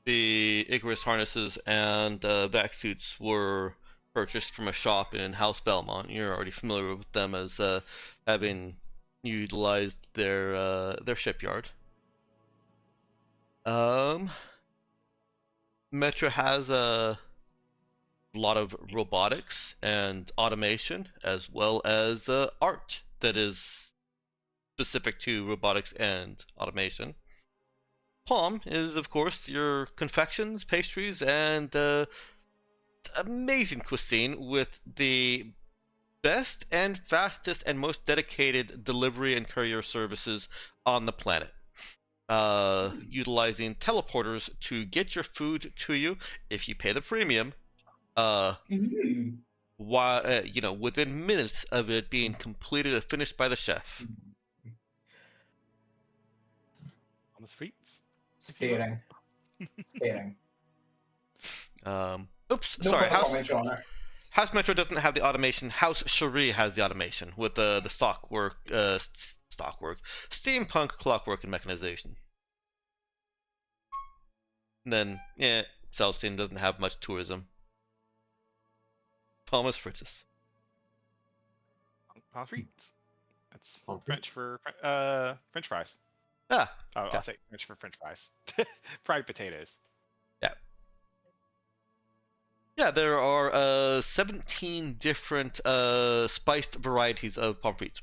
the Icarus harnesses and back suits were purchased from a shop in House Belmont. You're already familiar with them as having utilized their shipyard. Metro has a lot of robotics and automation, as well as art that is specific to robotics and automation. Palm is, of course, your confections, pastries, and amazing cuisine with the best and fastest and most dedicated delivery and courier services on the planet. Utilizing teleporters to get your food to you if you pay the premium. While within minutes of it being completed and finished by the chef. On the streets. Staring. Staring. Oops, No sorry. further comments on it. House Metro doesn't have the automation. House Cherie has the automation with the stockwork, steampunk clockwork and mechanization. And then, yeah, Celestine doesn't have much tourism. Thomas Fritzes. On streets. That's On French for French fries. Ah, I'll take French for French fries. Fried potatoes. yeah. There are 17 different spiced varieties of pommes frites.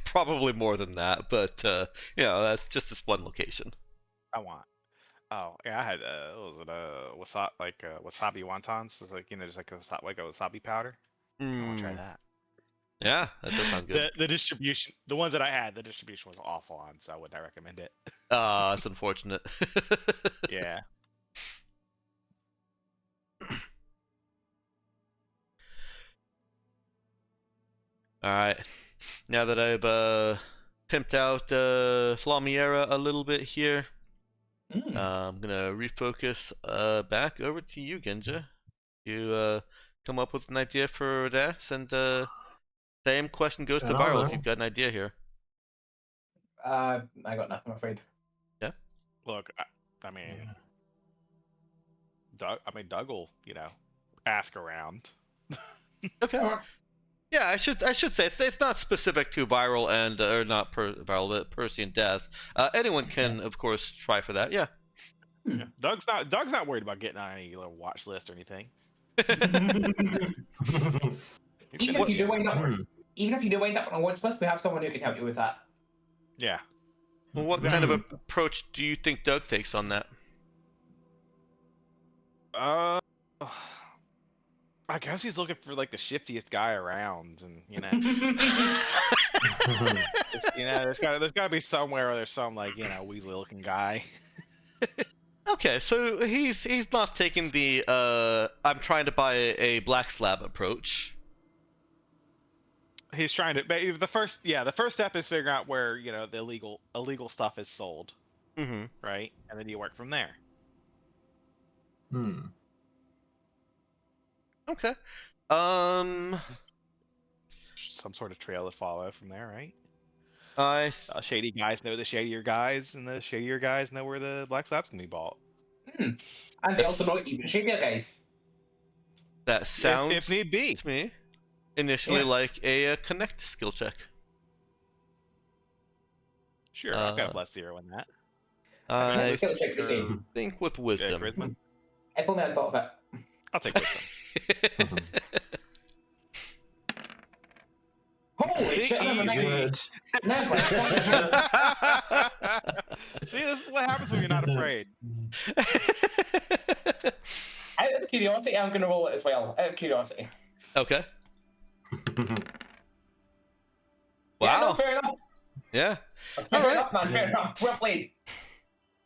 Probably more than that, but that's just this one location. I want. Oh yeah, I had what was it wasabi wontons? It's like just like a wasabi powder. I want to try that. Yeah, that does sound good. The distribution, the ones that I had, the distribution was awful on, so I would not recommend it. That's unfortunate. Yeah. All right. Now that I've pimped out Flamiera a little bit here, I'm gonna refocus back over to you, Genja. You come up with an idea for this, and same question goes to Viral if you've got an idea here. I got nothing, I'm afraid. Yeah. Look, I mean, Doug will ask around. Okay. Yeah, I should say it's not specific to Viral and or not Viral, but Percy and Death. Anyone can, of course, try for that. Yeah. Yeah. Doug's not worried about getting on any little watch list or anything. Even if you do wind up on a watch list, we have someone who can help you with that. Yeah. Well, what kind of approach do you think Doug takes on that? I guess he's looking for like the shiftiest guy around, and there's got to be somewhere where there's some Weasley looking guy. Okay, so he's not taking the I'm trying to buy a black slab approach. He's trying to. The first step is figuring out where the illegal stuff is sold. Mm-hmm. Right, and then you work from there. Okay. Some sort of trail to follow from there, right? Shady guys know the shadier guys, and the shadier guys know where the black slabs can be bought. And they also know even shadier guys. That sounds, if need be, to me initially like a connect skill check. Sure, I've got a +0 in that. I skill check the same. think with wisdom. Charisma? If only I thought of it. I'll take wisdom. Holy shit! Never. See, this is what happens when you're not afraid. Out of curiosity, I'm going to roll it as well. Out of curiosity. Okay. Wow. Yeah, no, fair enough. Yeah. Fair enough, man. Fair enough. Well played.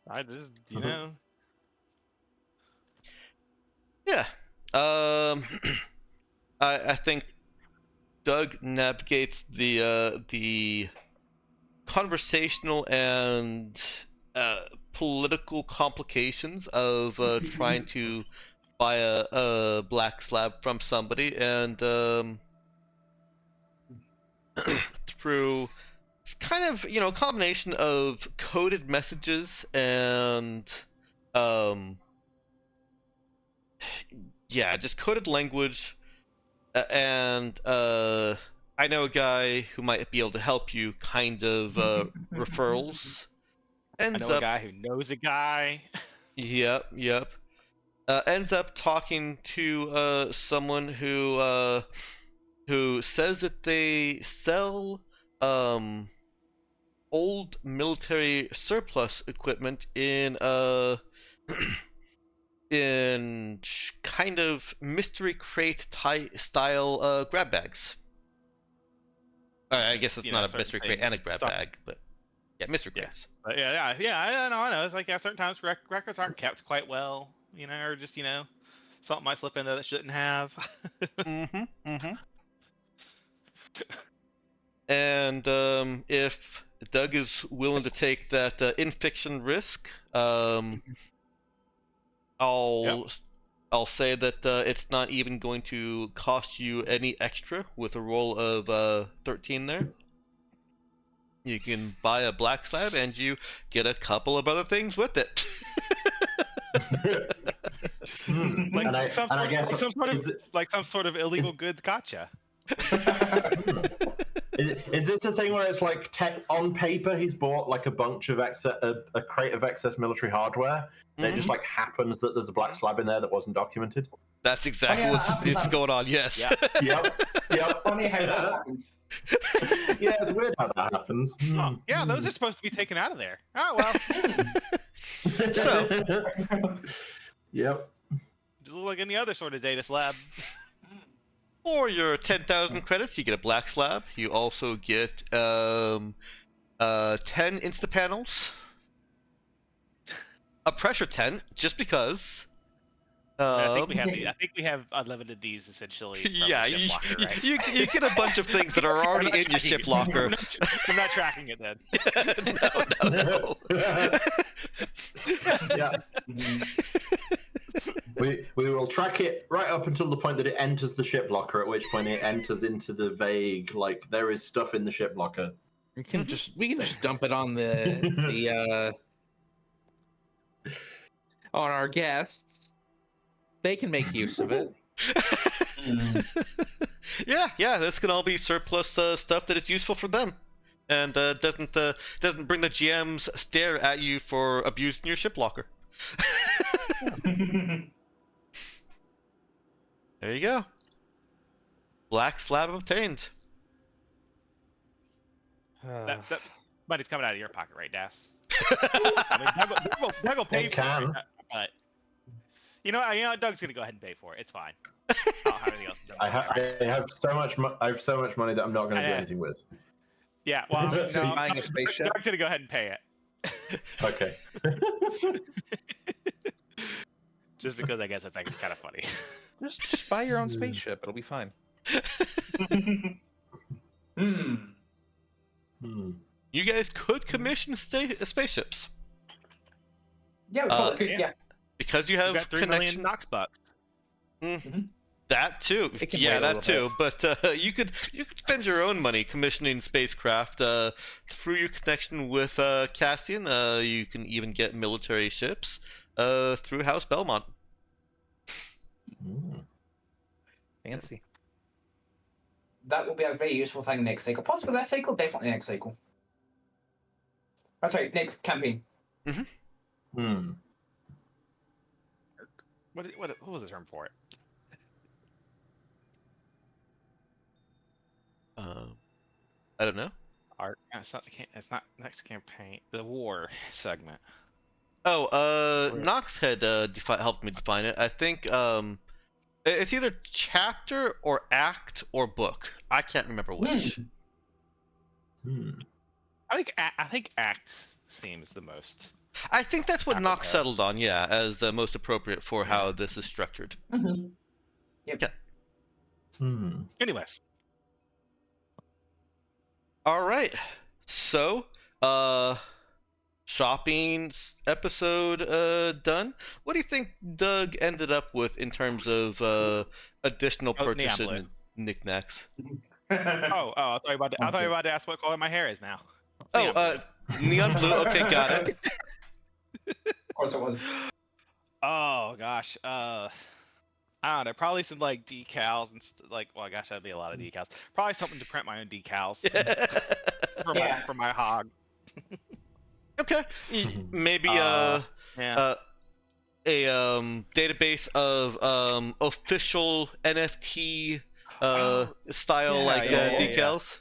I just, Yeah. I think Doug navigates the conversational and political complications of trying to buy a black slab from somebody, and through kind of, a combination of coded messages and just coded language, and I know a guy who might be able to help you, kind of referrals. I know a guy who knows a guy. Yep. Ends up talking to someone who says that they sell old military surplus equipment in in kind of mystery crate style grab bags. I guess it's not a mystery crate and a grab bag, but yeah, mystery crates. But yeah. I know. It's like certain times records aren't kept quite well, or just something might slip in there that shouldn't have. And if Doug is willing to take that in-fiction risk, I'll say that it's not even going to cost you any extra with a roll of 13 there. You can buy a black slab and you get a couple of other things with it. Some sort of illegal goods gotcha. Is this a thing where it's like on paper he's bought like a bunch of a crate of excess military hardware, and it just like happens that there's a black slab in there that wasn't documented? That's exactly what's going on. Yes. Yep. Funny how that happens. Yeah, it's weird how that happens. Oh, yeah, those are supposed to be taken out of there. Oh well. So. Yep. Just look like any other sort of data slab. For your 10,000 credits, you get a black slab. You also get 10 Insta panels, a pressure tent, just because. I think we have unlimited these essentially. Yeah, you get a bunch of things that are already in your ship locker. I'm not tracking it then. No. Yeah. We will track it right up until the point that it enters the ship locker, at which point it enters into the vague, like, there is stuff in the ship locker. We can just dump it on the on our guests. They can make use of it. Yeah, this can all be surplus stuff that is useful for them, and doesn't bring the GM's stare at you for abusing your ship locker. There you go. Black slab obtained. That money's coming out of your pocket, right, Das? I mean, Doug will pay for it. But Doug's gonna go ahead and pay for it. It's fine. I don't have anything else to do. I have so much money that I'm not going to do anything with. Yeah, well, buying a spaceship. Doug's gonna go ahead and pay it. Okay. Just because I guess it's actually kind of funny. Just buy your own spaceship. It'll be fine. You guys could commission spaceships. Yeah, we probably could. Yeah. Because you have 3 million Nox bucks. That too. Yeah, that too. But you could spend your own money commissioning spacecraft through your connection with Cassian. You can even get military ships through House Belmont. Fancy. That will be a very useful thing next cycle. Possibly this cycle, definitely next cycle. Oh, sorry, next campaign. What was the term for it? I don't know. It's not next campaign. The war segment. Oh, Nox had helped me define it. I think it's either chapter or act or book. I can't remember which. I think act seems the most. I think that's what Nox settled on, yeah, as most appropriate for how this is structured. Yep. Anyways. All right. So shopping episode done. What do you think Doug ended up with in terms of additional purchases and knickknacks? I thought you were about to ask what color my hair is now. Neon blue. Okay, got it. Of course it was. Oh gosh, I don't know. Probably some like decals and well, gosh, that'd be a lot of decals. Probably something to print my own decals for my hog. Okay, maybe a database of official NFT style decals.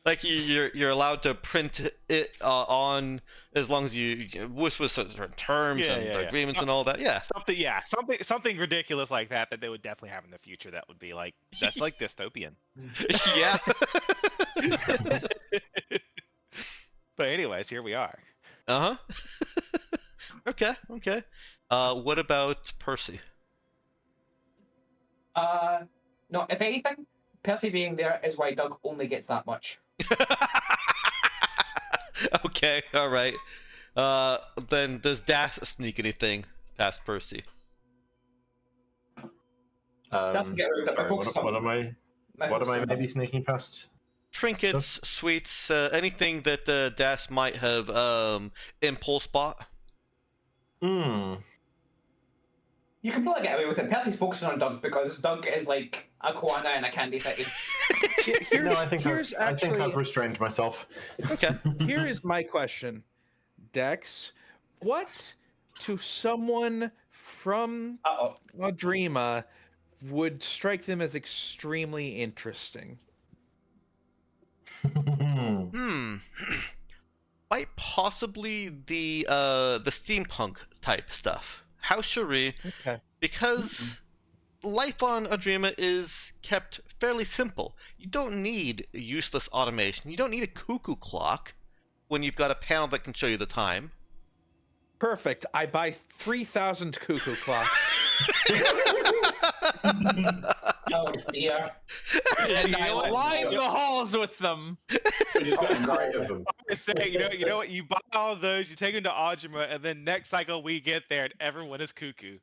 Like you're allowed to print it on as long as you with certain terms and agreements and all that. Yeah. Something ridiculous like that they would definitely have in the future. That would be that's like dystopian. Yeah. But anyways, here we are. Okay. What about Percy? No, if anything, Percy being there is why Doug only gets that much. Okay, all right. Then does Das sneak anything past Percy? That's what am I maybe sneaking past? Trinkets, sweets, anything that Das might have impulse bought. You can probably get away with it. Percy's focusing on Doug because Doug is like a koala in a candy city. I think I've restrained myself. Okay. Here is my question, Dex. What to someone from Audrema would strike them as extremely interesting? Quite possibly the steampunk type stuff. How Cherie? Okay. Because life on Audrema is kept fairly simple. You don't need useless automation. You don't need a cuckoo clock when you've got a panel that can show you the time. Perfect. I buy 3,000 cuckoo clocks. Oh dear. And I line the halls with them. You know what? You buy all of those, you take them to Audrema, and then next cycle we get there and everyone is cuckoo.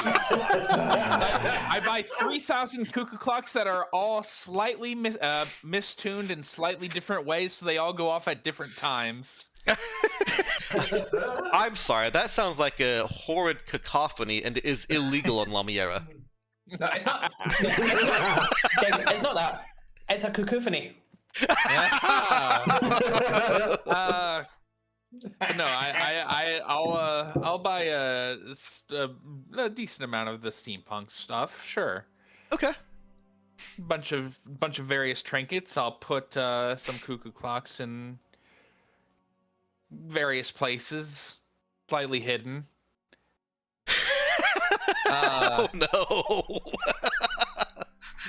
I buy 3,000 cuckoo clocks that are all slightly mistuned in slightly different ways, so they all go off at different times. I'm sorry, that sounds like a horrid cacophony and is illegal on Lamiera. No, it's not. It's not that. It's a cacophony. No, I'll buy a decent amount of the steampunk stuff. Sure. Okay. Bunch of various trinkets. I'll put some cuckoo clocks in various places, slightly hidden. Oh no!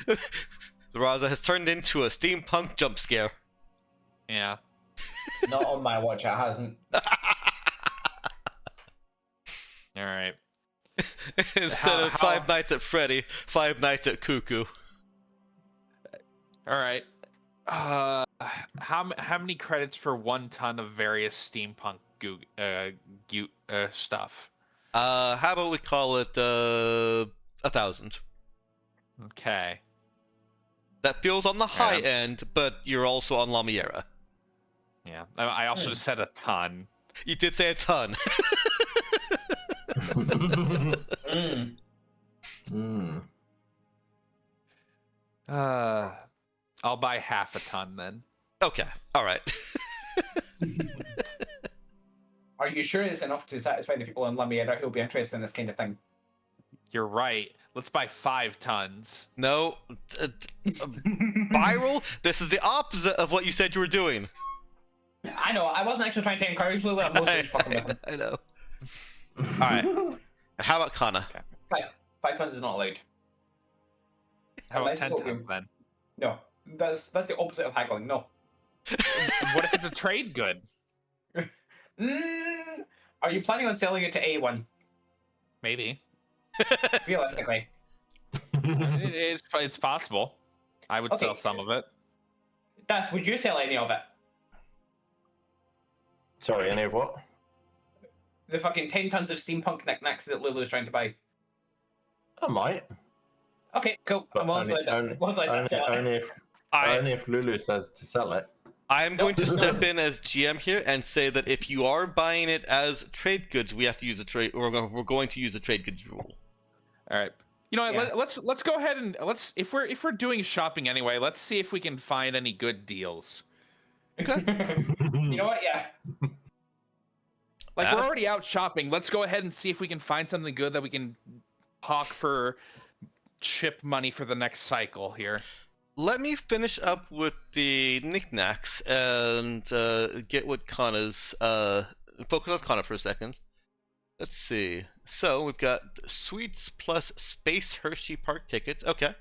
The Raza has turned into a steampunk jump scare. Yeah. Not on my watch, it hasn't. All right. Instead of Five Nights at Freddy, 5 Nights at Cuckoo. All right. How many credits for 1 ton of various steampunk stuff? How about we call it 1,000? Okay. That feels on the high end, but you're also on Lamiera. Yeah. I also just said a ton. You did say a ton. I'll buy half a ton then. Okay. All right. Are you sure it's enough to satisfy the people in Lamiera who'll be interested in this kind of thing? You're right. Let's buy 5 tons. No. Viral? This is the opposite of what you said you were doing. I know. I wasn't actually trying to encourage Lulu. I'm mostly just fucking with him. I know. Alright. How about Kana? Okay. 5 tons is not allowed. How about Unless 10 it's tons open. then? No. That's the opposite of haggling. No. What if it's a trade good? Are you planning on selling it to A1? Maybe. Realistically. It's possible. I would Okay. sell some of it. Would you sell any of it? Sorry, any of what? The fucking 10 tons of steampunk knickknacks that Lulu's trying to buy. I might. Okay, cool. But I'm willing to let that sell it. only if Lulu says to sell it. I'm going to step in as GM here and say that if you are buying it as trade goods, we have to use a trade. We're going to use the trade goods rule. All right. You know, Yeah. let's go ahead and if we're doing shopping anyway, let's see if we can find any good deals. You know what? Yeah. Like we're already out shopping. Let's go ahead and see if we can find something good that we can hawk for chip money for the next cycle here. Let me finish up with the knickknacks and get what Kanna's focus on Kanna for a second. Let's see. So we've got sweets plus Space Hershey Park tickets. Okay.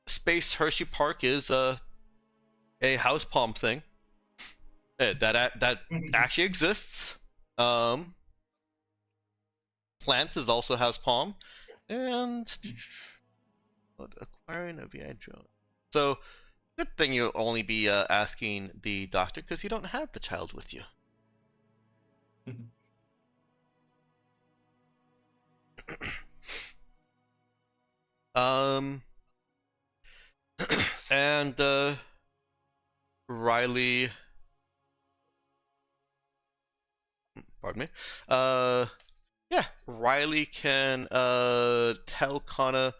Space Hershey Park is a house palm thing that actually exists. Plants is also house palm, and acquiring a VI drone. So good thing you'll only be asking the doctor because you don't have the child with you. And Riley, pardon me. Yeah, Riley can tell Kanna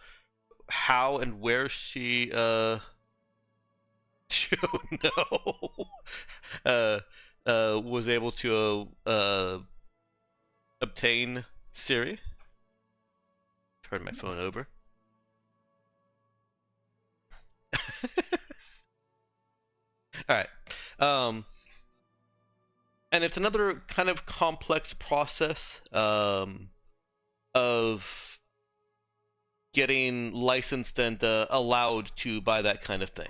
how and where she no was able to obtain Siri. Turn my phone over. Alright. And it's another kind of complex process of getting licensed and allowed to buy that kind of thing.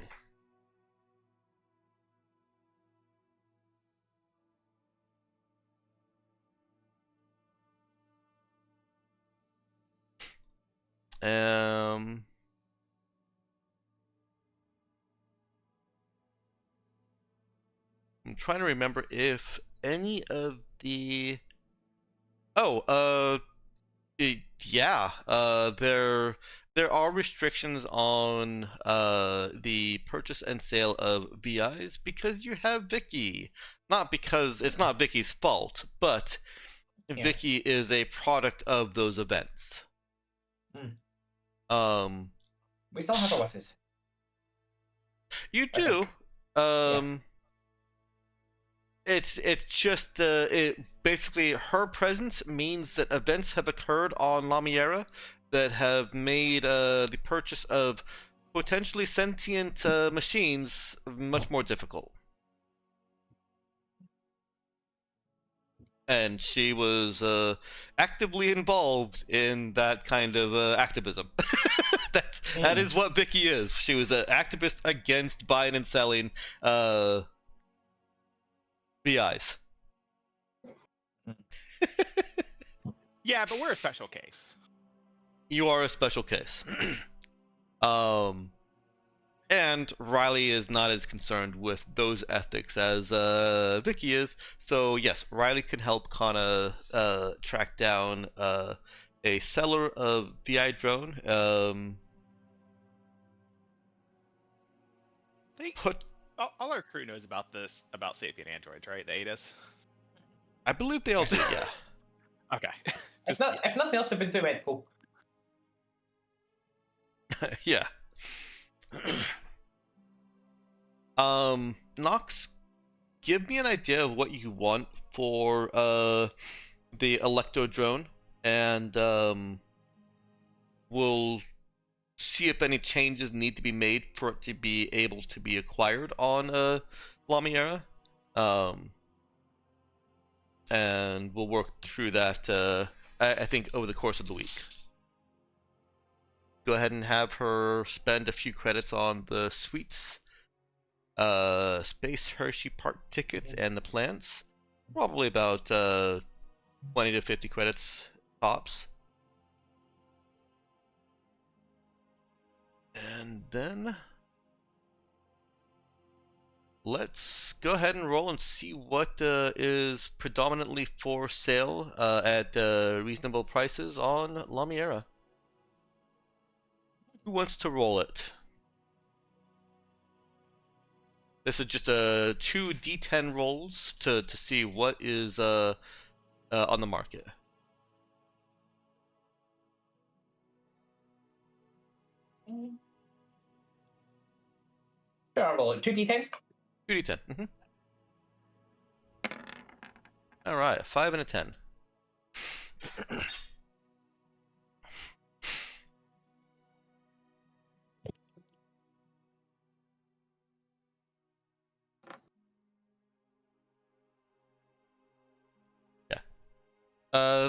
I'm trying to remember if any of the yeah, there are restrictions on the purchase and sale of VIs because you have Vicky. Not because it's not Vicky's fault, but Yeah. Vicky is a product of those events. We still have her with us. You do. It's just basically her presence means that events have occurred on Lamiera that have made the purchase of potentially sentient machines much more difficult. And she was actively involved in that kind of activism. That is what Vicky is. She was an activist against buying and selling VIs. Yeah, but we're a special case. You are a special case. And Riley is not as concerned with those ethics as Vicky is. So yes, Riley can help Kanna track down a seller of VI drone. All our crew knows about this, about sapient androids, right? They ate us. I believe they all do, yeah. Okay. If nothing else, they've been through medical. Yeah. Nox, give me an idea of what you want for the Electro drone, and we'll see if any changes need to be made for it to be able to be acquired on Lamiera. And we'll work through that, I think, over the course of the week. Go ahead and have her spend a few credits on the suites, Space Hershey Park tickets, and the plants. Probably about 20 to 50 credits tops. And then let's go ahead and roll and see what is predominantly for sale at reasonable prices on Lamiera. Who wants to roll it? This is just two D10 rolls to see what is on the market. Sure, I'll roll it. 2d10. 2d10. Mm-hmm. All right, 5 and a 10.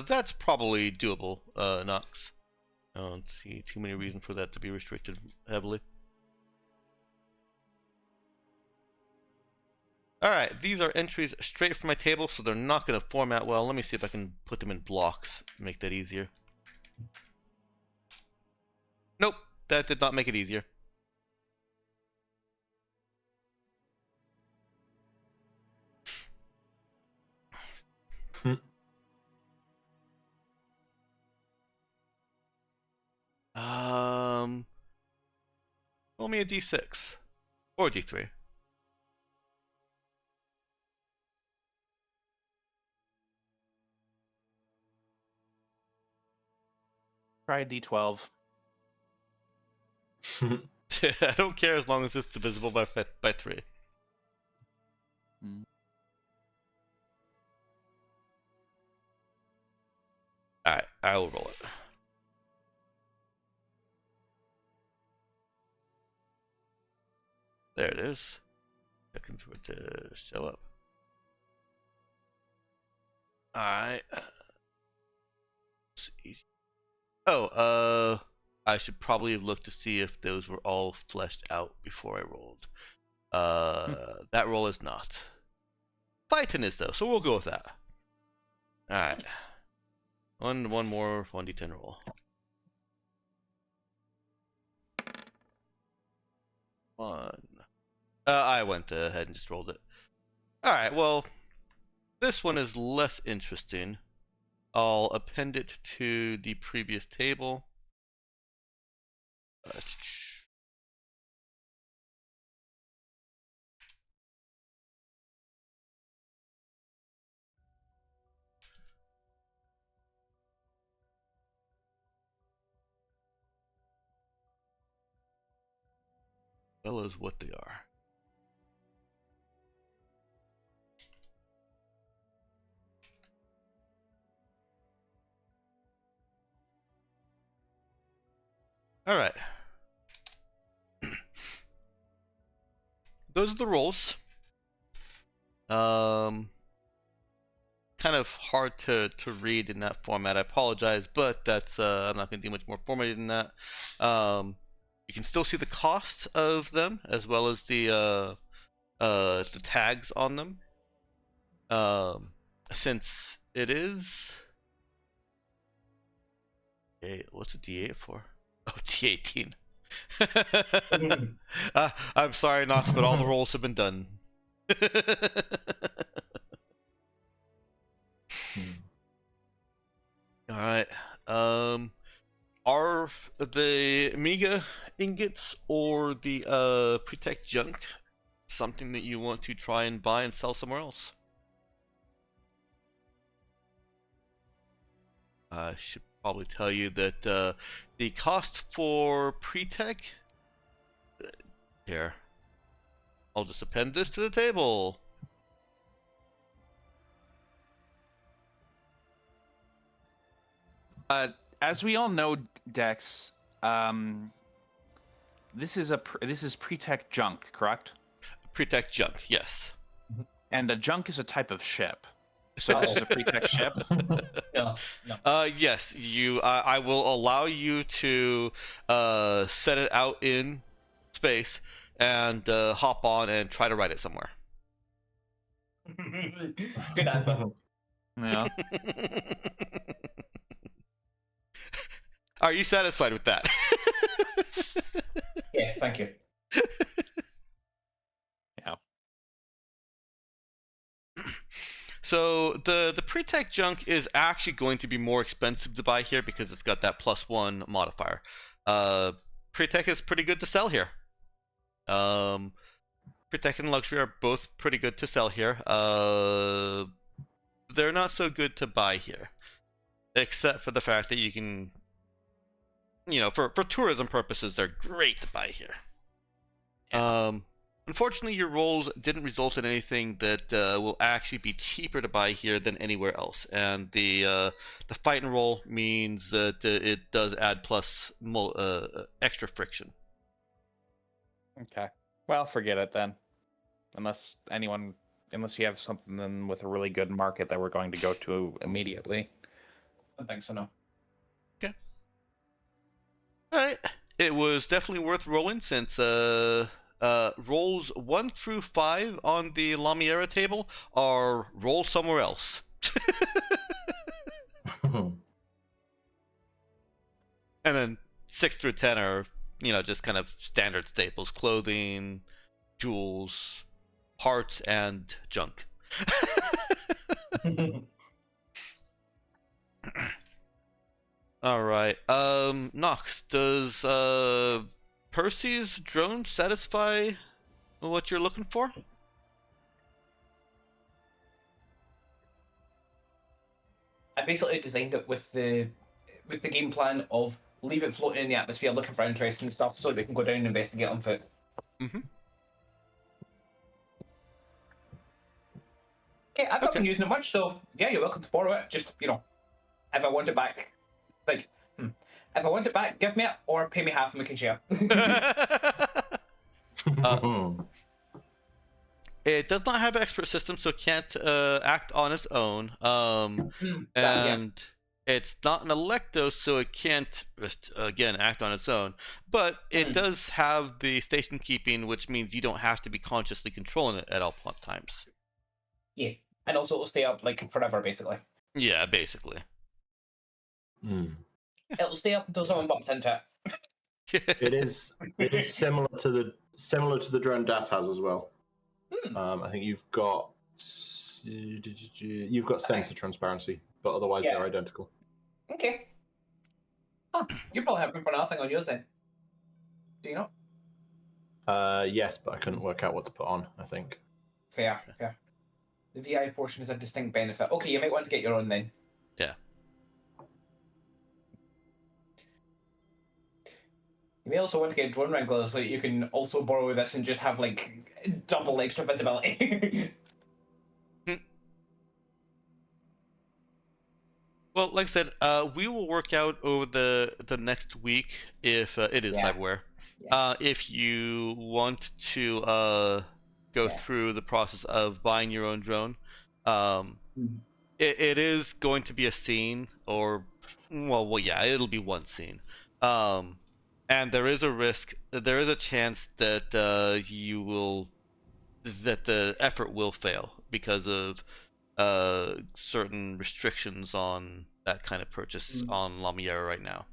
That's probably doable, Nox. I don't see too many reasons for that to be restricted heavily. Alright, these are entries straight from my table, so they're not going to format well. Let me see if I can put them in blocks, make that easier. Nope, that did not make it easier. Roll me a d6 or d3. Try a D12. I don't care as long as it's divisible by 3. Alright, I will roll it. There it is. Looking for it to show up. Alright. Oh, I should probably have looked to see if those were all fleshed out before I rolled. That roll is not. Phyton is though, so we'll go with that. Alright. One more 1d10 roll. 1. I went ahead and just rolled it. Alright, well, this one is less interesting. I'll append it to the previous table. Well as what they are. Alright. Those are the rolls. Kind of hard to read in that format. I apologize, but that's I'm not going to do much more formatted than that. You can still see the cost of them as well as the tags on them. Since it is what's a D8 for? Oh, D18. I'm sorry, Nox, but all the rolls have been done. Alright. Are the Amiga ingots or the Protect junk something that you want to try and buy and sell somewhere else? I should probably tell you that the cost for Pretech. Here. I'll just append this to the table. As we all know, Dex, this is Pretech junk, correct? Pretech junk, yes. And a junk is a type of ship. So this is a Pretech ship. No. Yes, I will allow you to set it out in space and hop on and try to ride it somewhere. Good answer. Yeah. Are you satisfied with that? Yes, thank you. Yeah. the pre-tech junk is actually going to be more expensive to buy here because it's got that +1 modifier. Pre-tech is pretty good to sell here. Pre-tech and luxury are both pretty good to sell here. They're not so good to buy here, except for the fact that you can, for tourism purposes, they're great to buy here. Yeah. Unfortunately, your rolls didn't result in anything that will actually be cheaper to buy here than anywhere else, and the fight and roll means that it does add plus extra friction. Okay. Well, forget it then. Unless you have something with a really good market that we're going to go to immediately. I think so, no. Okay. Alright. It was definitely worth rolling since rolls 1 through 5 on the Lamiera table are roll somewhere else. And then 6 through 10 are, just kind of standard staples: clothing, jewels, parts, and junk. All right. Nox, does Percy's drone satisfy what you're looking for? I basically designed it with the game plan of leave it floating in the atmosphere, looking for interesting stuff, so that we can go down and investigate on foot. Mm-hmm. Okay, I've not been using it much, so yeah, you're welcome to borrow it. Just if I want it back, if I want it back, give me it or pay me half and we can share. It does not have expert system, so it can't act on its own. And it's not an electo, so it can't again act on its own. But it does have the station keeping, which means you don't have to be consciously controlling it at all times. Yeah, and also it'll stay up forever, basically. Yeah, basically. It'll stay up until someone bumps into it. It is similar to the drone Das has as well. I think you've got sensor transparency, but otherwise they're identical. Okay. Oh, you probably have room for nothing on yours then. Do you not? Yes, but I couldn't work out what to put on, I think. Fair. The VI portion is a distinct benefit. Okay, you might want to get your own then. Yeah. You may also want to get drone wrangler so that you can also borrow this and just have double extra visibility. Well, like I said, we will work out over the next week if it is cyberware. Yeah. If you want to go through the process of buying your own drone, it is going to be a scene, or it'll be one scene. And there is a risk, there is a chance that that the effort will fail because of certain restrictions on that kind of purchase on Lamiera right now.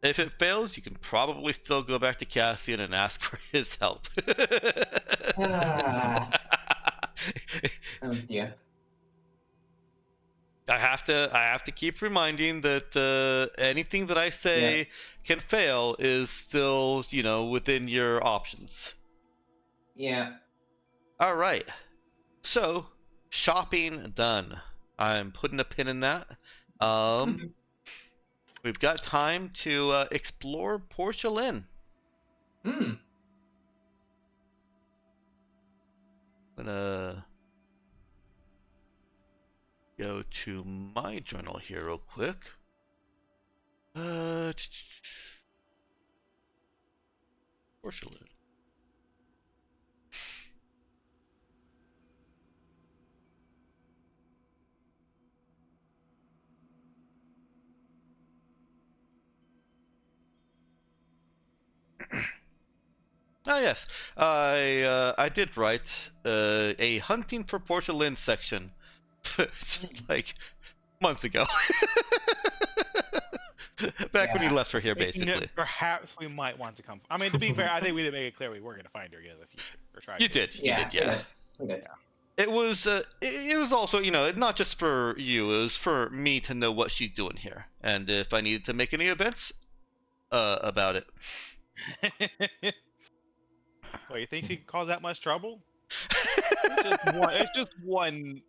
If it fails, you can probably still go back to Cassian and ask for his help. Oh dear. I have to keep reminding that anything that I say can fail is still, within your options. Yeah. All right. So, shopping done. I'm putting a pin in that. We've got time to explore Portia Lin. I'm gonna go to my journal here real quick. Portia Lin. Ah yes, I did write a hunting for Portia Lin section, like months ago. Back when you Yeah. left her here, You know, basically. perhaps we might want to come. I mean, to be fair, I think we did make it clear we were going to find her again in the future. Or try You to. did. You Yeah, did. Yeah. we did. It was also, not just for you, it was for me to know what she's doing here, and if I needed to make any events about it. Well, you think she could cause that much trouble? It's just one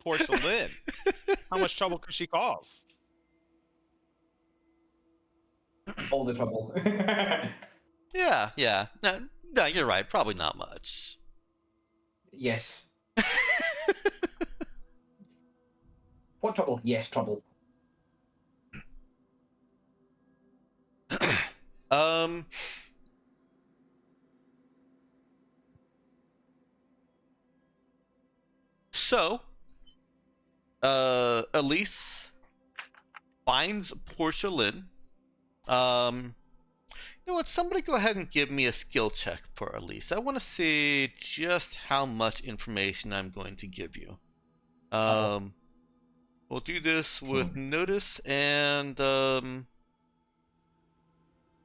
Portia Lin. How much trouble could she cause? All the trouble. Yeah. No, you're right. Probably not much. Yes. What trouble? Yes, trouble. Um. So, Elise finds Portia Lin. You know what? Somebody go ahead and give me a skill check for Elise. I want to see just how much information I'm going to give you. We'll do this with notice and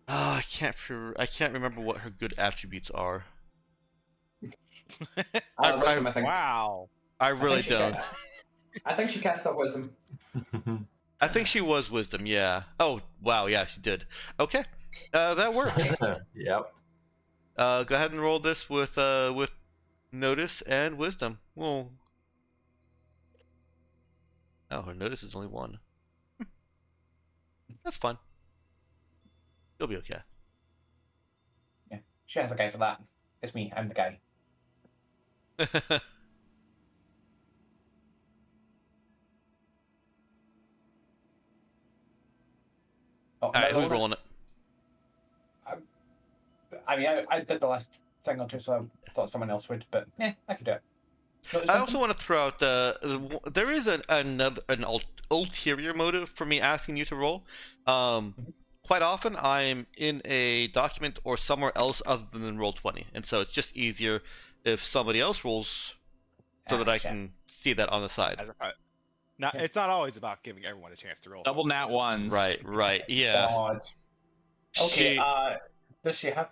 I can't remember what her good attributes are. Wisdom, I think. Wow. I really don't. I think she cast off wisdom. I think she was wisdom, yeah. Oh, wow, yeah, she did. Okay, that works. Yep. Go ahead and roll this with notice and wisdom. Well, oh, her notice is only 1. That's fine. You'll be okay. Yeah, she has a guy for that. It's me. I'm the guy. Oh, Alright, who's rolling it? I mean, I did the last thing or two, so I thought someone else would, but yeah, I could do it. I also want to throw out there is an ulterior motive for me asking you to roll. Quite often I'm in a document or somewhere else other than Roll20, and so it's just easier if somebody else rolls so that I can see that on the side. It's not always about giving everyone a chance to roll. Double nat ones. Right, yeah. God. Okay, does she have...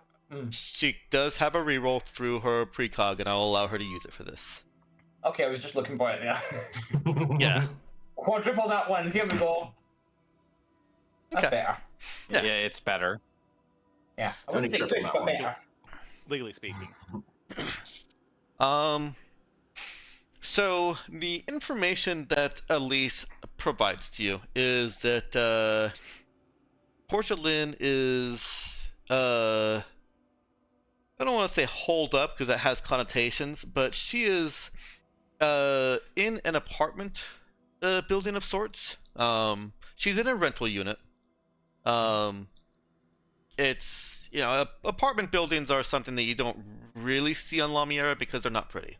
She does have a reroll through her precog, and I'll allow her to use it for this. Okay, I was just looking for it there. Yeah. Quadruple nat ones, here we go. That's better. Yeah, it's better. Yeah, I wouldn't say good, but better. Legally speaking. So the information that Elise provides to you is that Portia Lin is I don't want to say holed up because that has connotations, but she is in an apartment building of sorts. She's in a rental unit. It's apartment buildings are something that you don't really see on Lamiera because they're not pretty.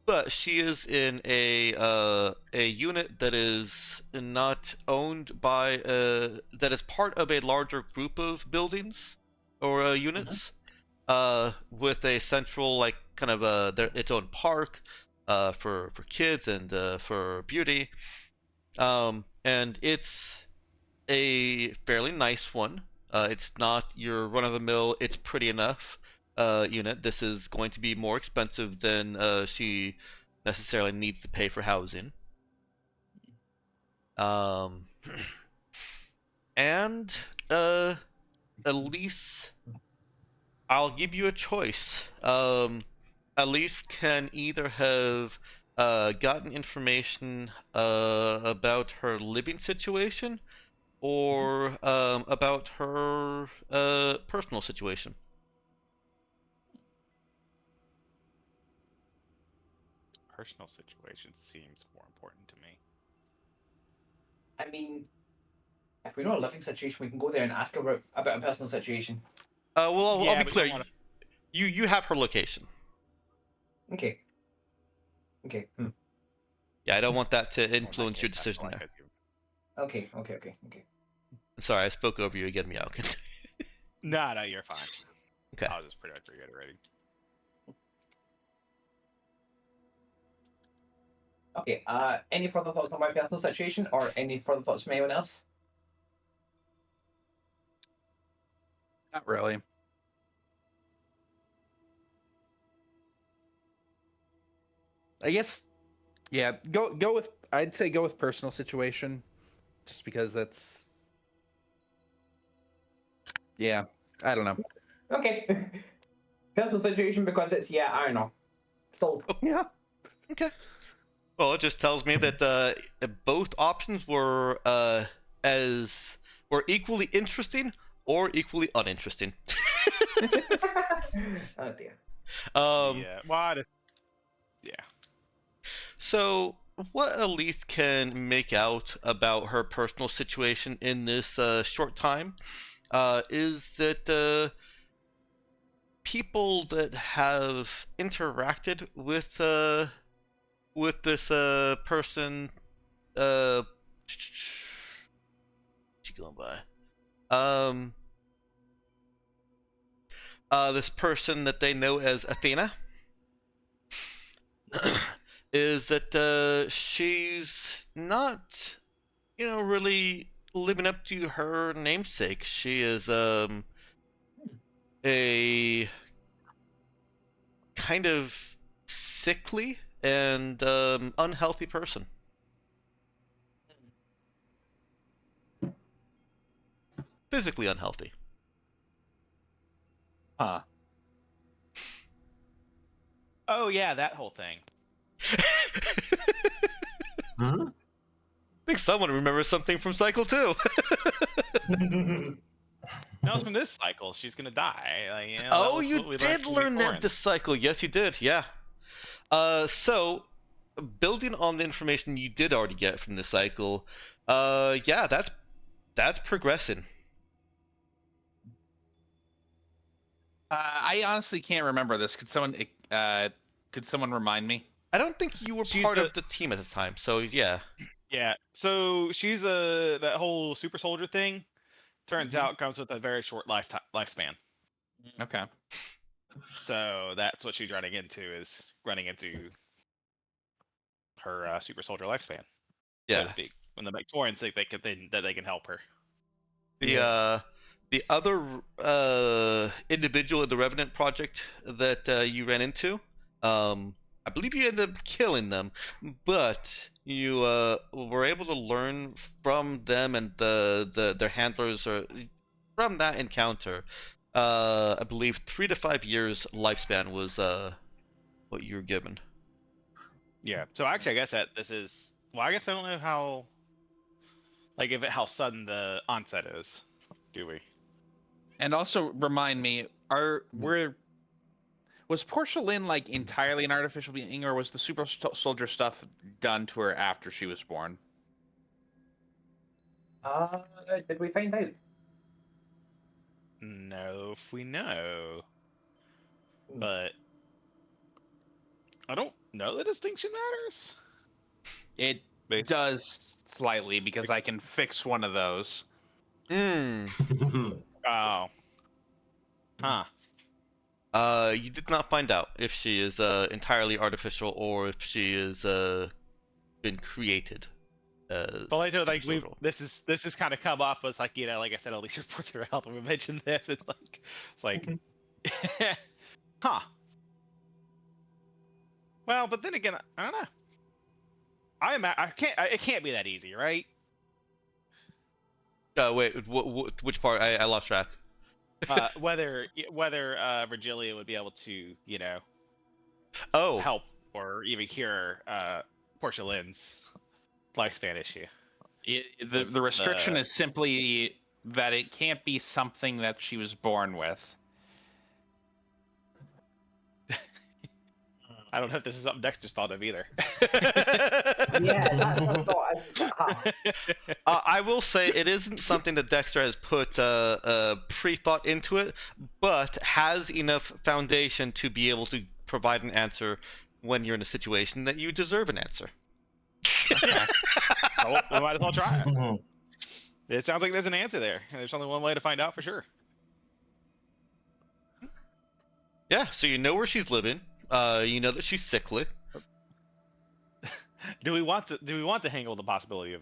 But she is in a unit that is not owned by that is part of a larger group of buildings or units, with a central kind of its own park for kids and for beauty, and it's a fairly nice one. It's not your run-of-the-mill, it's pretty enough unit. This is going to be more expensive than she necessarily needs to pay for housing. And Elise, I'll give you a choice. Elise can either have gotten information about her living situation or about her personal situation. Personal situation seems more important to me. I mean, if we know a living situation, we can go there and ask her about a personal situation. Well, I'll be clear. You have her location. Okay. Okay. Yeah, I don't want that to influence your decision there. Okay. I'm sorry, I spoke over you again, Meowkin. No, you're fine. Okay. I was just pretty much reiterating. Okay. Any further thoughts on my personal situation, or any further thoughts from anyone else? Not really. I guess, yeah. Go with. I'd say go with personal situation, just because that's. Yeah, I don't know. Okay. Personal situation because it's I don't know. Sold. Yeah. Okay. Well, it just tells me that both options were equally interesting or equally uninteresting. Oh dear. Yeah. Well, I just, yeah. So, what Elise can make out about her personal situation in this short time is that people that have interacted with this person, what's she going by? This person that they know as Athena. Is that she's not, really living up to her namesake. She is a kind of sickly and unhealthy person. Physically unhealthy. Huh. Oh yeah, that whole thing. Hmm? I think someone remembers something from Cycle 2. No, it's from this cycle. She's gonna die. Like, that Oh, was you what we did learn that this cycle. Yes, you did. Yeah. So, building on the information you did already get from this cycle, yeah, that's progressing. I honestly can't remember this. Could someone remind me? I don't think you were She's part the- of the team at the time, so yeah. Yeah. So she's that whole super soldier thing. Turns out comes with a very short lifespan. Okay. So that's what she's running into her super soldier lifespan, so Yeah. to speak. When the Victorians think they can help her. The other individual in the Revenant project that you ran into, I believe you ended up killing them, but you were able to learn from them and their handlers from that encounter. I believe 3 to 5 years lifespan was what you were given. Yeah. So actually, I guess that this is. Well, I guess I don't know how. Like, how sudden the onset is. Do we? And also remind me, was Portia Lin like entirely an artificial being, or was the super soldier stuff done to her after she was born? Did we find out? No, if we know. But I don't know the distinction matters. It does slightly because I can fix one of those. Hmm. Oh. Huh. You did not find out if she is entirely artificial or if she is been created. But later, like this is kind of come up as like like I said, at least reports her health. We mentioned this. It's like, huh. Well, but then again, I don't know. It can't be that easy, right? Wait, which part? I lost track. Whether Virgilia would be able to, Oh, help or even cure Portia Lin's lifespan issue. The restriction is simply that it can't be something that she was born with. I don't know if this is something Dexter's thought of either. Yeah, that's a thought. I will say it isn't something that Dexter has put pre-thought into it, but has enough foundation to be able to provide an answer when you're in a situation that you deserve an answer. Well, we might as well try it. It sounds like there's an answer there, and there's only one way to find out for sure. Yeah, so you know where she's living. You know that she's sickly. Do we want to handle the possibility of,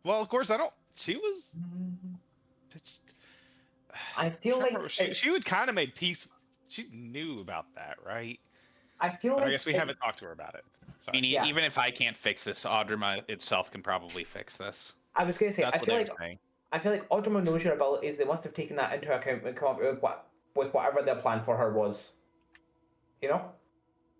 Well, of course I don't. She was. I feel like she would kind of made peace. She knew about that, right? I feel But like I guess we haven't talked to her about it. I mean, Yeah. even if I can't fix this, Audrima itself can probably fix this. I was going to say, That's what they were saying. I feel like Audrima knows your abilities. They must have taken that into account and come up with whatever their plan for her was. You know?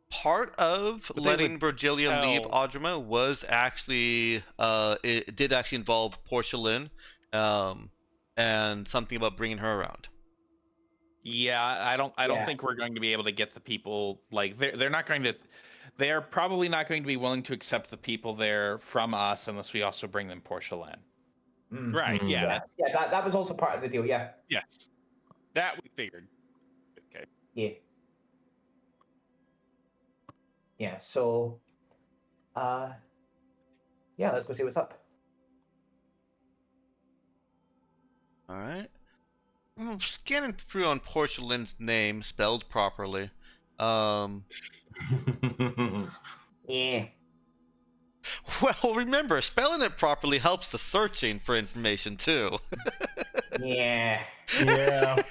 Part of letting Virgilia leave Audrima was actually it did actually involve Portia Lin, and something about bringing her around. Yeah, I don't think we're going to be able to get the people, like they're not going to, they're probably not going to be willing to accept the people there from us unless we also bring them Portia Lin. Right. Yeah. That was also part of the deal. Yeah. Yes. That we figured. Okay. Yeah. Yeah. So, yeah, let's go see what's up. All right. I'm scanning through on Portia Lin's name, spelled properly. Yeah. Well, remember, spelling it properly helps the searching for information too. Yeah. Yeah.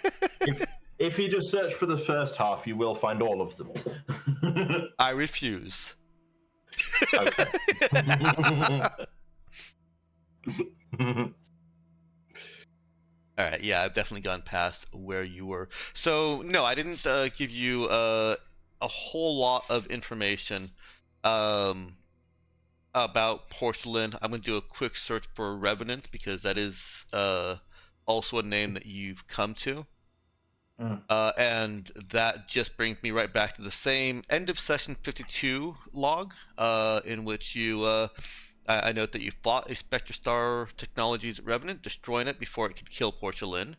If you just search for the first half, you will find all of them. I refuse. Okay. All right, yeah, I've definitely gone past where you were. So, no, I didn't give you a whole lot of information about Portia Lin. I'm going to do a quick search for Revenant because that is also a name that you've come to. And that just brings me right back to the same end of session 52 log, in which you I note that you fought a Spectrestar Technologies Revenant, destroying it before it could kill Portia Lin.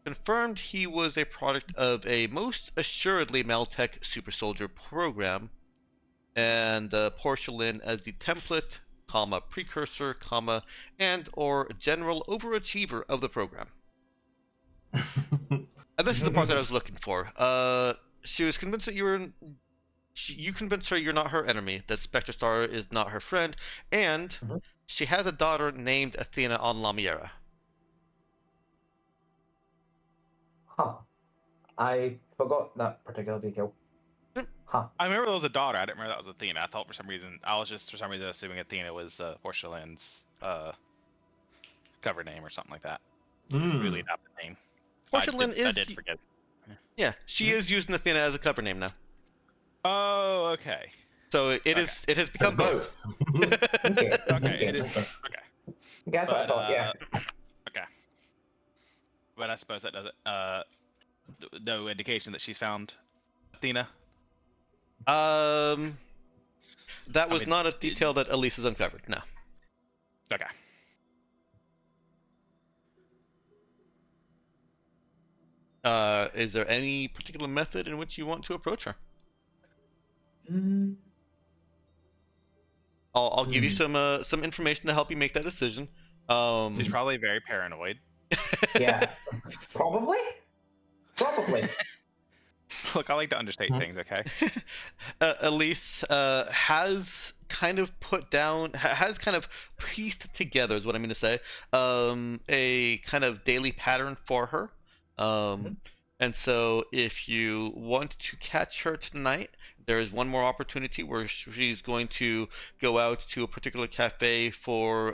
Confirmed he was a product of a most assuredly Maltech super soldier program, and Portia Lin as the template, precursor, and or general overachiever of the program. And this is the part that I was looking for. She was convinced that you convinced her you're not her enemy, that Spectrestar is not her friend, and she has a daughter named Athena on Lamiera. Huh. I forgot that particular detail. Huh. I remember there was a daughter. I didn't remember that was Athena. I thought for some reason assuming Athena was Portia Lin's cover name or something like that. Really adopted name. Portia Lin I did forget. Yeah, she is using Athena as a cover name now. Oh, okay. So it has become both. Okay. Okay. Okay. That's what I thought. Yeah. Okay. But I suppose that doesn't. No indication that she's found Athena. That was not a detail that Elise has uncovered. No. Okay. Is there any particular method in which you want to approach her? I'll give you some information to help you make that decision. She's probably very paranoid. Yeah. Probably. Look, I like to understate things, okay? Elise has kind of pieced together, is what I mean to say, a kind of daily pattern for her. And so if you want to catch her tonight, there is one more opportunity where she's going to go out to a particular cafe for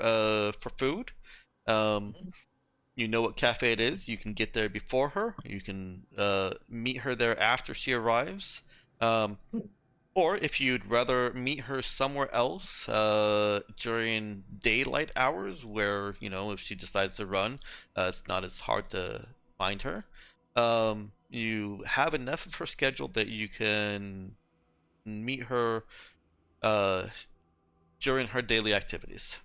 food. You know what cafe it is. You can get there before her. You can meet her there after she arrives. Or if you'd rather meet her somewhere else during daylight hours, where if she decides to run, it's not as hard to find her. You have enough of her schedule that you can meet her during her daily activities.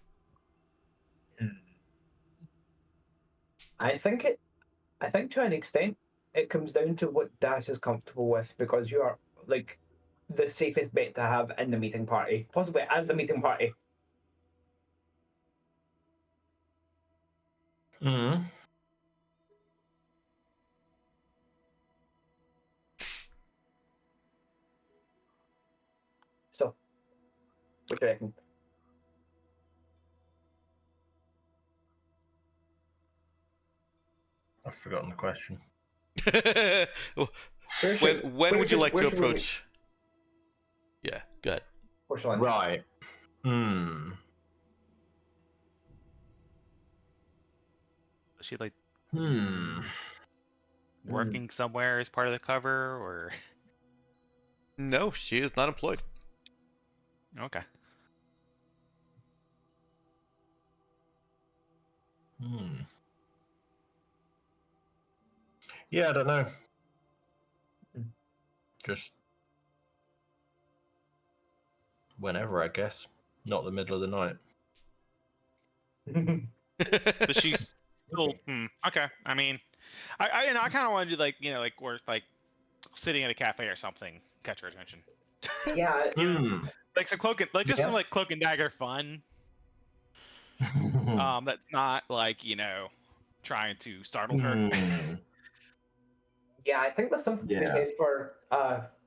I think to an extent it comes down to what Dash is comfortable with, because you are like the safest bet to have in the meeting party, possibly as the meeting party. So, What do you reckon? I've forgotten the question. when would you like to approach? Yeah, good. Portia Lin. Right. Is she like Hmm. working somewhere as part of the cover, or? No, she is not employed. Okay. Yeah, I don't know. Just whenever, I guess. Not the middle of the night. But she's still okay. I mean, I kind of wanted to like we're like sitting at a cafe or something, catch her attention. Yeah. Like some cloak and some like cloak and dagger fun. That's not like trying to startle her. Yeah, I think there's something to be said for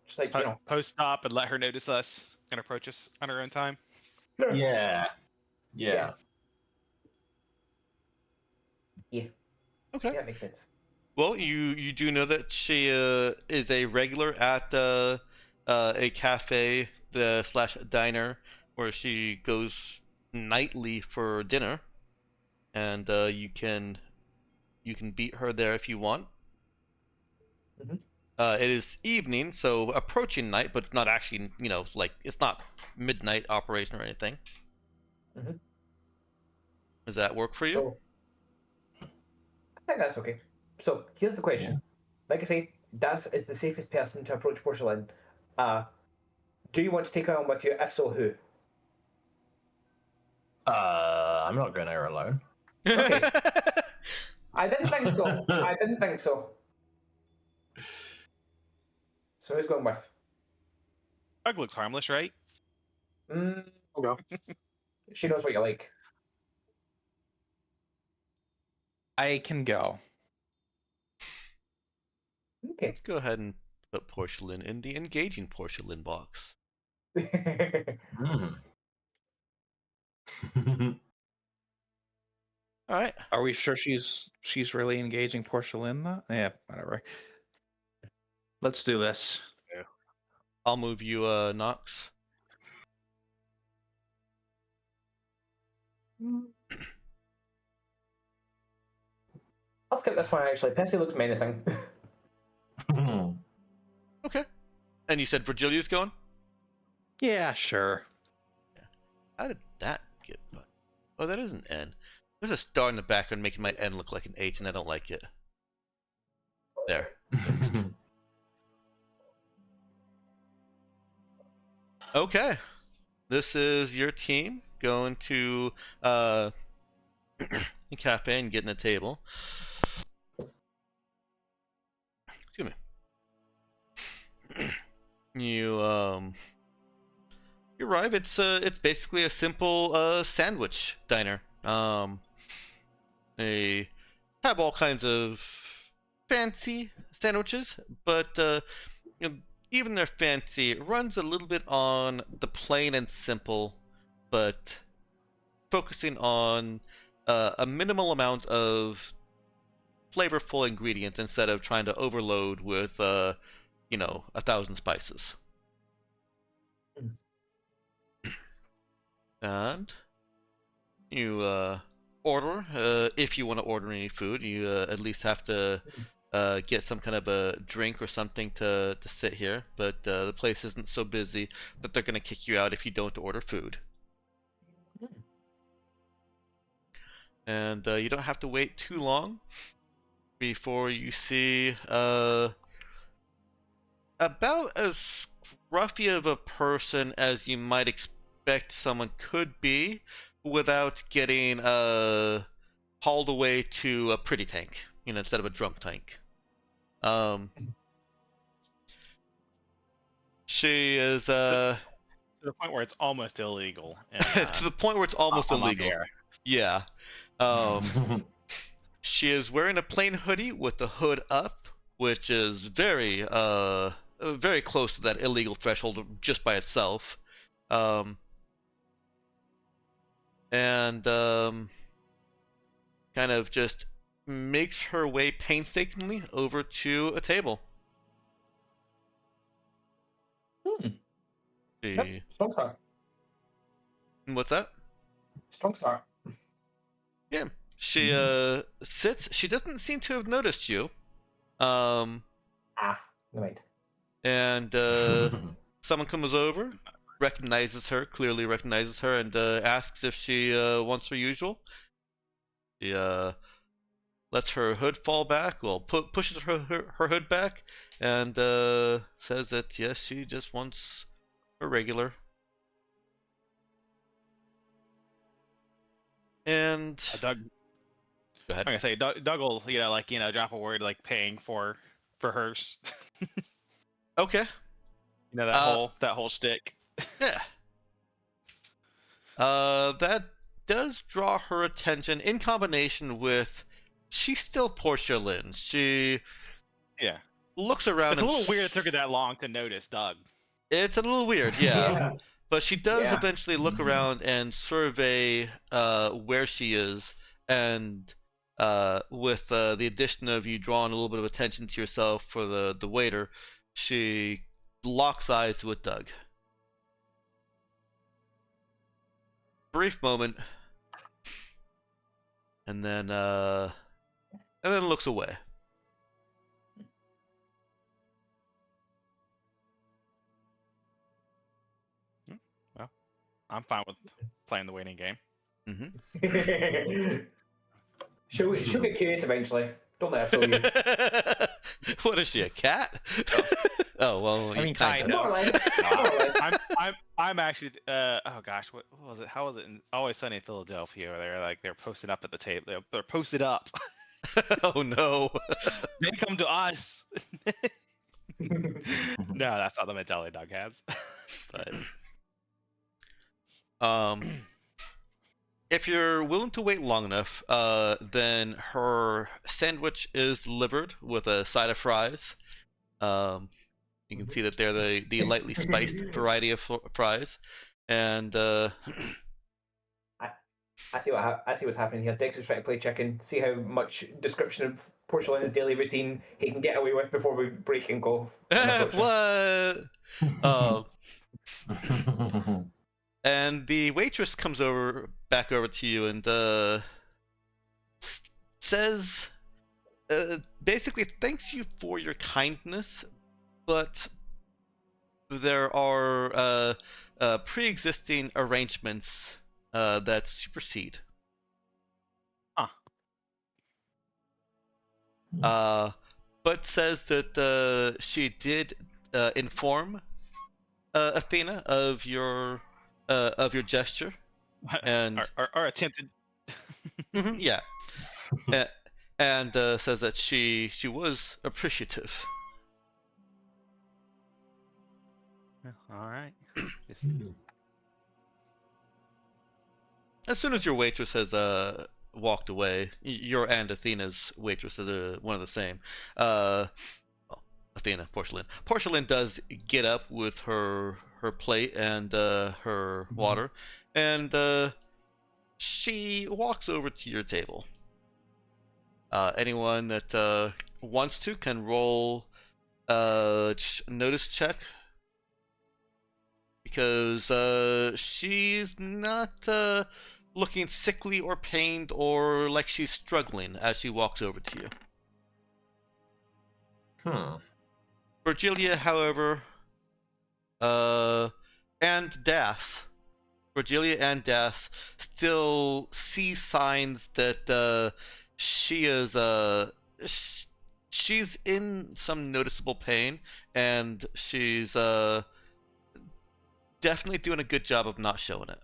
just like post stop and let her notice us and approach us on her own time. Yeah. Yeah. Okay. Yeah, it makes sense. Well, you do know that she is a regular at a cafe slash diner where she goes nightly for dinner, and you can beat her there if you want. It is evening, so approaching night, but not actually, like it's not midnight operation or anything. Does that work for you? So, I think that's okay. So here's the question. Yeah. Like I say, Das is the safest person to approach Portia Lin. Do you want to take her on with you? If so, who? I'm not going there alone. Okay. I didn't think so. So who's going with? Pug looks harmless, right? Okay. She knows what you like. I can go. Okay. Let's go ahead and put Portia Lin in the engaging Portia Lin box. All right. Are we sure she's really engaging Portia Lin though? Yeah, whatever. Let's do this. Yeah. I'll move you, Nox. I'll skip this one actually. Pessy looks menacing. Okay. And you said Virgilia's going? Yeah, sure. Yeah. How did that get? Oh, that is an N. There's a star in the background making my N look like an H, and I don't like it. There. Okay. This is your team going to the cafe and getting a table. Excuse me. You arrive. It's basically a simple sandwich diner. They have all kinds of fancy sandwiches, but even their fancy runs a little bit on the plain and simple, but focusing on a minimal amount of flavorful ingredients instead of trying to overload with 1,000 spices. And you order, if you want to order any food, you at least have to get some kind of a drink or something to sit here, but the place isn't so busy that they're going to kick you out if you don't order food. And you don't have to wait too long before you see about as scruffy of a person as you might expect someone could be without getting hauled away to a pretty tank, instead of a drunk tank. She is to the point where it's almost illegal. And, to the point where it's almost illegal. Yeah. She is wearing a plain hoodie with the hood up, which is very close to that illegal threshold just by itself. and kind of just makes her way painstakingly over to a table. Yep. Strong start. What's that? Strong start. Yeah. She sits. She doesn't seem to have noticed you. No wait. And someone comes over, clearly recognizes her, and asks if she wants her usual. She lets her hood fall back, pushes her hood back, and says that yes, she just wants her regular. And Doug, go ahead. I'm gonna say Doug will, drop a word like paying for hers. Okay. That whole shtick. Yeah. That does draw her attention in combination with she's still Portia Lin. She looks around. It's a little weird it took her that long to notice Doug. It's a little weird, yeah. But she does Yeah. eventually look around and survey where she is, and with the addition of you drawing a little bit of attention to yourself for the waiter, she locks eyes with Doug. Brief moment, and then looks away. Well, I'm fine with playing the waiting game. Mm-hmm. She'll get curious eventually. Don't let her fool you. What is she, a cat? Oh well, I mean, kind of. More or less. More or less. I'm actually oh gosh, what was it? How was it in Always Sunny in Philadelphia? Where they're posted up at the table. They're posted up. Oh no. They come to us. No, that's not the mentality Doug has. But if you're willing to wait long enough, then her sandwich is delivered with a side of fries. You can see that they're the lightly spiced variety of fries, and I see what's happening here. Dexter's trying to play chicken. See how much description of Portia Lin's daily routine he can get away with before we break and go. what? And the waitress comes back over to you and says, basically thanks you for your kindness, but there are pre-existing arrangements that supersede. But says that she did inform Athena of your gesture, and or attempted. Yeah, and says that she was appreciative. All right. As soon as your waitress has walked away, your and Athena's waitress are one of the same. Athena, Portia Lin. Portia Lin does get up with her plate and her water, and she walks over to your table. Anyone that wants to can roll notice check, because she's not looking sickly or pained or like she's struggling as she walks over to you. Virgilia, however, and Virgilia and Das still see signs that she is she's in some noticeable pain, and she's definitely doing a good job of not showing it.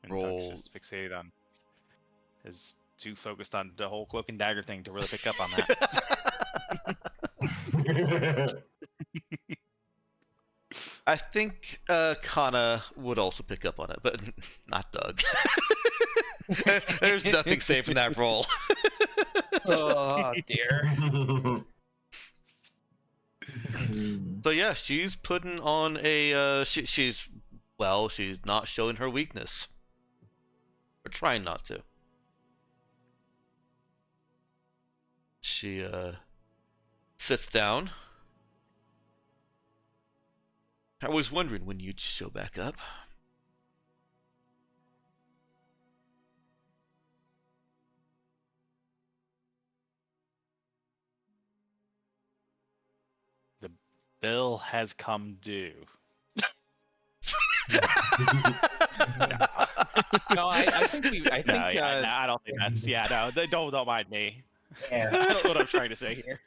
Roll. Just fixated on, is too focused on the whole cloak and dagger thing to really pick up on that. I think Kana would also pick up on it, but not Doug. There's nothing safe in that roll. Oh dear. So yeah, she's putting on a she's not showing her weakness. Or trying not to. She sits down. I was wondering when you'd show back up. The bill has come due. No, I think I think No, yeah, no, I don't think that's. Yeah, no, don't mind me. Yeah. I don't know what I'm trying to say here.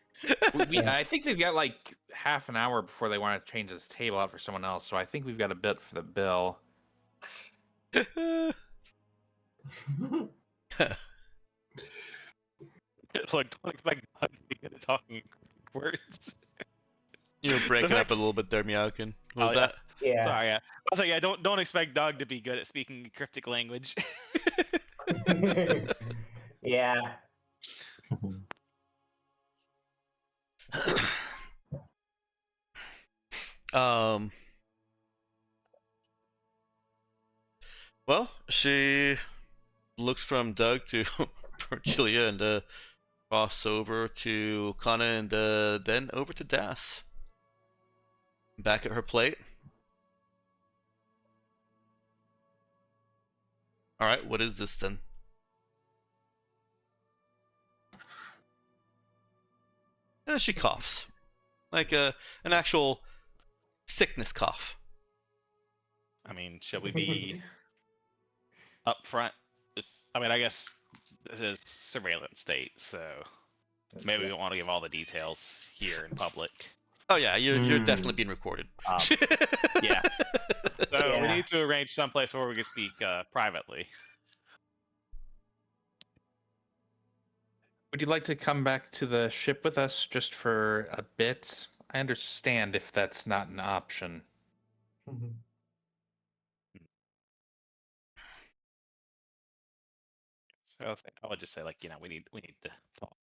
I think they've got like half an hour before they want to change this table out for someone else. So I think we've got a bit for the bill. Look, don't expect Doug to be good at talking words. You were breaking up a little bit there, Meowkin. What was that? Yeah. Sorry, yeah. I was like, yeah, don't expect Doug to be good at speaking cryptic language. Yeah. Well, she looks from Doug to Portia and cross over to Kana and then over to Das. Back at her plate. Alright, what is this then? And she coughs. Like an actual sickness cough. I mean, shall we be upfront? I mean, I guess this is surveillance state, so maybe we don't want to give all the details here in public. Oh yeah, you're definitely being recorded. Yeah. So we need to arrange someplace where we can speak privately. Would you like to come back to the ship with us just for a bit? I understand if that's not an option. So I would just say, like, we need to talk.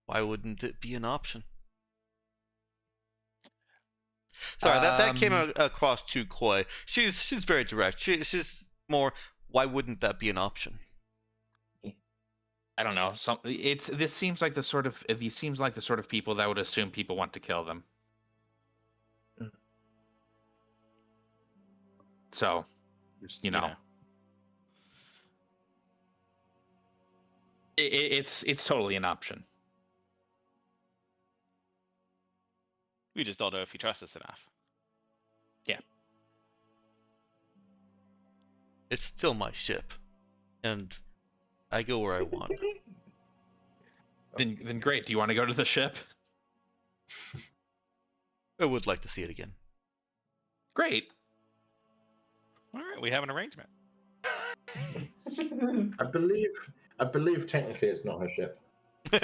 Why wouldn't it be an option? Sorry, that came across too coy. She's very direct. She's more. Why wouldn't that be an option? I don't know. This seems like the sort of people that would assume people want to kill them. So, you know. It's totally an option. We just don't know if you trust us enough. Yeah. It's still my ship, and I go where I want. Then great. Do you want to go to the ship? I would like to see it again. Great. All right, we have an arrangement. I believe technically it's not her ship. I'm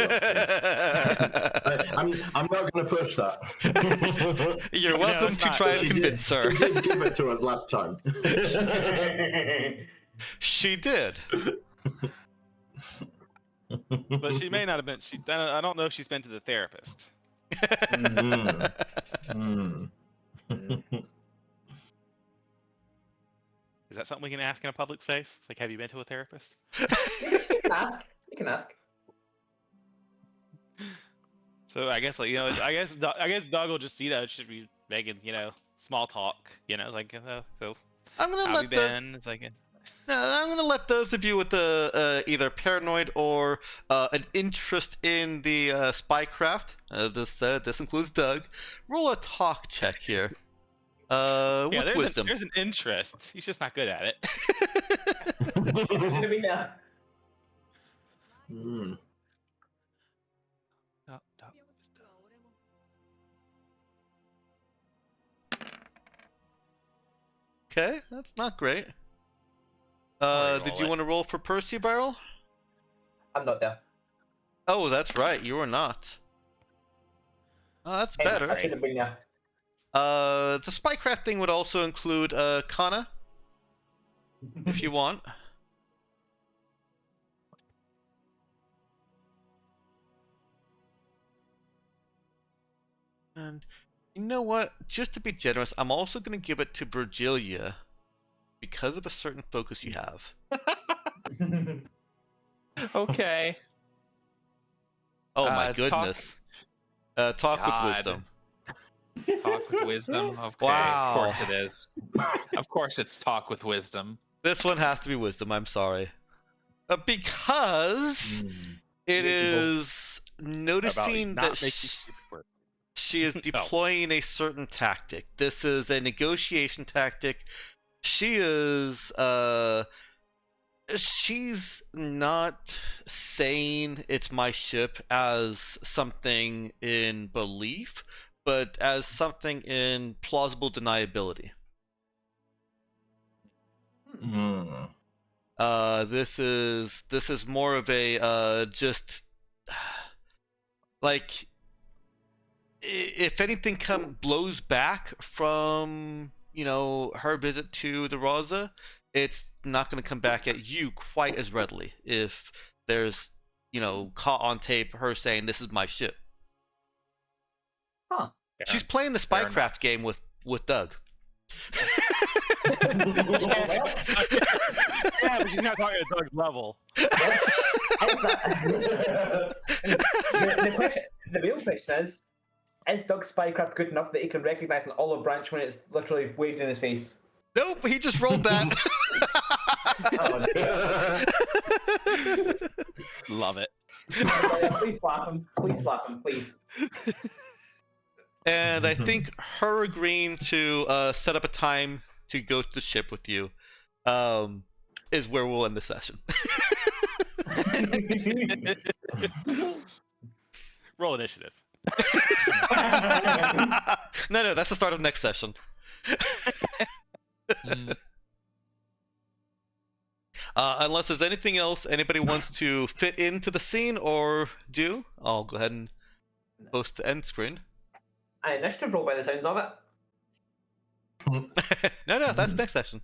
not going to push that. You're welcome to try and convince her. She did give it to us last time. She did. But she may not have been. I don't know if she's been to the therapist. Is that something we can ask in a public space? It's like, have you been to a therapist? You can ask. So I guess, like, I guess Doug will just, should be making, small talk. It's like, so I'm gonna how let you been? It's like, no, I'm gonna let those of you with the either paranoid or an interest in the spycraft. This includes Doug. Roll a talk check here. With wisdom. There's an interest. He's just not good at it. Okay, that's not great. Did you want to roll for Percy Barrel? I'm not there. Oh, that's right, you are not. Oh, that's better. I should have been there. The spycraft thing would also include Kana, if you want. And you know what? Just to be generous, I'm also going to give it to Virgilia because of a certain focus you have. Okay. Oh my goodness. Talk with God. wisdom. Talk with wisdom. Okay, Wow. of course it is. Of course it's talk with wisdom. This one has to be wisdom. I'm sorry. Because it is noticing that she is deploying a certain tactic. This is a negotiation tactic. She is she's not saying it's my ship as something in belief, but as something in plausible deniability. This is more of a just like if anything blows back from her visit to the Raza, it's not going to come back at you quite as readily if there's caught on tape her saying this is my ship. Huh. She's playing the spycraft game with Doug. Yeah, but she's not talking at Doug's level. The real question is Doug's spycraft good enough that he can recognize an olive branch when it's literally waved in his face? Nope, he just rolled that. Love it. Please slap him. Please slap him, please. And I think her agreeing to set up a time to go to the ship with you is where we'll end the session. Roll initiative. No, that's the start of next session. Unless there's anything else anybody wants to fit into the scene or do, I'll go ahead and post the end screen. An initiative roll by the sounds of it. No, that's next session.